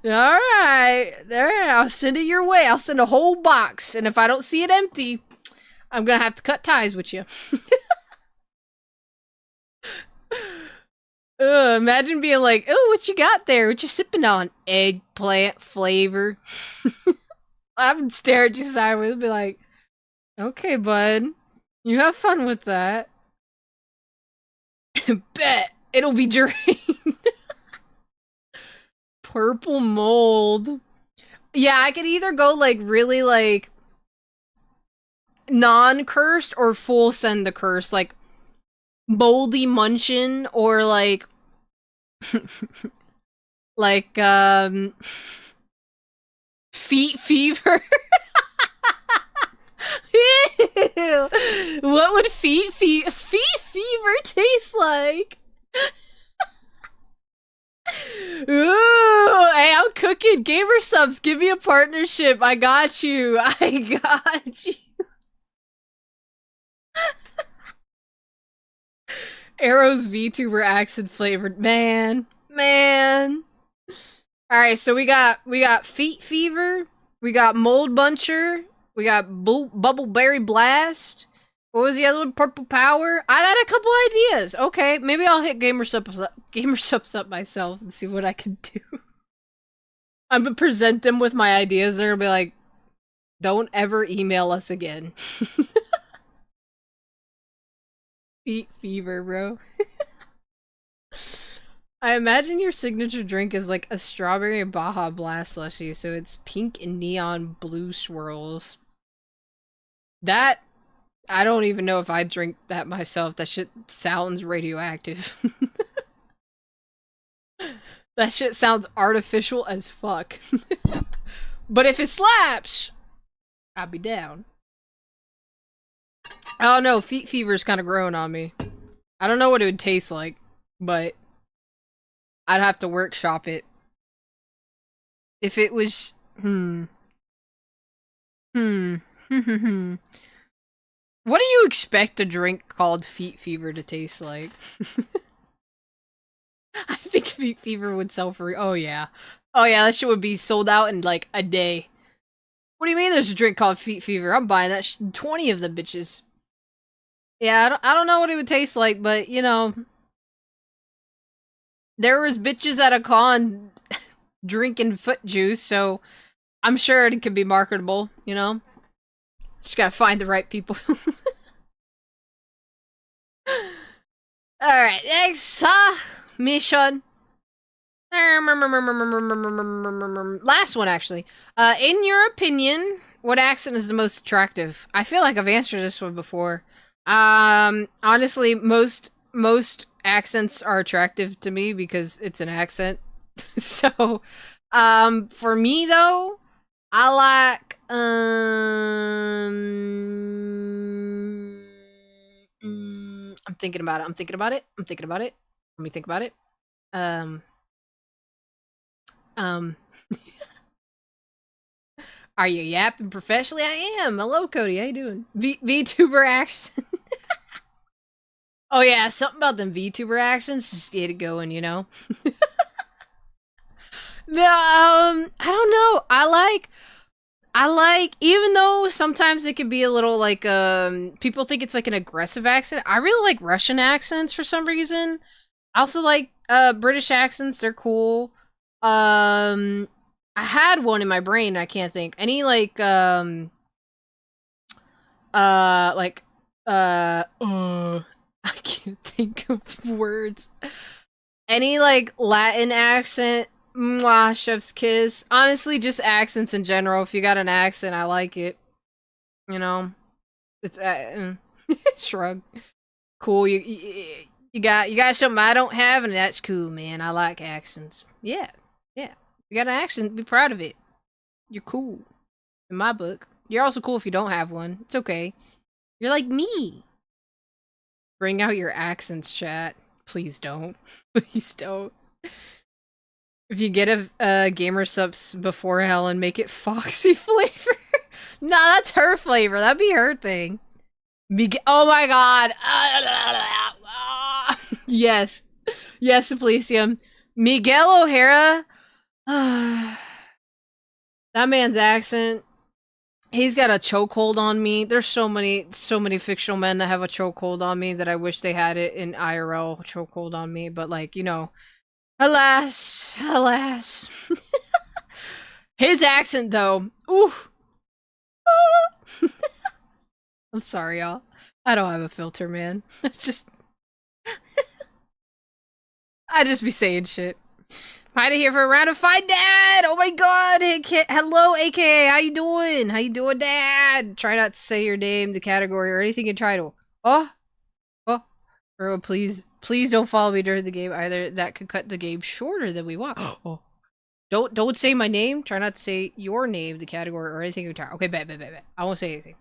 Alright. I'll send it your way. I'll send a whole box. And if I don't see it empty, I'm gonna have to cut ties with you. Imagine being like, oh, what you got there? What you sipping on? Eggplant flavor. I would stare at you sideways and be like, okay, bud. You have fun with that. Bet. It'll be drained. Purple mold. Yeah, I could either go like really like non-cursed or full send the curse, like moldy munchin or like like feet fever. What would feet fever taste like? Ooh, hey, I'm cooking. GamerSups, give me a partnership. I got you. I got you. Arrow's VTuber accent flavored. Man. Alright, so we got feet fever, we got mold buncher, we got bubbleberry blast. What was the other one? Purple power. I got a couple ideas. Okay, maybe I'll hit gamersubs up myself and see what I can do. I'm gonna present them with my ideas. They're gonna be like, "Don't ever email us again." Feet fever, bro. I imagine your signature drink is like a strawberry Baja Blast slushie, so it's pink and neon blue swirls. That, I don't even know if I drink that myself. That shit sounds radioactive. That shit sounds artificial as fuck. But if it slaps, I'll be down. I don't know, feet fever's kind of growing on me. I don't know what it would taste like, but I'd have to workshop it. If it was... What do you expect a drink called Feet Fever to taste like? I think Feet Fever would sell for... Oh, yeah. Oh, yeah, that shit would be sold out in, like, a day. What do you mean there's a drink called Feet Fever? I'm buying that 20 of the bitches. Yeah, I don't know what it would taste like, but, you know... There was bitches at a con drinking foot juice, so I'm sure it could be marketable, you know? Just gotta find the right people. Alright, next mission. Last one, actually. In your opinion, what accent is the most attractive? I feel like I've answered this one before. Honestly, most accents are attractive to me because it's an accent. So, for me though, I like, I'm thinking about it. Let me think about it. Are you yapping professionally? I am. Hello, Cody. How you doing? VTuber accent. Oh yeah, something about them VTuber accents just get it going, you know? No, I don't know. I like, even though sometimes it can be a little like, people think it's like an aggressive accent. I really like Russian accents for some reason. I also like, British accents. They're cool. I had one in my brain. I can't think. Any like, I can't think of words. Any, like, Latin accent? Mwah, chef's kiss. Honestly, just accents in general. If you got an accent, I like it. You know? It's, shrug. Cool, you got something I don't have, and that's cool, man. I like accents. Yeah. You got an accent, be proud of it. You're cool. In my book. You're also cool if you don't have one. It's okay. You're like me. Bring out your accents, chat. Please don't. Please don't. If you get a gamer subs before Helen, make it Foxy flavor. Nah, that's her flavor. That'd be her thing. Oh my god. Yes. Yes, Simplicium. Miguel O'Hara. That man's accent. He's got a chokehold on me. There's so many fictional men that have a chokehold on me that I wish they had it in IRL chokehold on me. But like, you know, alas. His accent though, ooh. I'm sorry, y'all. I don't have a filter, man. It's just, I just be saying shit. Heidi here for a round of Fight Dad! Oh my god! Hey, hello, AKA! How you doing? How you doing, Dad? Try not to say your name, the category, or anything in title. Oh! Bro, please don't follow me during the game either. That could cut the game shorter than we want. Oh. Don't say my name. Try not to say your name, the category, or anything in title. Okay, bet. I won't say anything.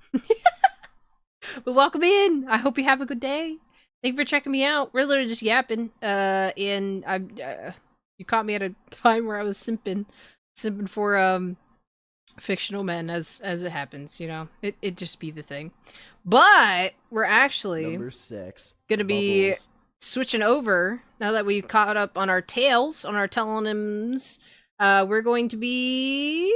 But welcome in! I hope you have a good day. Thank you for checking me out. We're literally just yapping, and I'm, you caught me at a time where I was simping for fictional men, as it happens, you know. It just be the thing. But we're actually Number 6 gonna be switching over now that we've caught up on our tales, on our tellonyms. We're going to be...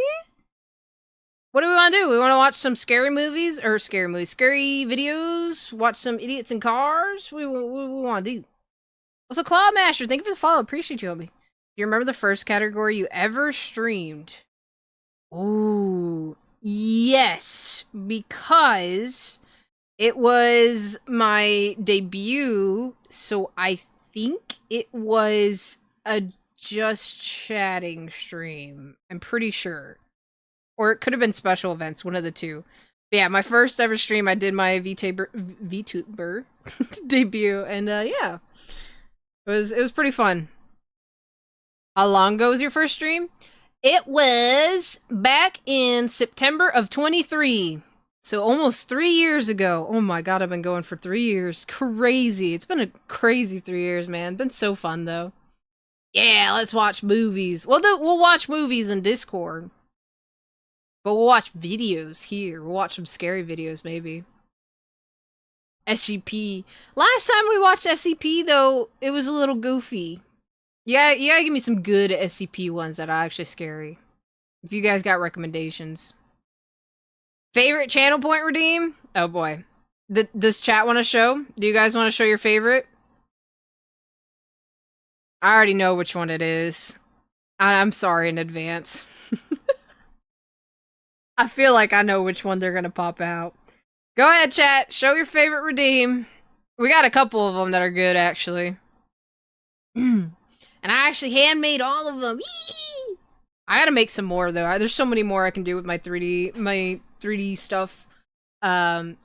What do we want to do? We want to watch some scary movies, or scary videos, watch some idiots in cars. What do we want to do? Also, Claw Master, thank you for the follow. Appreciate you, homie. Do you remember the first category you ever streamed? Ooh, yes, because it was my debut, so I think it was a just chatting stream. I'm pretty sure. Or it could have been special events, one of the two. But yeah, my first ever stream, I did my VTuber debut, and yeah. It was pretty fun. How long ago was your first stream? It was back in September of 23. So almost 3 years ago. Oh my god, I've been going for 3 years. Crazy. It's been a crazy 3 years, man. It's been so fun, though. Yeah, let's watch movies. We'll watch movies in Discord. But we'll watch videos here. We'll watch some scary videos, maybe. SCP. Last time we watched SCP, though, it was a little goofy. Yeah, you gotta give me some good SCP ones that are actually scary. If you guys got recommendations. Favorite channel point redeem? Oh boy. Does chat want to show? Do you guys want to show your favorite? I already know which one it is. I'm sorry in advance. I feel like I know which one they're gonna pop out. Go ahead, chat. Show your favorite redeem. We got a couple of them that are good, actually. And I actually handmade all of them. Yee! I gotta make some more, though. There's so many more I can do with my 3D stuff. I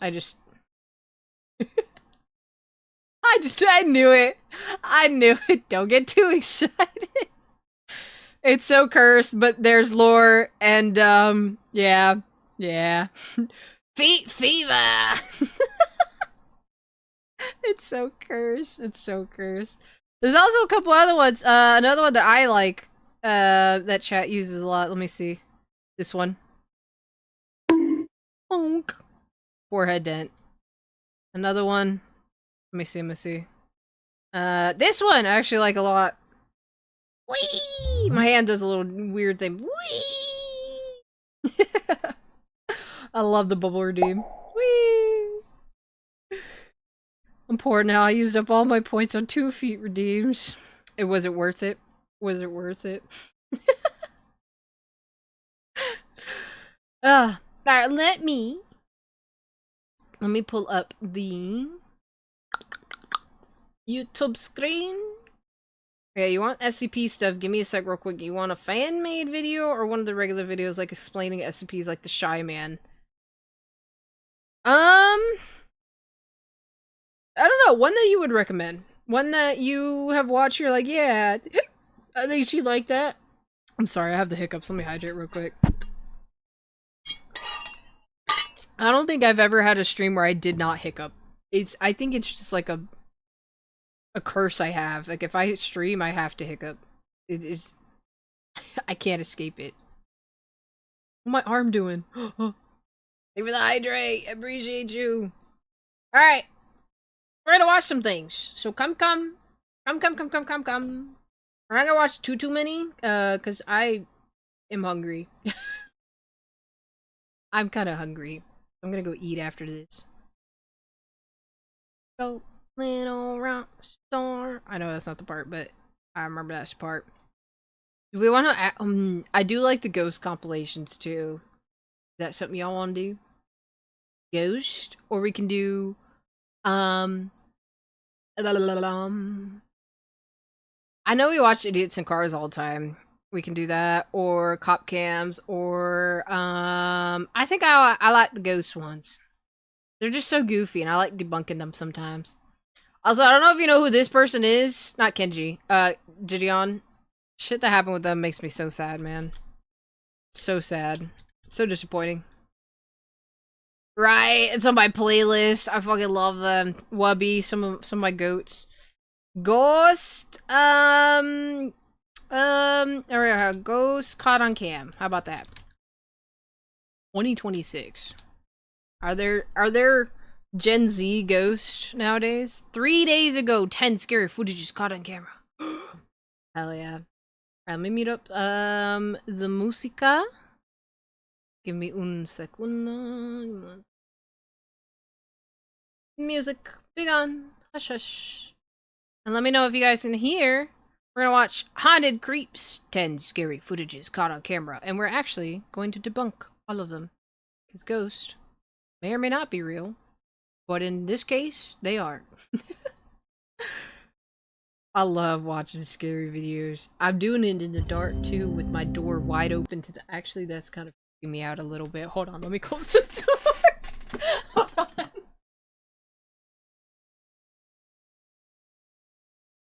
knew it. I knew it. Don't get too excited. It's so cursed, but there's lore, and, yeah. Feet fever! It's so cursed. It's so cursed. There's also a couple other ones. Another one that I like, that chat uses a lot. Let me see. This one. Honk. Forehead dent. Another one. Let me see. This one I actually like a lot. Whee! My hand does a little weird thing. Whee! I love the bubble redeem. Whee! I'm poor now. I used up all my points on 2 feet redeems. Was it worth it? Was it worth it? Alright, let me pull up the YouTube screen. Okay, you want SCP stuff? Give me a sec real quick. You want a fan-made video or one of the regular videos like explaining SCPs like the Shy Man? I don't know. One that you would recommend. One that you have watched, you're like, yeah, I think she'd like that. I'm sorry, I have the hiccups. Let me hydrate real quick. I don't think I've ever had a stream where I did not hiccup. I think it's just like a curse I have. Like, if I stream, I have to hiccup. It is... I can't escape it. What's my arm doing? Thank you for the hydrate. I appreciate you. Alright. We're gonna watch some things. So come. We're not gonna watch too many, cause I am hungry. I'm kinda hungry. I'm gonna go eat after this. Go, little rock star. I know that's not the part, but I remember that's the part. Do we want to? I do like the ghost compilations too. Is that something y'all want to do? Ghost, or we can do, I know we watch Idiots in Cars all the time. We can do that, or cop cams, or I think I like the ghost ones. They're just so goofy, and I like debunking them sometimes. Also, I don't know if you know who this person is. Not Kenji. Gideon. Shit that happened with them makes me so sad, man. So sad. So disappointing. Right, it's on my playlist. I fucking love them. Wubby, some of my goats. Ghost, Ghost caught on cam. How about that? 2026. Are there Gen Z ghosts nowadays? 3 days ago, 10 scary footages caught on camera. Hell yeah. Let me mute up the música. Give me un segundo. Music, be gone. Hush hush. And let me know if you guys can hear. We're gonna watch Haunted Creeps, 10 scary footages caught on camera, and we're actually going to debunk all of them. Because ghosts may or may not be real, but in this case, they aren't. I love watching scary videos. I'm doing it in the dark too, with my door wide open to the. Actually, that's kind of freaking me out a little bit. Hold on, let me close the door. Hold on.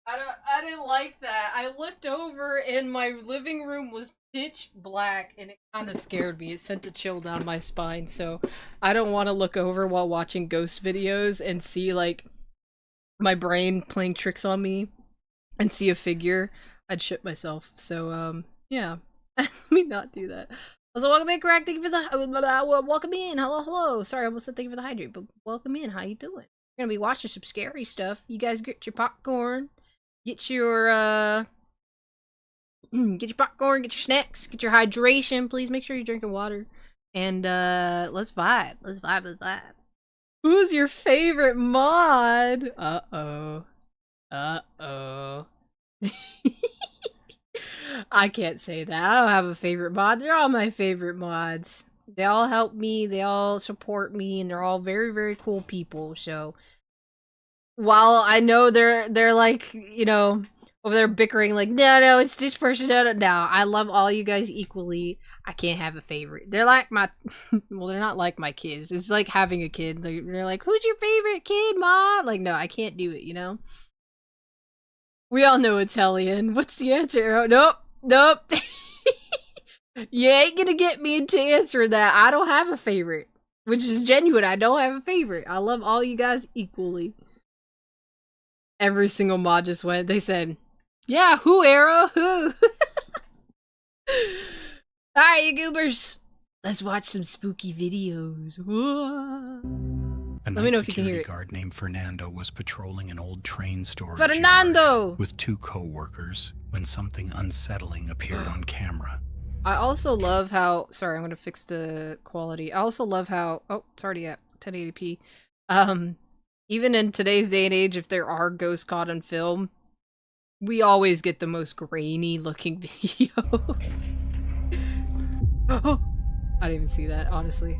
I didn't like that. I looked over and my living room was pitch black and it kind of scared me. It sent a chill down my spine, so I don't want to look over while watching ghost videos and see, like, my brain playing tricks on me and see a figure. I'd shit myself. So, yeah. Let me not do that. Also, welcome in, Crack. Thank you for the welcome in. Hello, hello. Sorry, I almost said thank you for the hydrate, but welcome in. How you doing? We're gonna be watching some scary stuff. You guys get your popcorn. Get your popcorn, get your snacks, get your hydration. Please make sure you're drinking water. And let's vibe. Let's vibe, let's vibe. Who's your favorite mod? Uh-oh. Uh-oh. I can't say that. I don't have a favorite mod. They're all my favorite mods. They all help me, they all support me, and they're all very, very cool people, so while I know they're like, you know, over there bickering like, no, it's this person, no, I love all you guys equally. I can't have a favorite. They're like my, well, they're not like my kids. It's like having a kid. They're like, who's your favorite kid, Ma? Like, no, I can't do it, you know? We all know it's Hellion. What's the answer? Oh, nope. You ain't gonna get me into answering that. I don't have a favorite, which is genuine. I don't have a favorite. I love all you guys equally. Every single mod just went. They said, yeah, who, Arrow? Who? Alright, you goobers. Let's watch some spooky videos. Let me know if you can hear it. A guard named Fernando was patrolling an old train storage yard with 2 co-workers when something unsettling appeared on camera. I also love how... Sorry, I'm gonna fix the quality. I also love how... Oh, it's already at 1080p. Even in today's day and age, if there are ghosts caught on film, we always get the most grainy looking video. Oh, I didn't even see that, honestly.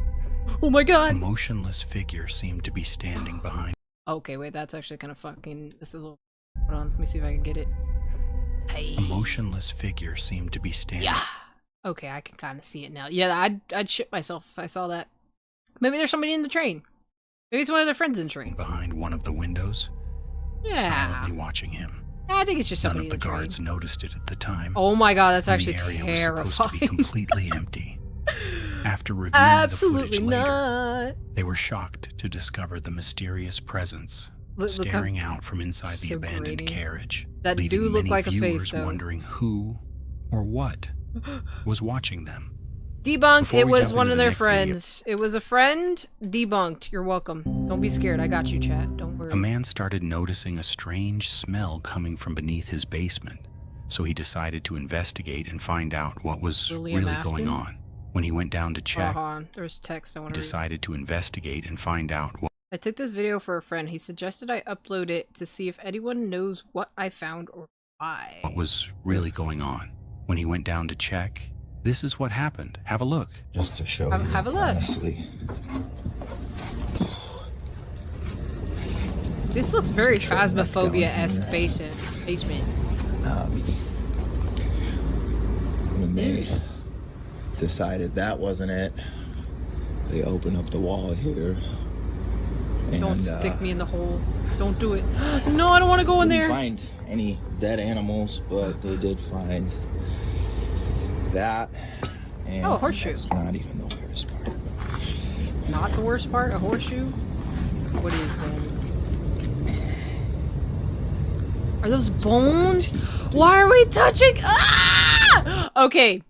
Oh my god! A motionless figure seemed to be standing behind. Okay, wait, that's actually kind of fucking... This is a little... Hold on, let me see if I can get it. A motionless figure seemed to be standing... Yeah! Okay, I can kind of see it now. Yeah, I'd shit myself if I saw that. Maybe there's somebody in the train. Maybe it's one of their friends in the train. Behind one of the windows, silently watching him. I think it's just somebody in the train. None of the guards noticed it at the time. Oh my god, that's actually terrifying. The area was supposed to be completely empty. After reviewing the footage later, they were shocked to discover the mysterious presence staring out from inside the abandoned carriage, that leaving do look many like viewers a face, though. wondering who or what was watching them. Debunked. It was one of their friends. It was a friend. Debunked. You're welcome. Don't be scared. I got you, chat. Don't worry. A man started noticing a strange smell coming from beneath his basement, so he decided to investigate and find out what was really going on. When he went down to check, there's text I want to decided to investigate and find out what... I took this video for a friend. He suggested I upload it to see if anyone knows what I found or why. What was really going on. When he went down to check, this is what happened. Have a look. Just to show you, have a look. Honestly. This looks very Phasmophobia-esque basement. When they decided that wasn't it, they opened up the wall here. And, don't stick me in the hole. Don't do it. No, I don't want to go in there. Didn't find any dead animals, but they did find that. And oh, a horseshoe. That's not even the worst part. It's not the worst part? A horseshoe? What is then? Are those bones? Why are we touching? Ah! Okay.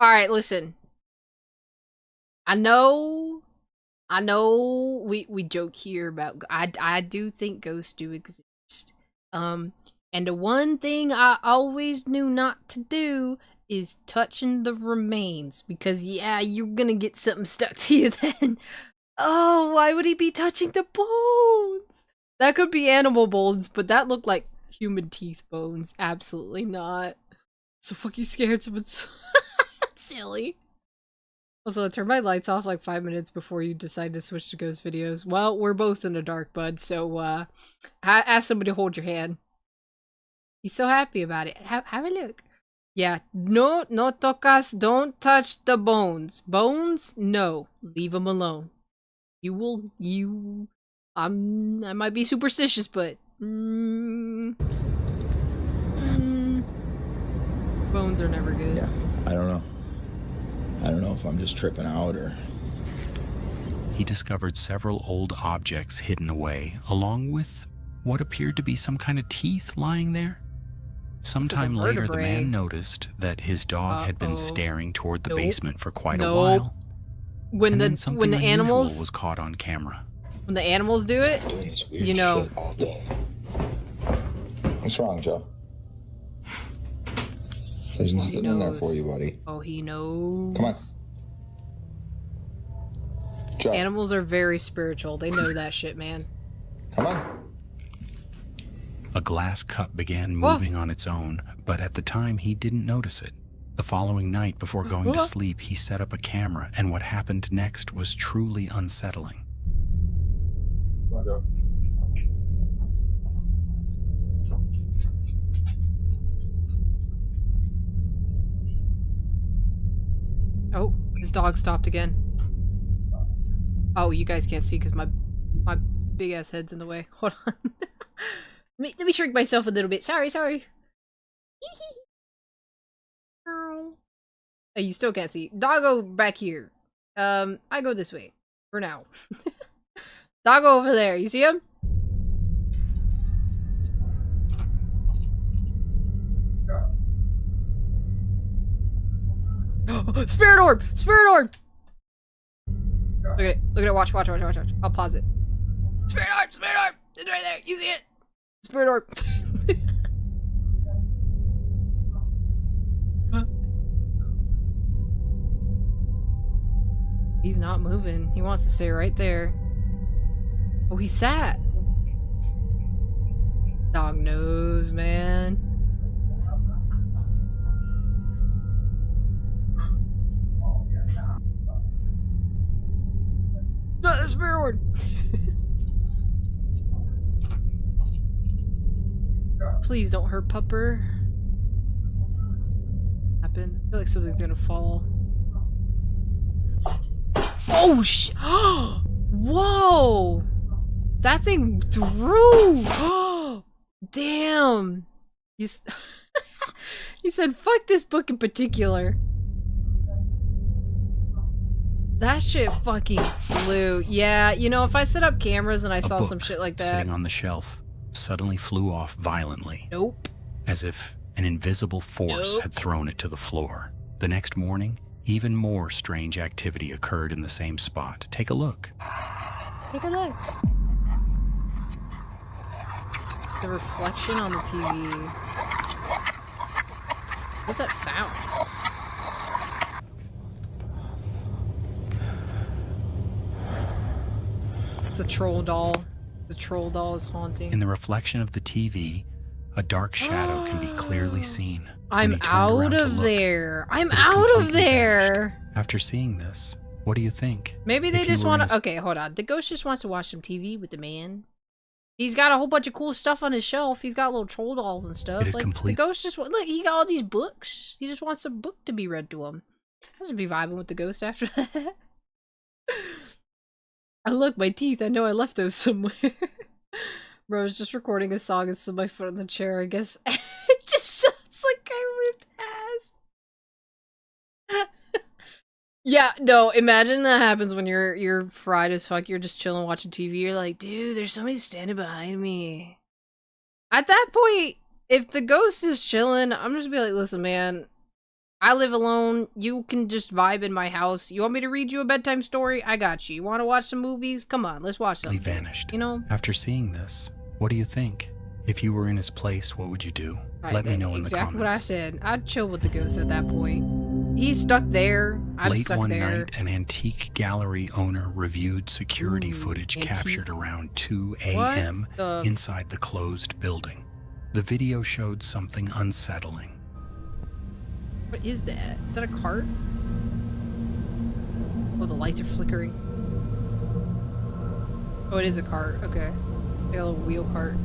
Alright, listen. I know we joke here about... I do think ghosts do exist. And the one thing I always knew not to do is touching the remains. Because, yeah, you're gonna get something stuck to you then. Oh, why would he be touching the bones? That could be animal bones, but that looked like human teeth bones. Absolutely not. So fucking scared. Someone's silly. Also, I turned my lights off like 5 minutes before you decide to switch to ghost videos. Well, we're both in the dark, bud, so ask somebody to hold your hand. He's so happy about it. Have a look. Yeah, no tocas, don't touch the bones. Bones, no. Leave them alone. I might be superstitious, but bones are never good. Yeah, I don't know. I don't know if I'm just tripping out or... He discovered several old objects hidden away, along with what appeared to be some kind of teeth lying there. Sometime later, the man noticed that his dog had been staring toward the basement for quite a while. When the animals was caught on camera. When the animals do it, you know. Shit all day. What's wrong, Joe? There's nothing in there for you, buddy. Oh, he knows. Come on. Joe. Animals are very spiritual. They know that shit, man. Come on. A glass cup began moving on its own, but at the time he didn't notice it. The following night, before going to sleep, he set up a camera, and what happened next was truly unsettling. Come on, Joe. Oh, his dog stopped again. Oh, you guys can't see because my big ass head's in the way. Hold on. Let me shrink myself a little bit. Sorry. Oh, you still can't see. Doggo back here. I go this way for now. Doggo over there. You see him? Spirit orb! Spirit orb! Look at it. Look at it. Watch. I'll pause it. Spirit orb! Spirit orb! It's right there. You see it? Spirit orb. He's not moving. He wants to stay right there. Oh, he sat. Dog knows, man. Not the spirit orb. Please don't hurt Pupper. Happen. I feel like something's gonna fall. Oh sh! Whoa! That thing threw! Damn! He said, "Fuck this book in particular." That shit fucking flew. Yeah, you know, if I set up cameras and I saw some shit like that, sitting on the shelf suddenly flew off violently. Nope. As if an invisible force had thrown it to the floor. The next morning, even more strange activity occurred in the same spot. Take a look. Take a look. The reflection on the TV. What's that sound? It's a troll doll. The troll doll is haunting. In the reflection of the TV, a dark shadow can be clearly seen. I'm out of there. I'm out of there. Vanished. After seeing this, what do you think? Maybe they just want to... Okay, hold on. The ghost just wants to watch some TV with the man. He's got a whole bunch of cool stuff on his shelf. He's got little troll dolls and stuff. Like, the ghost just... Look, he got all these books. He just wants a book to be read to him. I'll just be vibing with the ghost after that. Oh, look, my teeth. I know I left those somewhere. Bro, I was just recording a song and stood my foot on the chair. I guess it just sounds like I ripped ass. Yeah, no, imagine that happens when you're fried as fuck. You're just chilling watching TV. You're like, dude, there's somebody standing behind me. At that point, if the ghost is chilling, I'm just gonna be like, listen, man, I live alone. You can just vibe in my house. You want me to read you a bedtime story? I got you. You want to watch some movies? Come on, let's watch something. He vanished. You know? After seeing this, what do you think? If you were in his place, what would you do? Let me know in the comments. Exactly what I said. I'd chill with the ghost at that point. He's stuck there. I'm Late stuck one there. night, an antique gallery owner reviewed security footage captured around 2 a.m. inside the closed building. The video showed something unsettling. What is that? Is that a cart? Oh, the lights are flickering. Oh, it is a cart. Okay. Like a little wheel cart.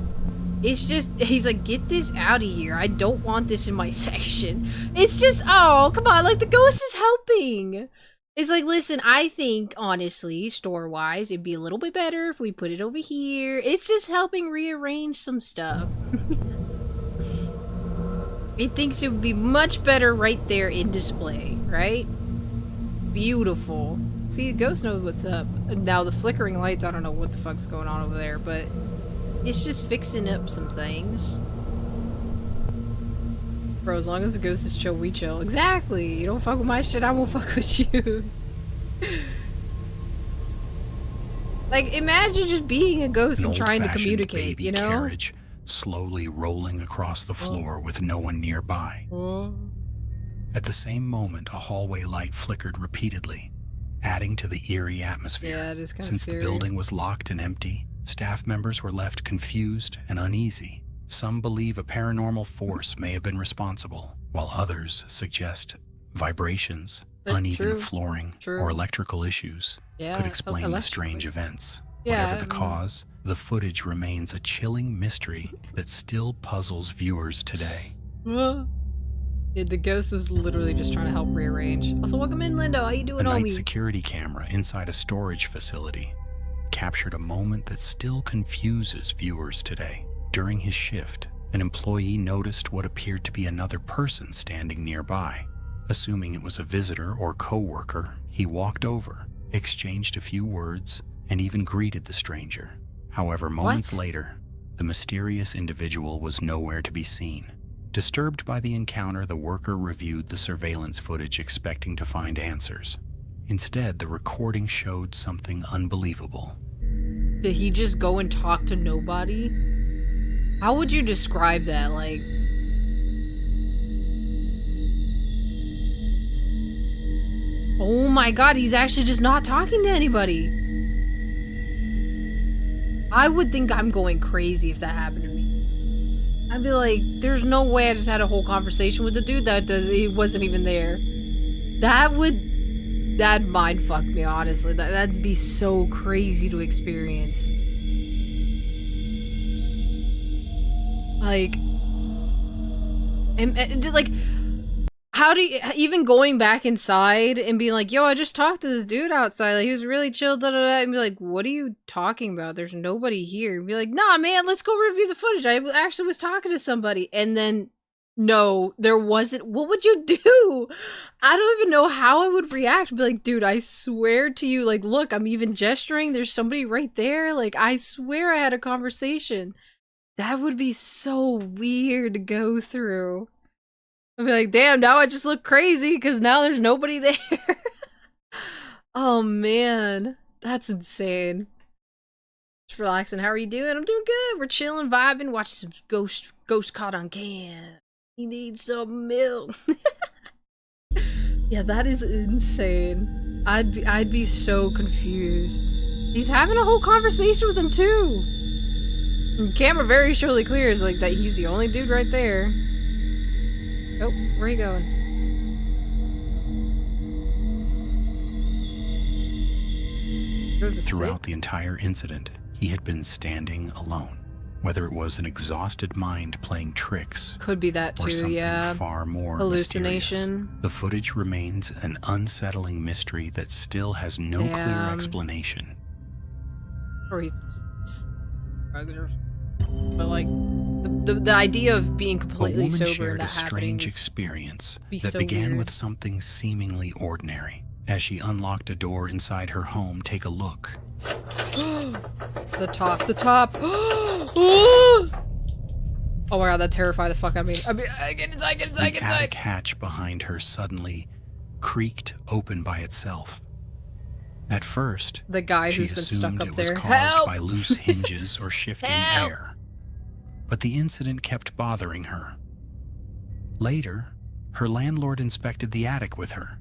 It's just, he's like, get this out of here. I don't want this in my section. It's just, oh, come on. Like, the ghost is helping. It's like, listen, I think, honestly, store-wise, it'd be a little bit better if we put it over here. It's just helping rearrange some stuff. It thinks it would be much better right there in display, right? Beautiful. See, the ghost knows what's up. Now, the flickering lights, I don't know what the fuck's going on over there, but it's just fixing up some things. Bro, as long as the ghost is chill, we chill. Exactly! You don't fuck with my shit, I won't fuck with you. Like, imagine just being a ghost and trying to communicate, you know? Carriage slowly rolling across the floor with no one nearby. At the same moment, a hallway light flickered repeatedly, adding to the eerie atmosphere. Yeah, it is kind of Since scary. the building was locked and empty, staff members were left confused and uneasy. Some believe a paranormal force may have been responsible, while others suggest vibrations, uneven flooring, or electrical issues could explain the strange events. Whatever the cause, the footage remains a chilling mystery that still puzzles viewers today. Yeah, the ghost was literally just trying to help rearrange. Also, welcome in, Lindo. How you doing, A night homie? security camera inside a storage facility captured a moment that still confuses viewers today. During his shift, an employee noticed what appeared to be another person standing nearby. Assuming it was a visitor or co-worker, he walked over, exchanged a few words, and even greeted the stranger. However, moments later, the mysterious individual was nowhere to be seen. Disturbed by the encounter, the worker reviewed the surveillance footage expecting to find answers. Instead, the recording showed something unbelievable. Did he just go and talk to nobody? How would you describe that? Like, oh my god, he's actually just not talking to anybody. I would think I'm going crazy if that happened to me. I'd be like, there's no way I just had a whole conversation with the dude he wasn't even there. That'd mind fuck me, honestly. That'd be so crazy to experience. Like, and like, how do you, even going back inside and being like, yo, I just talked to this dude outside, like, he was really chill, da da da, and be like, what are you talking about? There's nobody here. And be like, nah, man, let's go review the footage. I actually was talking to somebody. And then, no, there wasn't. What would you do? I don't even know how I would react. Be like, dude, I swear to you, like, look, I'm even gesturing. There's somebody right there. Like, I swear I had a conversation. That would be so weird to go through. I'd be like, damn, now I just look crazy because now there's nobody there. Oh, man. That's insane. Just relaxing. How are you doing? I'm doing good. We're chilling, vibing, watching some ghost caught on cam. He needs some milk. Yeah, that is insane. I'd be so confused. He's having a whole conversation with him, too. And camera very surely clears like that he's the only dude right there. Oh, where are you going? Throughout the entire incident, he had been standing alone. Whether it was an exhausted mind playing tricks, could be that too, or something yeah. far more Hallucination. mysterious, the footage remains an unsettling mystery that still has no clear explanation. Or he's but like the idea of being completely sober shared and that a strange happening experience that so began weird. with something seemingly ordinary. As she unlocked a door inside her home, take a look. The top. Oh my god, that terrified the fuck out of me. Get inside. The attic hatch behind her suddenly creaked open by itself. At first, the guy she who's been stuck assumed up it there. was caused by loose hinges or shifting Help! air. but the incident kept bothering her. Later, her landlord inspected the attic with her,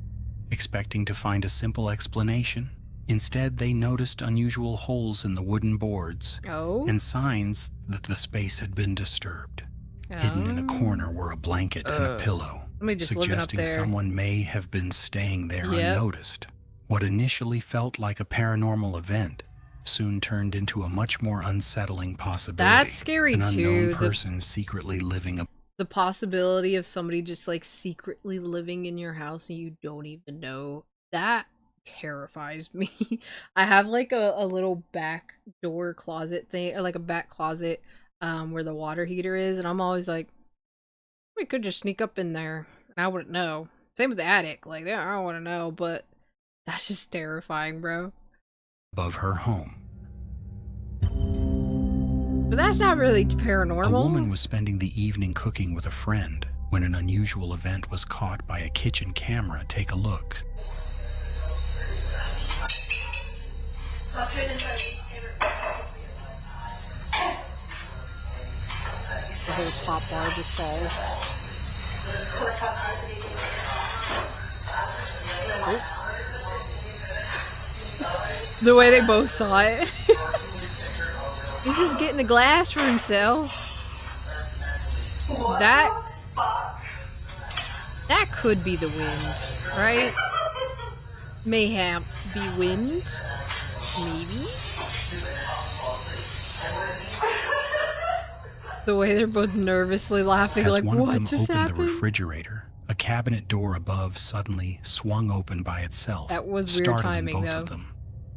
expecting to find a simple explanation. Instead, they noticed unusual holes in the wooden boards and signs that the space had been disturbed. Hidden in a corner were a blanket and a pillow, suggesting someone may have been staying there unnoticed. What initially felt like a paranormal event soon turned into a much more unsettling possibility. That's scary too. An unknown person secretly living a... The possibility of somebody just like secretly living in your house and you don't even know. That terrifies me. I have like a little back door closet thing, or like a back closet where the water heater is, and I'm always like, we could just sneak up in there and I wouldn't know. Same with the attic, like, I don't want to know, but that's just terrifying, bro. Above her home. But that's not really paranormal. A woman was spending the evening cooking with a friend when an unusual event was caught by a kitchen camera. Take a look. The whole top bar just falls. Oh. The way they both saw it. He's just getting a glass for himself. That could be the wind, right? Mayhap be wind? Maybe? The way they're both nervously laughing, like, what just happened? As one of them opened the refrigerator, a cabinet door above suddenly swung open by itself. That was weird timing, both though. Of them.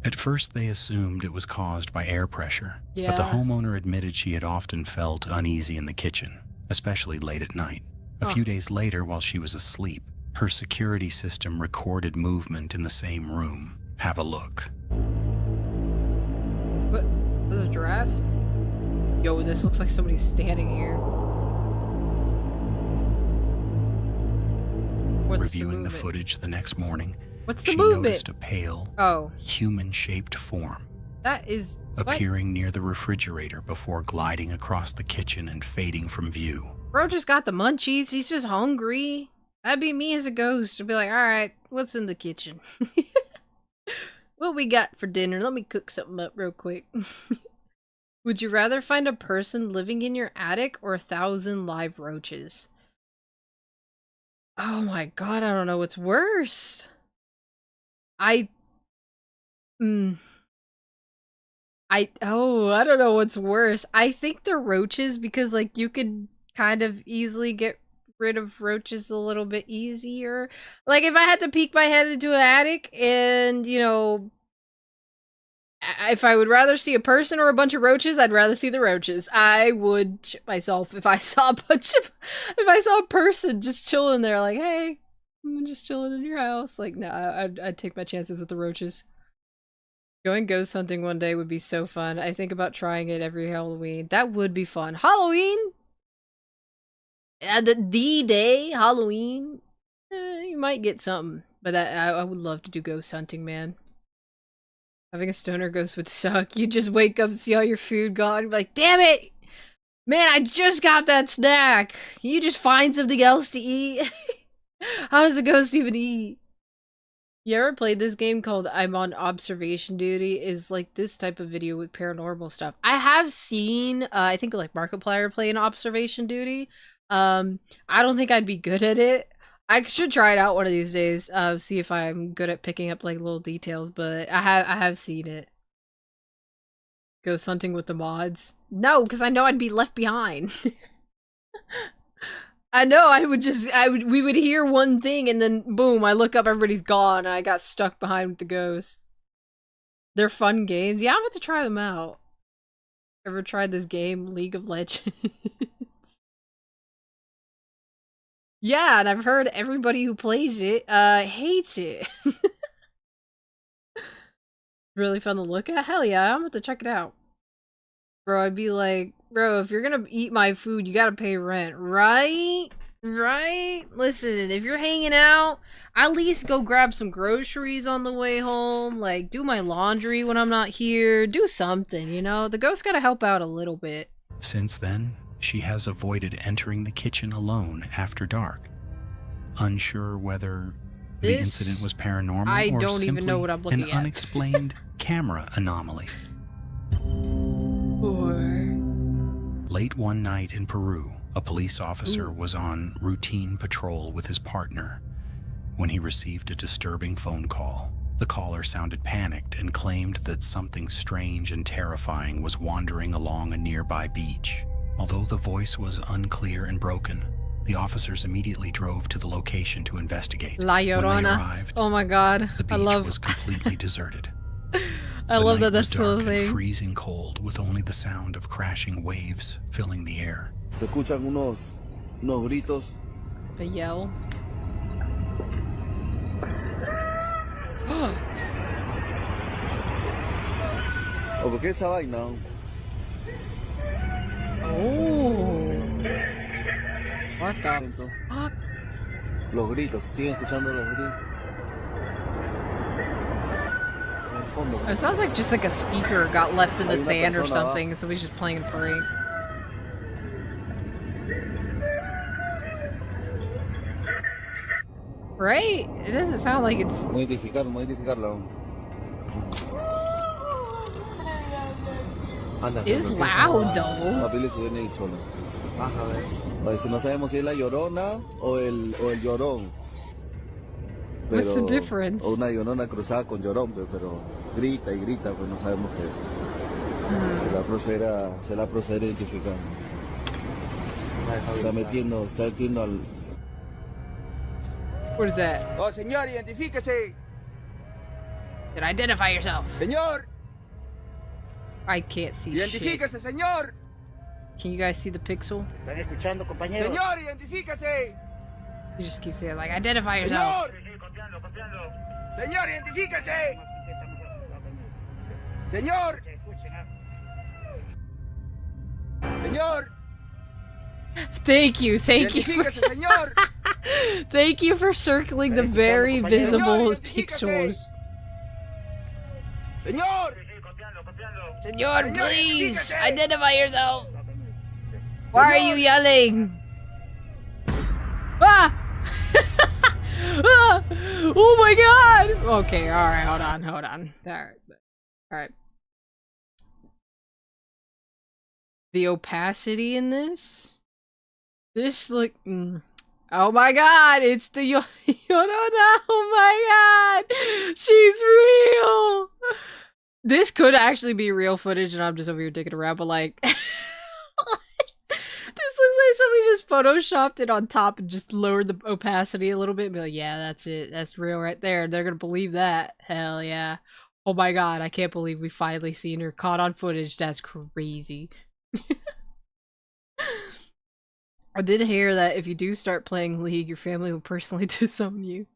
At first, they assumed it was caused by air pressure, yeah. But the homeowner admitted she had often felt uneasy in the kitchen, especially late at night. A few days later, while she was asleep, her security system recorded movement in the same room. Have a look. What? Are those giraffes? Yo, this looks like somebody's standing here. What's Reviewing the footage the next morning, what's the she movement? noticed a pale, human-shaped form that is appearing near the refrigerator before gliding across the kitchen and fading from view. Bro just got the munchies. He's just hungry. That'd be me as a ghost. I'd be like, alright, what's in the kitchen? What we got for dinner? Let me cook something up real quick. Would you rather find a person living in your attic or 1,000 live roaches? Oh my god, I don't know what's worse. I don't know what's worse. I think the roaches, because like you could kind of easily get rid of roaches a little bit easier. Like if I had to peek my head into an attic and, you know, if I would rather see a person or a bunch of roaches, I'd rather see the roaches. I would shit myself if I saw a person just chilling there like, hey, I'm just chilling in your house. Like, no, I'd take my chances with the roaches. Going ghost hunting one day would be so fun. I think about trying it every Halloween. That would be fun. Halloween? The day, Halloween? You might get something. But I would love to do ghost hunting, man. Having a stoner ghost would suck. You just wake up and see all your food gone. You're like, damn it! Man, I just got that snack! Can you just find something else to eat? How does a ghost even eat? You ever played this game called I'm on Observation Duty? Is like this type of video with paranormal stuff. I have seen, I think like Markiplier play an Observation Duty. I don't think I'd be good at it. I should try it out one of these days, see if I'm good at picking up like little details, but I have seen it. Ghost hunting with the mods? No, because I know I'd be left behind. I know we would hear one thing and then boom, I look up, everybody's gone, and I got stuck behind with the ghosts. They're fun games. Yeah, I'm about to try them out. Ever tried this game, League of Legends? Yeah, and I've heard everybody who plays it, hates it. Really fun to look at? Hell yeah, I'm about to check it out. Bro, I'd be like, bro, if you're gonna eat my food, you gotta pay rent, right? Right? Listen, if you're hanging out, at least go grab some groceries on the way home, like, do my laundry when I'm not here, do something, you know? The ghost gotta help out a little bit. Since then, she has avoided entering the kitchen alone after dark, unsure whether the incident was paranormal I or don't even know what I'm looking an at. unexplained camera anomaly. Or Late one night in Peru, a police officer was on routine patrol with his partner when he received a disturbing phone call. The caller sounded panicked and claimed that something strange and terrifying was wandering along a nearby beach. Although the voice was unclear and broken, the officers immediately drove to the location to investigate. La When they Llorona. arrived, Oh my god. the beach was completely deserted. I The love night that that's was still a dark and thing. freezing cold, with only the sound of crashing waves filling the air. Se escuchan unos gritos. A yell. ¿O por qué esa vaina? Oh. What the fuck? Los gritos, siguen escuchando los gritos. En el fondo. It sounds like just like a speaker got left in the Hay una sand or persona something, so he's just playing a prank. Right? It doesn't sound like it's... Modificarlo. Anda, It's loud though. Papi le suben el cholo. A ver si no sabemos si es la llorona o el llorón. What's the Pero- difference? O una llorona cruzada con llorón, pero grita y grita, pues no sabemos qué. Se la procede a identificar. Está metiendo al... What is that? Oh, señor, identifíquese. Then identify yourself. Señor, I can't see shit. identifíquese, señor. Can you guys see the pixel? ¿Están escuchando, compañeros? Señor, identifíquese. You just keep saying like, identify yourself. Señor, Sí, copiando, copiando. señor, identifíquese. Estamos acá. Señor, Escuchen, señor, Thank you for identifíquese, señor. thank you for circling the very visible Señor, pixels. Señor, Sí, copiando, copiando. Senor, Señor, please identifíquese. identify yourself. Why are you yelling? Ah! Ah! Oh my god! Okay, alright, hold on. Alright. The opacity in this? This look... Oh my god, it's the Yorona! Oh my god! She's real! This could actually be real footage and I'm just over here dicking around, but like... This looks like somebody just photoshopped it on top and just lowered the opacity a little bit and be like, yeah, that's it. That's real right there. They're gonna believe that. Hell yeah. Oh my god, I can't believe we finally seen her caught on footage. That's crazy. I did hear that if you do start playing League, your family will personally disown you.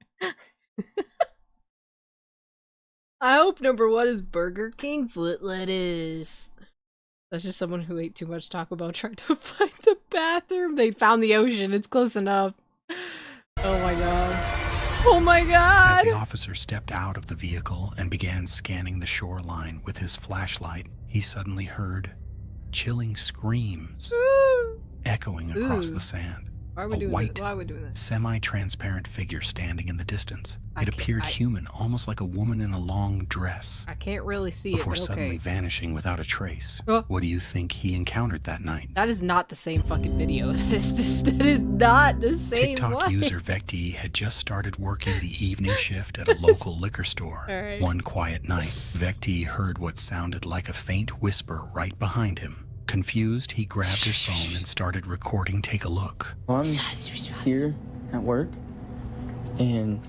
I hope number one is Burger King foot lettuce. That's just someone who ate too much Taco Bell trying to find the bathroom. They found the ocean. It's close enough. Oh my god. Oh my As god! the officer stepped out of the vehicle and began scanning the shoreline with his flashlight, he suddenly heard chilling screams echoing across Ooh. the sand. Why are we A doing white, this? Why are we doing this? semi-transparent figure standing in the distance. I It can't- appeared I- human, almost like a woman in a long dress, I can't really see it, before but suddenly okay. vanishing without a trace. Oh. What do you think he encountered that night? That is not the same fucking video. That is not the same TikTok one. user Vecti had just started working the evening shift at a local liquor store. Alright. One quiet night, Vecti heard what sounded like a faint whisper right behind him. Confused, he grabbed his phone and started recording. Take a look. I'm here at work, and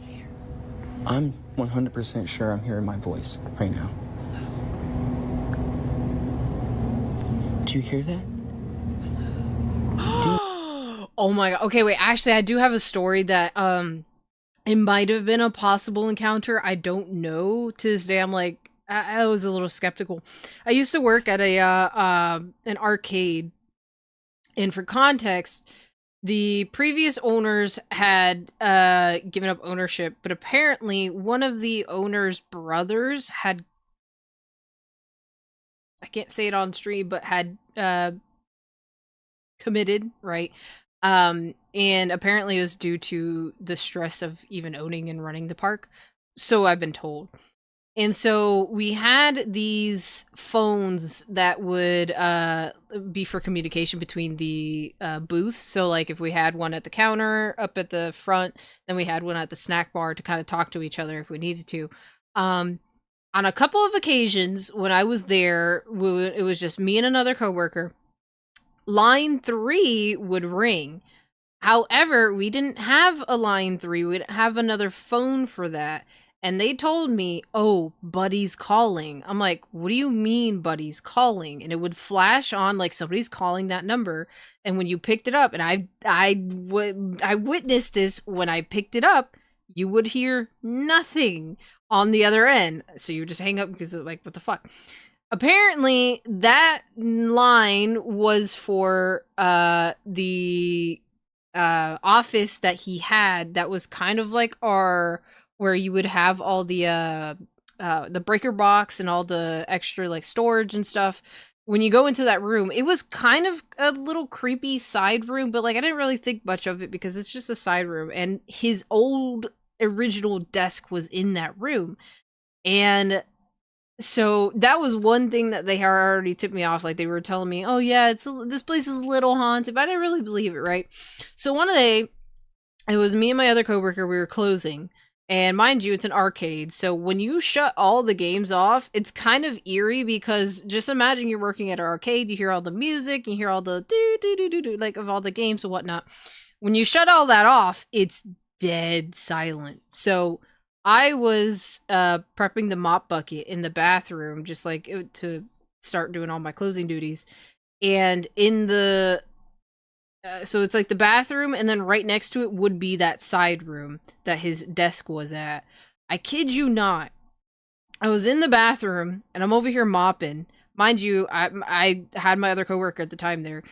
I'm 100% sure I'm hearing my voice right now. Do you hear that? Oh my god. Okay, wait. Actually, I do have a story that it might have been a possible encounter. I don't know. To this day, I'm like, I was a little skeptical. I used to work at a an arcade, and for context, the previous owners had given up ownership, but apparently one of the owner's brothers had, I can't say it on stream, but had committed, right? And apparently it was due to the stress of even owning and running the park. So I've been told. And so we had these phones that would be for communication between the booths. So like if we had one at the counter up at the front, then we had one at the snack bar to kind of talk to each other if we needed to. On a couple of occasions when I was there, it was just me and another coworker. Line 3 would ring. However, we didn't have a line 3. We didn't have another phone for that. And they told me, oh, Buddy's calling. I'm like, what do you mean Buddy's calling? And it would flash on like somebody's calling that number. And when you picked it up, and I witnessed this when I picked it up, you would hear nothing on the other end. So you would just hang up because it's like, what the fuck? Apparently, that line was for the office that he had that was kind of like our... where you would have all the breaker box and all the extra like storage and stuff. When you go into that room, it was kind of a little creepy side room, but like I didn't really think much of it because it's just a side room, and his old original desk was in that room. And so that was one thing that they had already tipped me off. Like they were telling me, oh yeah, this place is a little haunted, but I didn't really believe it, right? So one day, it was me and my other coworker, we were closing. And mind you, it's an arcade, so when you shut all the games off, it's kind of eerie because just imagine you're working at an arcade, you hear all the music, you hear all the do like of all the games and whatnot. When you shut all that off, it's dead silent. So I was prepping the mop bucket in the bathroom, just like to start doing all my closing duties, and in the so it's like the bathroom, and then right next to it would be that side room that his desk was at. I kid you not. I was in the bathroom, and I'm over here mopping. Mind you, I had my other coworker at the time there.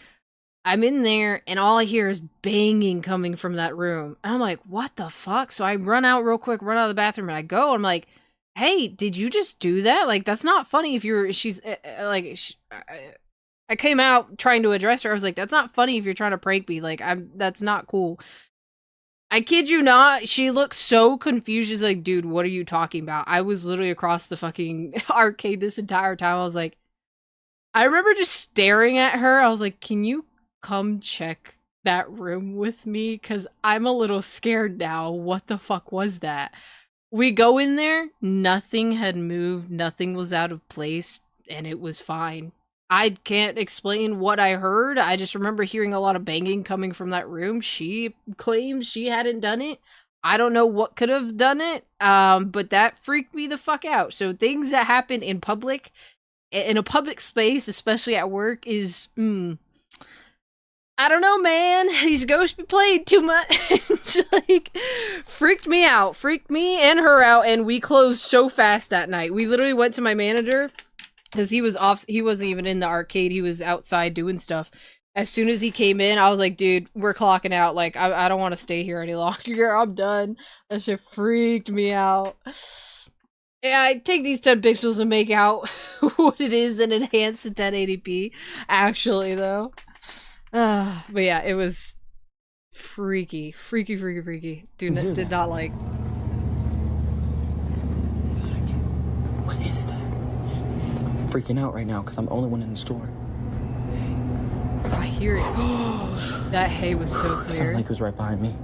I'm in there, and all I hear is banging coming from that room. And I'm like, what the fuck? So I run out real quick, run out of the bathroom, and I go, and I'm like, hey, did you just do that? Like, that's not funny if you're... I came out trying to address her. I was like, that's not funny if you're trying to prank me. Like, that's not cool. I kid you not. She looked so confused. She's like, dude, what are you talking about? I was literally across the fucking arcade this entire time. I was like, I remember just staring at her. I was like, can you come check that room with me? Because I'm a little scared now. What the fuck was that? We go in there. Nothing had moved. Nothing was out of place. And it was fine. I can't explain what I heard. I just remember hearing a lot of banging coming from that room. She claims she hadn't done it. I don't know what could have done it, but that freaked me the fuck out. So things that happen in public, in a public space, especially at work, is, I don't know, man. These ghosts be playing too much. Like, freaked me out. Freaked me and her out, and we closed so fast that night. We literally went to my manager, because he was off, he wasn't even in the arcade, he was outside doing stuff. As soon as he came in, I was like, dude, we're clocking out. Like, I don't want to stay here any longer. I'm done. That shit freaked me out. Yeah, I take these 10 pixels and make out what it is and enhance to 1080p, actually, though. But yeah, it was freaky. Freaky. Did not like. What is that? I'm freaking out right now because I'm the only one in the store. I hear it. That hay was so clear. Sounded like it was right behind me.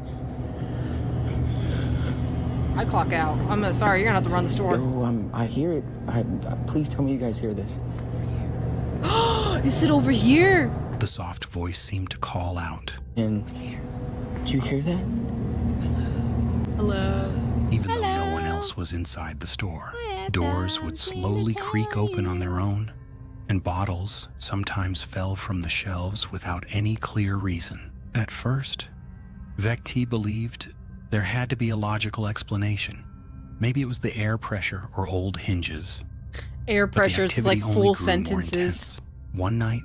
I'd clock out. I'm sorry, you're gonna have to run the store. Yo, I hear it. Please tell me you guys hear this. Is it over here? The soft voice seemed to call out. And do you hear that? Hello. Even though no one else was inside the store, doors would slowly creak open on their own, and bottles sometimes fell from the shelves without any clear reason. At first, Vecti believed there had to be a logical explanation. Maybe it was the air pressure or old hinges. Air pressure is like full sentences. One night,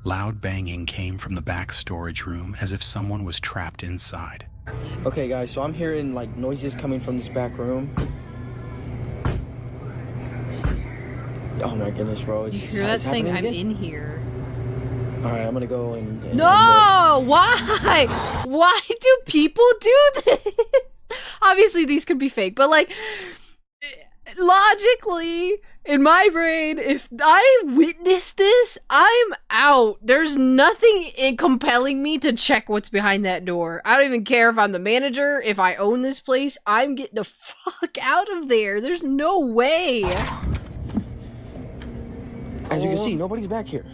loud banging came from the back storage room as if someone was trapped inside. Okay, guys, so I'm hearing like noises coming from this back room. Oh my goodness, bro. You hear that saying, I'm in here? All right, I'm gonna go and look. No! Why? Why do people do this? Obviously, these could be fake, but like, logically, in my brain, if I witness this, I'm out. There's nothing compelling me to check what's behind that door. I don't even care if I'm the manager, if I own this place. I'm getting the fuck out of there. There's no way. As you can see, nobody's back here.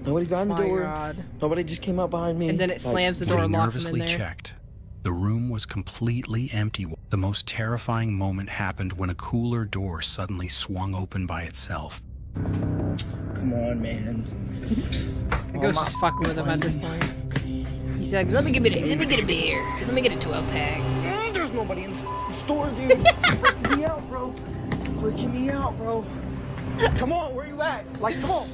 Nobody's behind the My door. God. Nobody just came up behind me. And then it slams the door They and locks him in nervously there. checked. The room was completely empty. The most terrifying moment happened when a cooler door suddenly swung open by itself. Come on, man. The ghost is fucking with him at this point. He's like, let me get a beer. Let me get a 12-pack. There's nobody in the store, dude. It's freaking me out, bro. It's freaking me out, bro. Come on, where you at? Like, come on.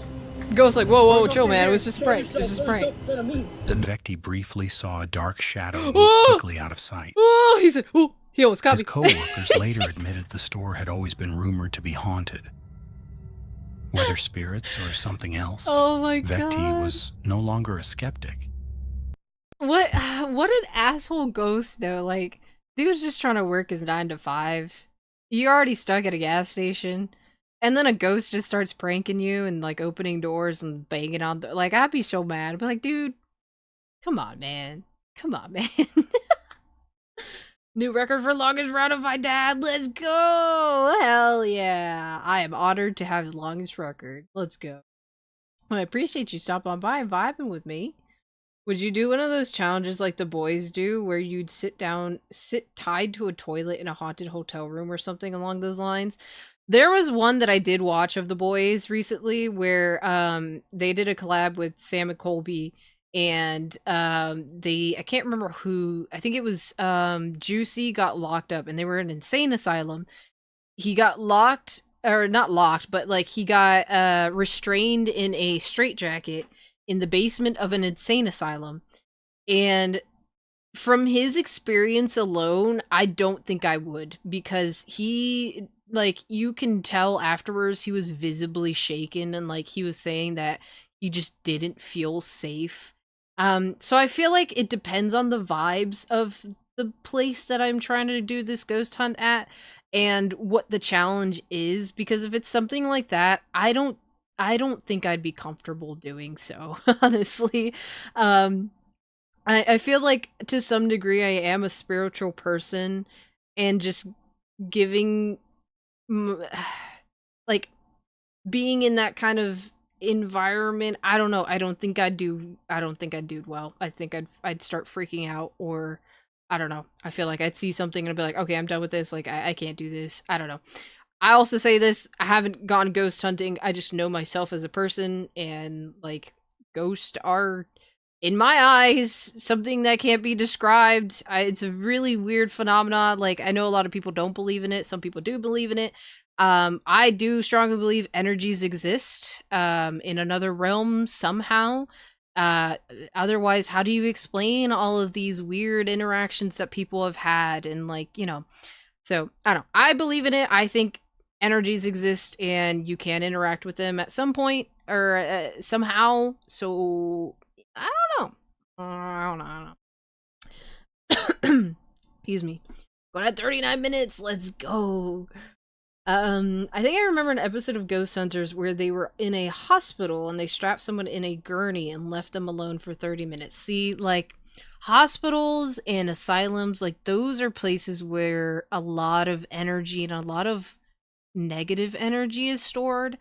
Ghost like, whoa, whoa, chill, man. It was just a prank. It was just a prank. The Vecti briefly saw a dark shadow move Oh! quickly out of sight. Oh, he said, oh, he almost got His me. co-workers later admitted the store had always been rumored to be haunted. Whether spirits or something else, Oh my Vecti God. was no longer a skeptic. What an asshole ghost, though. Like, he was just trying to work his 9 to 5. You're already stuck at a gas station. And then a ghost just starts pranking you and, like, opening doors and banging on the... Like, I'd be so mad. I'd be like, dude, come on, man. Come on, man. New record for longest round of my dad. Let's go. Hell yeah. I am honored to have the longest record. Let's go. Well, I appreciate you stopping on by and vibing with me. Would you do one of those challenges like the boys do where you'd sit tied to a toilet in a haunted hotel room or something along those lines? There was one that I did watch of the boys recently where they did a collab with Sam and Colby, and I can't remember who, I think it was Juicy got locked up and they were in an insane asylum. He got locked, or not locked, but like he got restrained in a straitjacket in the basement of an insane asylum. And from his experience alone, I don't think I would, because he, like, you can tell afterwards he was visibly shaken and like he was saying that he just didn't feel safe. So I feel like it depends on the vibes of the place that I'm trying to do this ghost hunt at and what the challenge is, because if it's something like that, I don't think I'd be comfortable doing so, honestly. I feel like to some degree I am a spiritual person, and just giving like being in that kind of environment, I don't know, I don't think I'd do well. I think I'd start freaking out, or I don't know. I feel like I'd see something and I'd be like, okay, I'm done with this. Like, I can't do this. I don't know. I also say this, I haven't gone ghost hunting. I just know myself as a person, and like ghosts are, in my eyes, something that can't be described. It's a really weird phenomenon. Like, I know a lot of people don't believe in it. Some people do believe in it. I do strongly believe energies exist in another realm somehow. Otherwise, how do you explain all of these weird interactions that people have had? And like, you know, so I don't know. I believe in it. I think energies exist and you can interact with them at some point or somehow. So I don't know. I don't know. Excuse me. Going at 39 minutes. Let's go. I think I remember an episode of Ghost Hunters where they were in a hospital and they strapped someone in a gurney and left them alone for 30 minutes. See, like, hospitals and asylums, like, those are places where a lot of energy and a lot of negative energy is stored.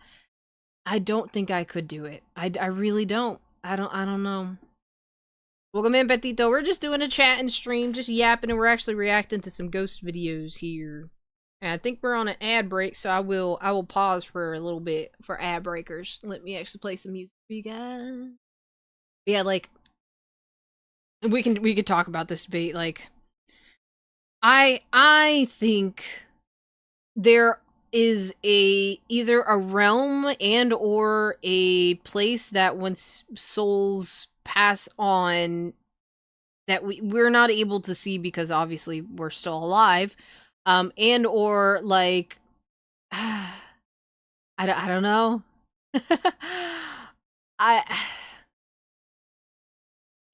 I don't think I could do it. I really don't. I don't know. Welcome in, Betito. We're just doing a chat and stream, just yapping, and we're actually reacting to some ghost videos here. And I think we're on an ad break, so I will pause for a little bit for ad breakers. Let me actually play some music for you guys. Yeah, like, we could talk about this debate. Like, I think there is either a realm and or a place that once souls pass on that we're not able to see because obviously we're still alive, and or like I don't know. I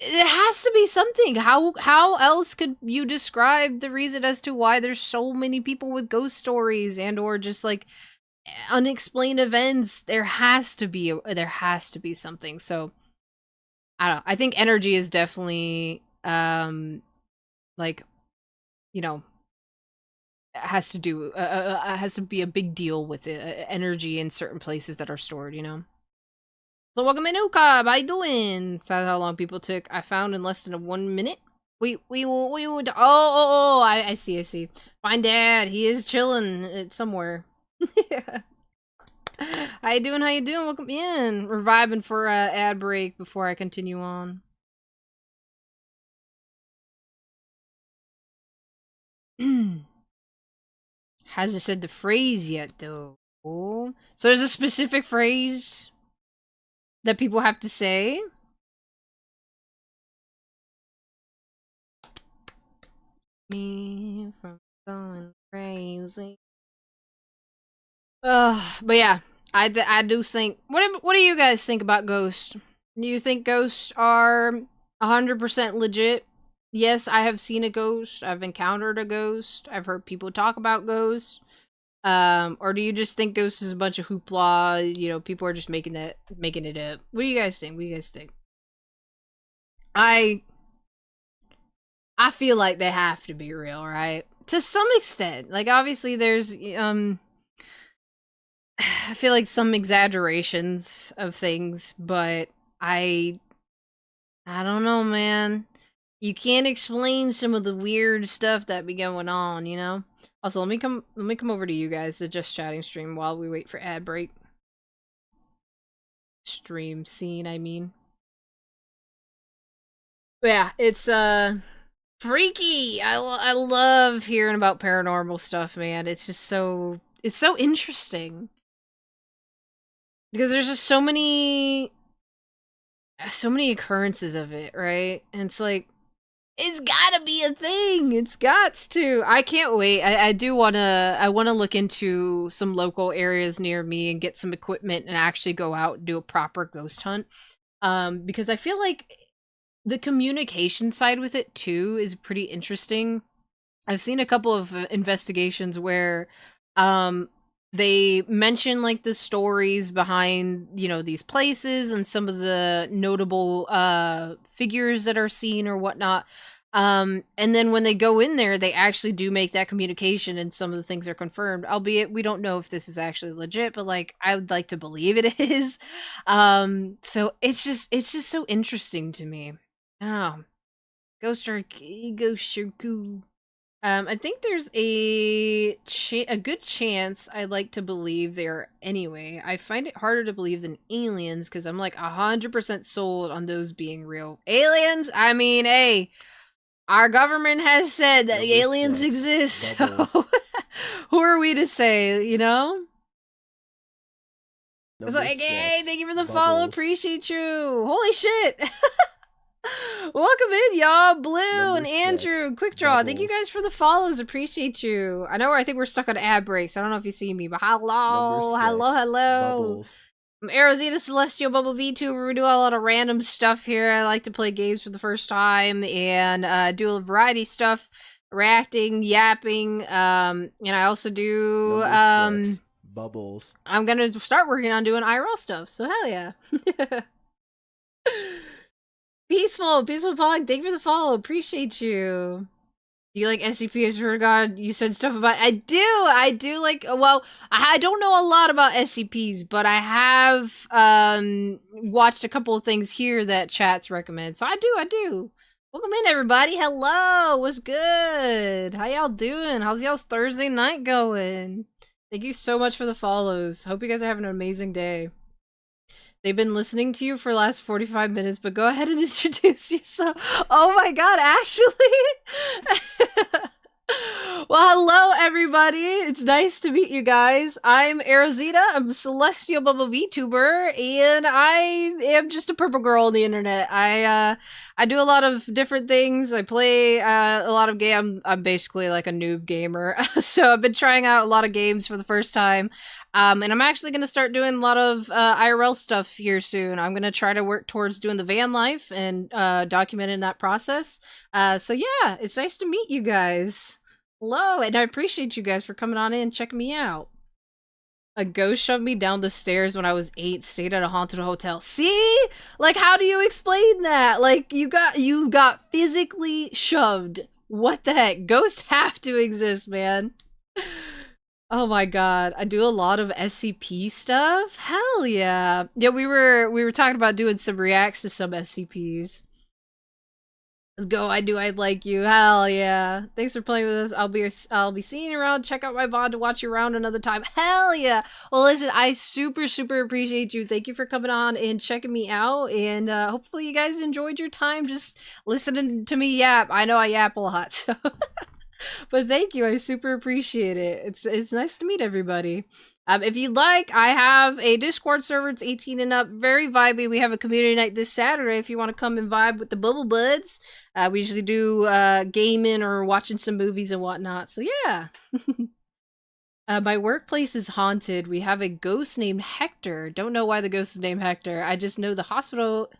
It has to be something. How else could you describe the reason as to why there's so many people with ghost stories and or just like unexplained events? There has to be something. So I don't know. I think energy is definitely like, you know, has to be a big deal with it. Energy in certain places that are stored, you know. So welcome in, Uka. How you doing? Sad how long people took. I found in less than 1 minute. We would. I see. Find Dad. He is chilling somewhere. Yeah. How you doing? Welcome in. We're vibing for ad break before I continue on. Hasn't said the phrase yet though. Oh. So there's a specific phrase that people have to say. Me from going crazy. But yeah, I do think. What do you guys think about ghosts? Do you think ghosts are 100% legit? Yes, I have seen a ghost. I've encountered a ghost. I've heard people talk about ghosts. Or do you just think ghosts is a bunch of hoopla? You know, people are just making it up. What do you guys think? I feel like they have to be real, right? To some extent. Like obviously there's I feel like some exaggerations of things, but I don't know, man. You can't explain some of the weird stuff that be going on, you know? Also, let me come over to you guys, the Just Chatting stream, while we wait for ad break. Stream scene, I mean. But yeah, it's freaky. I love hearing about paranormal stuff, man. It's just so interesting. Because there's just so many occurrences of it, right? And it's like, it's gotta be a thing. It's gots to. I can't wait. I wanna look into some local areas near me and get some equipment and actually go out and do a proper ghost hunt. Because I feel like the communication side with it too is pretty interesting. I've seen a couple of investigations where they mention like the stories behind, you know, these places and some of the notable figures that are seen or whatnot. And then when they go in there, they actually do make that communication and some of the things are confirmed, albeit we don't know if this is actually legit, but like I would like to believe it is. So it's just so interesting to me. I don't know. Ghost are cool. I think there's a good chance I'd like to believe they're anyway. I find it harder to believe than aliens because I'm like 100% sold on those being real. Aliens? I mean, hey, our government has said that aliens exist, so who are we to say, you know? So, hey, thank you for the follow. Appreciate you. Holy shit. Welcome in, y'all. Blue and Andrew, Quick Draw. Thank you guys for the follows. Appreciate you. I think we're stuck on ad breaks. I don't know if you see me, but hello. Bubbles. I'm Aerosita Celestial Bubble V2. We do a lot of random stuff here. I like to play games for the first time and do a variety of stuff, reacting, yapping. And I also do Bubbles. I'm gonna start working on doing IRL stuff. So hell yeah. Peaceful Pog, thank you for the follow. Appreciate you. Do you like SCP? I swear to God, you said stuff about. I do like. Well, I don't know a lot about SCPs, but I have watched a couple of things here that chats recommend. So I do. Welcome in, everybody. Hello, what's good? How y'all doing? How's y'all's Thursday night going? Thank you so much for the follows. Hope you guys are having an amazing day. They've been listening to you for the last 45 minutes, but go ahead and introduce yourself. Oh my god, actually? Well, hello everybody. It's nice to meet you guys. I'm Arizita. I'm a Celestial Bubble VTuber, and I am just a purple girl on the internet. I do a lot of different things. I play a lot of game. I'm basically like a noob gamer, so I've been trying out a lot of games for the first time. And I'm actually going to start doing a lot of IRL stuff here soon. I'm going to try to work towards doing the van life and documenting that process. So yeah, it's nice to meet you guys. Hello, and I appreciate you guys for coming on in and checking me out. A ghost shoved me down the stairs when I was 8, stayed at a haunted hotel. See? Like, how do you explain that? Like, you got physically shoved. What the heck? Ghosts have to exist, man. Oh my god, I do a lot of SCP stuff? Hell yeah. Yeah, we were talking about doing some reacts to some SCPs. Let's go, I like you. Hell yeah. Thanks for playing with us. I'll be seeing you around. Check out my VOD to watch you around another time. Hell yeah. Well, listen, I super appreciate you. Thank you for coming on and checking me out. And hopefully you guys enjoyed your time just listening to me yap. I know I yap a lot, so but thank you. I super appreciate it. It's nice to meet everybody. If you'd like, I have a Discord server. It's 18 and up. Very vibey. We have a community night this Saturday if you want to come and vibe with the Bubble Buds. We usually do gaming or watching some movies and whatnot. So yeah. My workplace is haunted. We have a ghost named Hector. Don't know why the ghost is named Hector. I just know the hospital...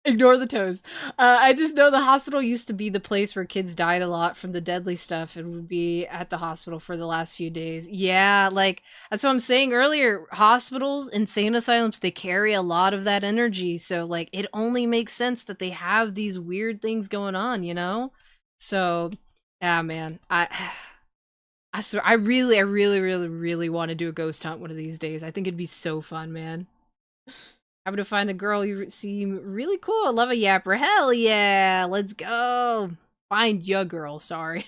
Ignore the toes. I just know the hospital used to be the place where kids died a lot from the deadly stuff and would be at the hospital for the last few days. Yeah, like, that's what I'm saying earlier. Hospitals, insane asylums, they carry a lot of that energy. So, like, it only makes sense that they have these weird things going on, you know? So, yeah, man. I swear, I really want to do a ghost hunt one of these days. I think it'd be so fun, man. I'm gonna find a girl. You seem really cool. I love a yapper. Hell yeah! Let's go. Find your girl. Sorry.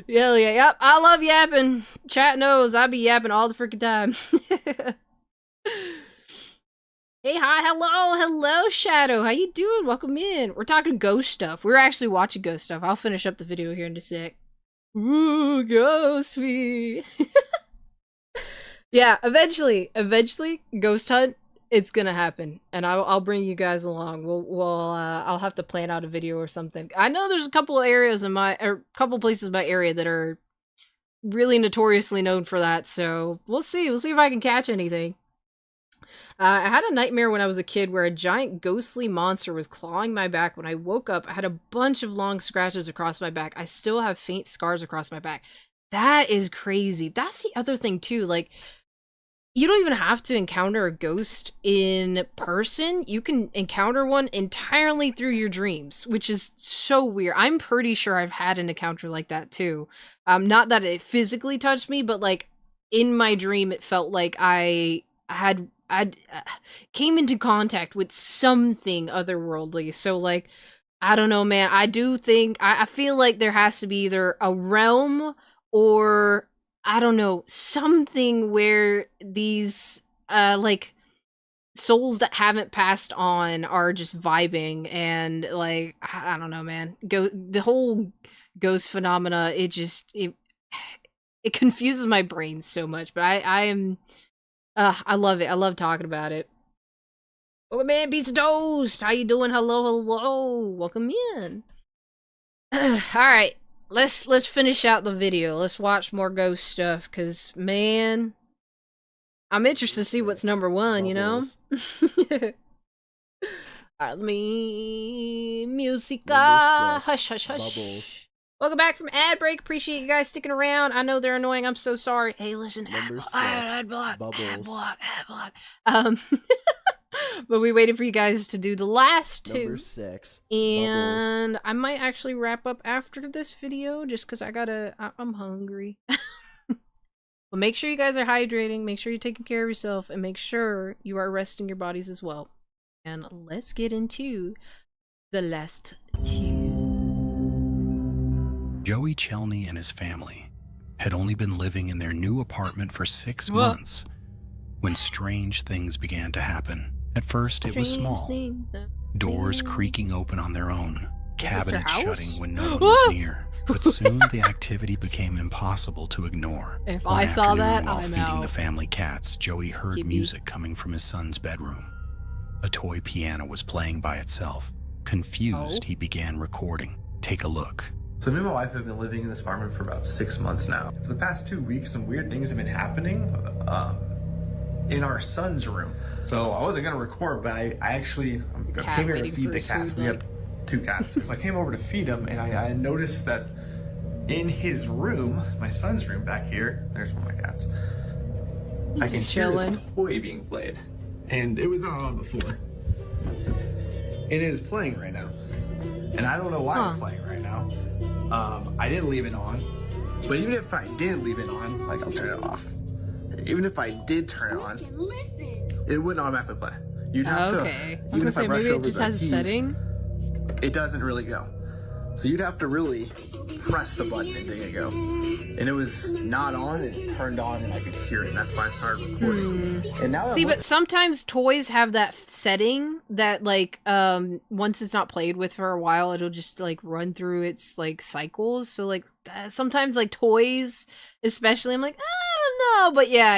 Hell yeah. Yep. I love yapping. Chat knows I be yapping all the freaking time. Hey, hi, hello, Shadow. How you doing? Welcome in. We're talking ghost stuff. We're actually watching ghost stuff. I'll finish up the video here in a sec. Ooh, ghost me. Yeah, eventually, ghost hunt, it's gonna happen, and I'll bring you guys along. I'll have to plan out a video or something. I know there's a couple areas couple places in my area that are really notoriously known for that, so we'll see if I can catch anything. I had a nightmare when I was a kid where a giant ghostly monster was clawing my back. When I woke up, I had a bunch of long scratches across my back. I still have faint scars across my back. That is crazy. That's the other thing too, like, you don't even have to encounter a ghost in person. You can encounter one entirely through your dreams, which is so weird. I'm pretty sure I've had an encounter like that too. Not that it physically touched me, but like in my dream, it felt like I came into contact with something otherworldly. So like, I don't know, man. I do think, I feel like there has to be either a realm or, I don't know, something where these, like, souls that haven't passed on are just vibing, and, like, I don't know, man. The whole ghost phenomena, it confuses my brain so much, but I love it. I love talking about it. Welcome in, Piece of Toast! How you doing? Hello. Welcome in. Alright. Let's finish out the video. Let's watch more ghost stuff, cause man, I'm interested to see what's number one. You know. Alright, let me musica. Hush, hush, hush. Bubbles. Welcome back from ad break. Appreciate you guys sticking around. I know they're annoying. I'm so sorry. Hey, listen. Ad block. But we waited for you guys to do the last two. Number 6. And I might actually wrap up after this video just because I'm hungry. But make sure you guys are hydrating, make sure you're taking care of yourself, and make sure you are resting your bodies as well. And let's get into the last two. Joey Chelney and his family had only been living in their new apartment for 6 months when strange things began to happen. At first, it was small. Doors creaking open on their own, cabinet house? shutting when no one was near. But soon the activity became impossible to ignore. If One I saw that, afternoon, while I'm feeding out. the family cats, Joey heard Gibby. music coming from his son's bedroom. A toy piano was playing by itself. Confused, he began recording. Take a look. So me and my wife have been living in this apartment for about 6 months now. For the past 2 weeks, some weird things have been happening in our son's room. So I wasn't gonna record, but I actually came here to waiting feed for the his cats. food, We like- have 2 cats. So I came over to feed them, and I noticed that in his room, my son's room back here, there's one of my cats, I He's can just hear chilling. this toy being played. And it was not on before. It is playing right now. And I don't know why it's playing right now. I didn't leave it on. But even if I did leave it on, like I'll turn it off. Even if I did turn it on, it wouldn't automatically play. You'd have to. Okay. I was even gonna if say, brush maybe it over just the has a keys, setting. It doesn't really go. So you'd have to really press the button and make it go. And it was not on, and it turned on, and I could hear it. And that's why I started recording. And now See, but sometimes toys have that setting that, like, once it's not played with for a while, it'll just, like, run through its, like, cycles. So, like, sometimes, like, toys, especially, I'm like, I don't know. But, yeah,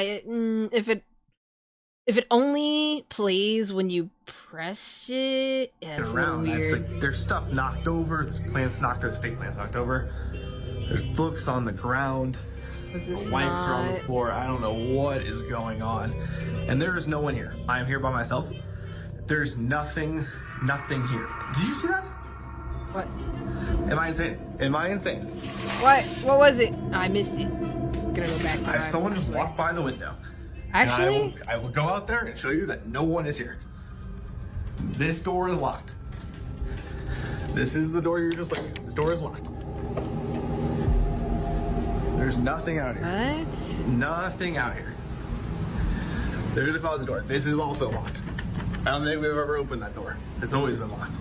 if it only plays when you press it, yeah, it's a little around. It's weird. like there's stuff knocked over. There's plants knocked over. There's fake plants knocked over. There's books on the ground. Was this Wipes are on the not... floor. I don't know what is going on. And there is no one here. I am here by myself. There's nothing here. Did you see that? What? Am I insane? Am I insane? What was it? I missed it. It's gonna go back to Someone just walked by the window. Actually? And I will go out there and show you that no one is here. This door is locked. This is the door you were just looking at. This door is locked. There's nothing out here. What? Nothing out here. There's a closet door. This is also locked. I don't think we've ever opened that door. It's always been locked.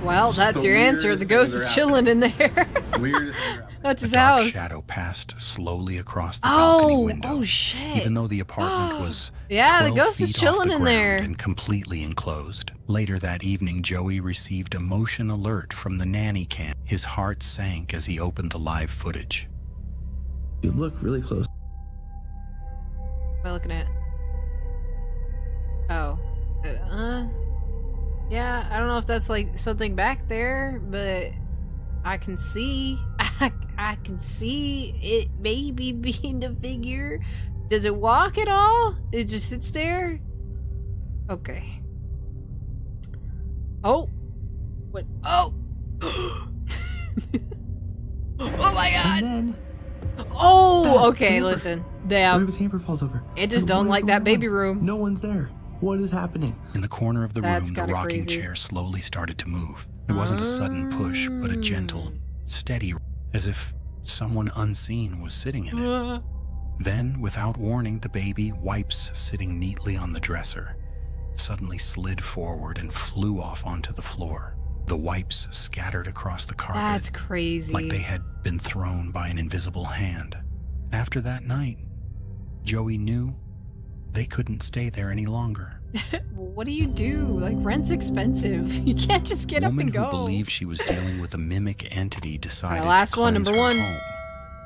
Well, that's the your answer. weirdest The ghost things is are chilling in there. Weirdest thing ever. That's his A dark house. shadow passed slowly across the balcony window. Oh shit. Even though the apartment was Yeah, the 12 ghost is feet off chilling the in ground there. and completely enclosed. Later that evening, Joey received a motion alert from the nanny cam. His heart sank as he opened the live footage. You look really close. What am I looking at? Oh. Yeah, I don't know if that's like something back there, but I can see I can see it maybe being the figure. Does it walk at all? It just sits there? Okay. Oh. What? Oh. Oh my god. And then Oh, okay, listen. Damn. the hamper falls over. It just And don't what is like that going baby on? room. No one's there. What is happening? In the corner of the That's room, the kinda rocking crazy. chair slowly started to move. It wasn't a sudden push, but a gentle, steady, as if someone unseen was sitting in it. Then, without warning, the baby, wipes sitting neatly on the dresser, suddenly slid forward and flew off onto the floor. The wipes scattered across the carpet. That's crazy. Like they had been thrown by an invisible hand. After that night, Joey knew they couldn't stay there any longer. What do you do? Like, rent's expensive. You can't just get A up woman and go. who believed she was dealing with a mimic entity decided last to one, cleanse number her one. home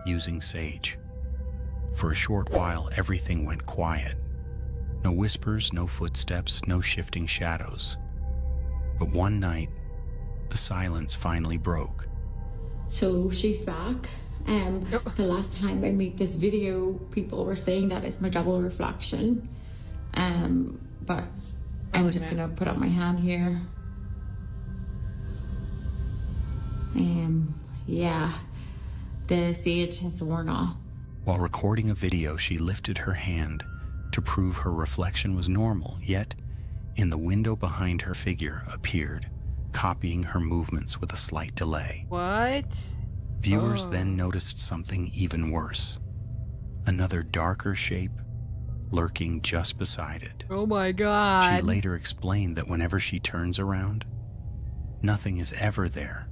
using sage. For a short while, everything went quiet. No whispers, no footsteps, no shifting shadows. But one night, the silence finally broke. So she's back. The last time I made this video, people were saying that it's my double reflection. But I'm just gonna put up my hand here. Yeah, the sage has worn off. While recording a video, she lifted her hand to prove her reflection was normal, yet in the window behind her figure appeared, copying her movements with a slight delay. What? Viewers then noticed something even worse. Another darker shape lurking just beside it. Oh my god. She later explained that whenever she turns around, nothing is ever there.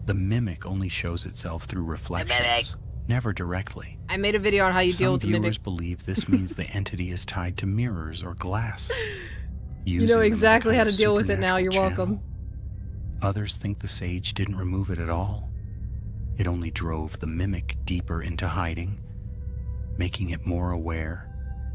The mimic only shows itself through reflections, never directly. I made a video on how you deal Some with the viewers mimic. believe this means the entity is tied to mirrors or glass. You know exactly how to deal with it now. You're welcome. Others think the sage didn't remove it at all. It only drove the mimic deeper into hiding, making it more aware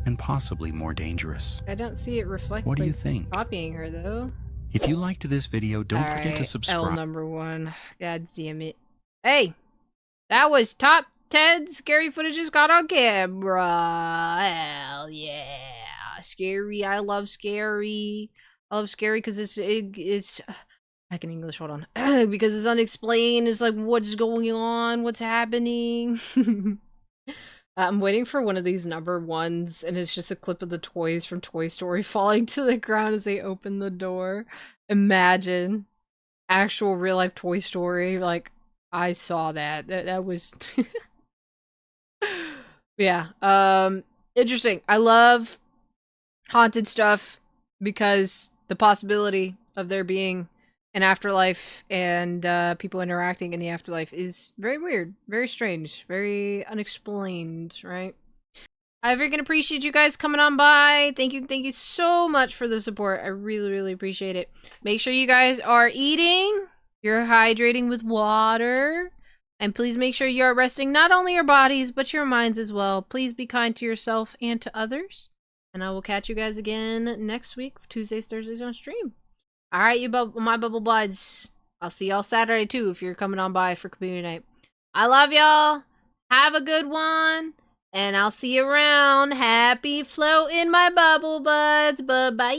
and possibly more dangerous. I don't see it reflecting. What do you think? Copying her though. If you liked this video, don't forget to Alright, subscribe. L number 1. God damn it. Hey! That was top 10 scary footages got on camera. Hell yeah. Scary. I love scary. I love scary because it's back in English, hold on. Because it's unexplained. It's like, what's going on? What's happening? I'm waiting for one of these number 1s, and it's just a clip of the toys from Toy Story falling to the ground as they open the door. Imagine. Actual real-life Toy Story. Like, I saw that. That was... yeah. Interesting. I love haunted stuff because the possibility of there being an afterlife and people interacting in the afterlife is very weird, very strange, very unexplained, right? I freaking appreciate you guys coming on by. Thank you so much for the support. I really appreciate it. Make sure you guys are eating, you're hydrating with water, and please make sure you are resting not only your bodies, but your minds as well. Please be kind to yourself and to others. And I will catch you guys again next week, Tuesdays, Thursdays on stream. Alright, my bubble buds. I'll see y'all Saturday too if you're coming on by for community night. I love y'all. Have a good one. And I'll see you around. Happy floating, my bubble buds. Bye-bye.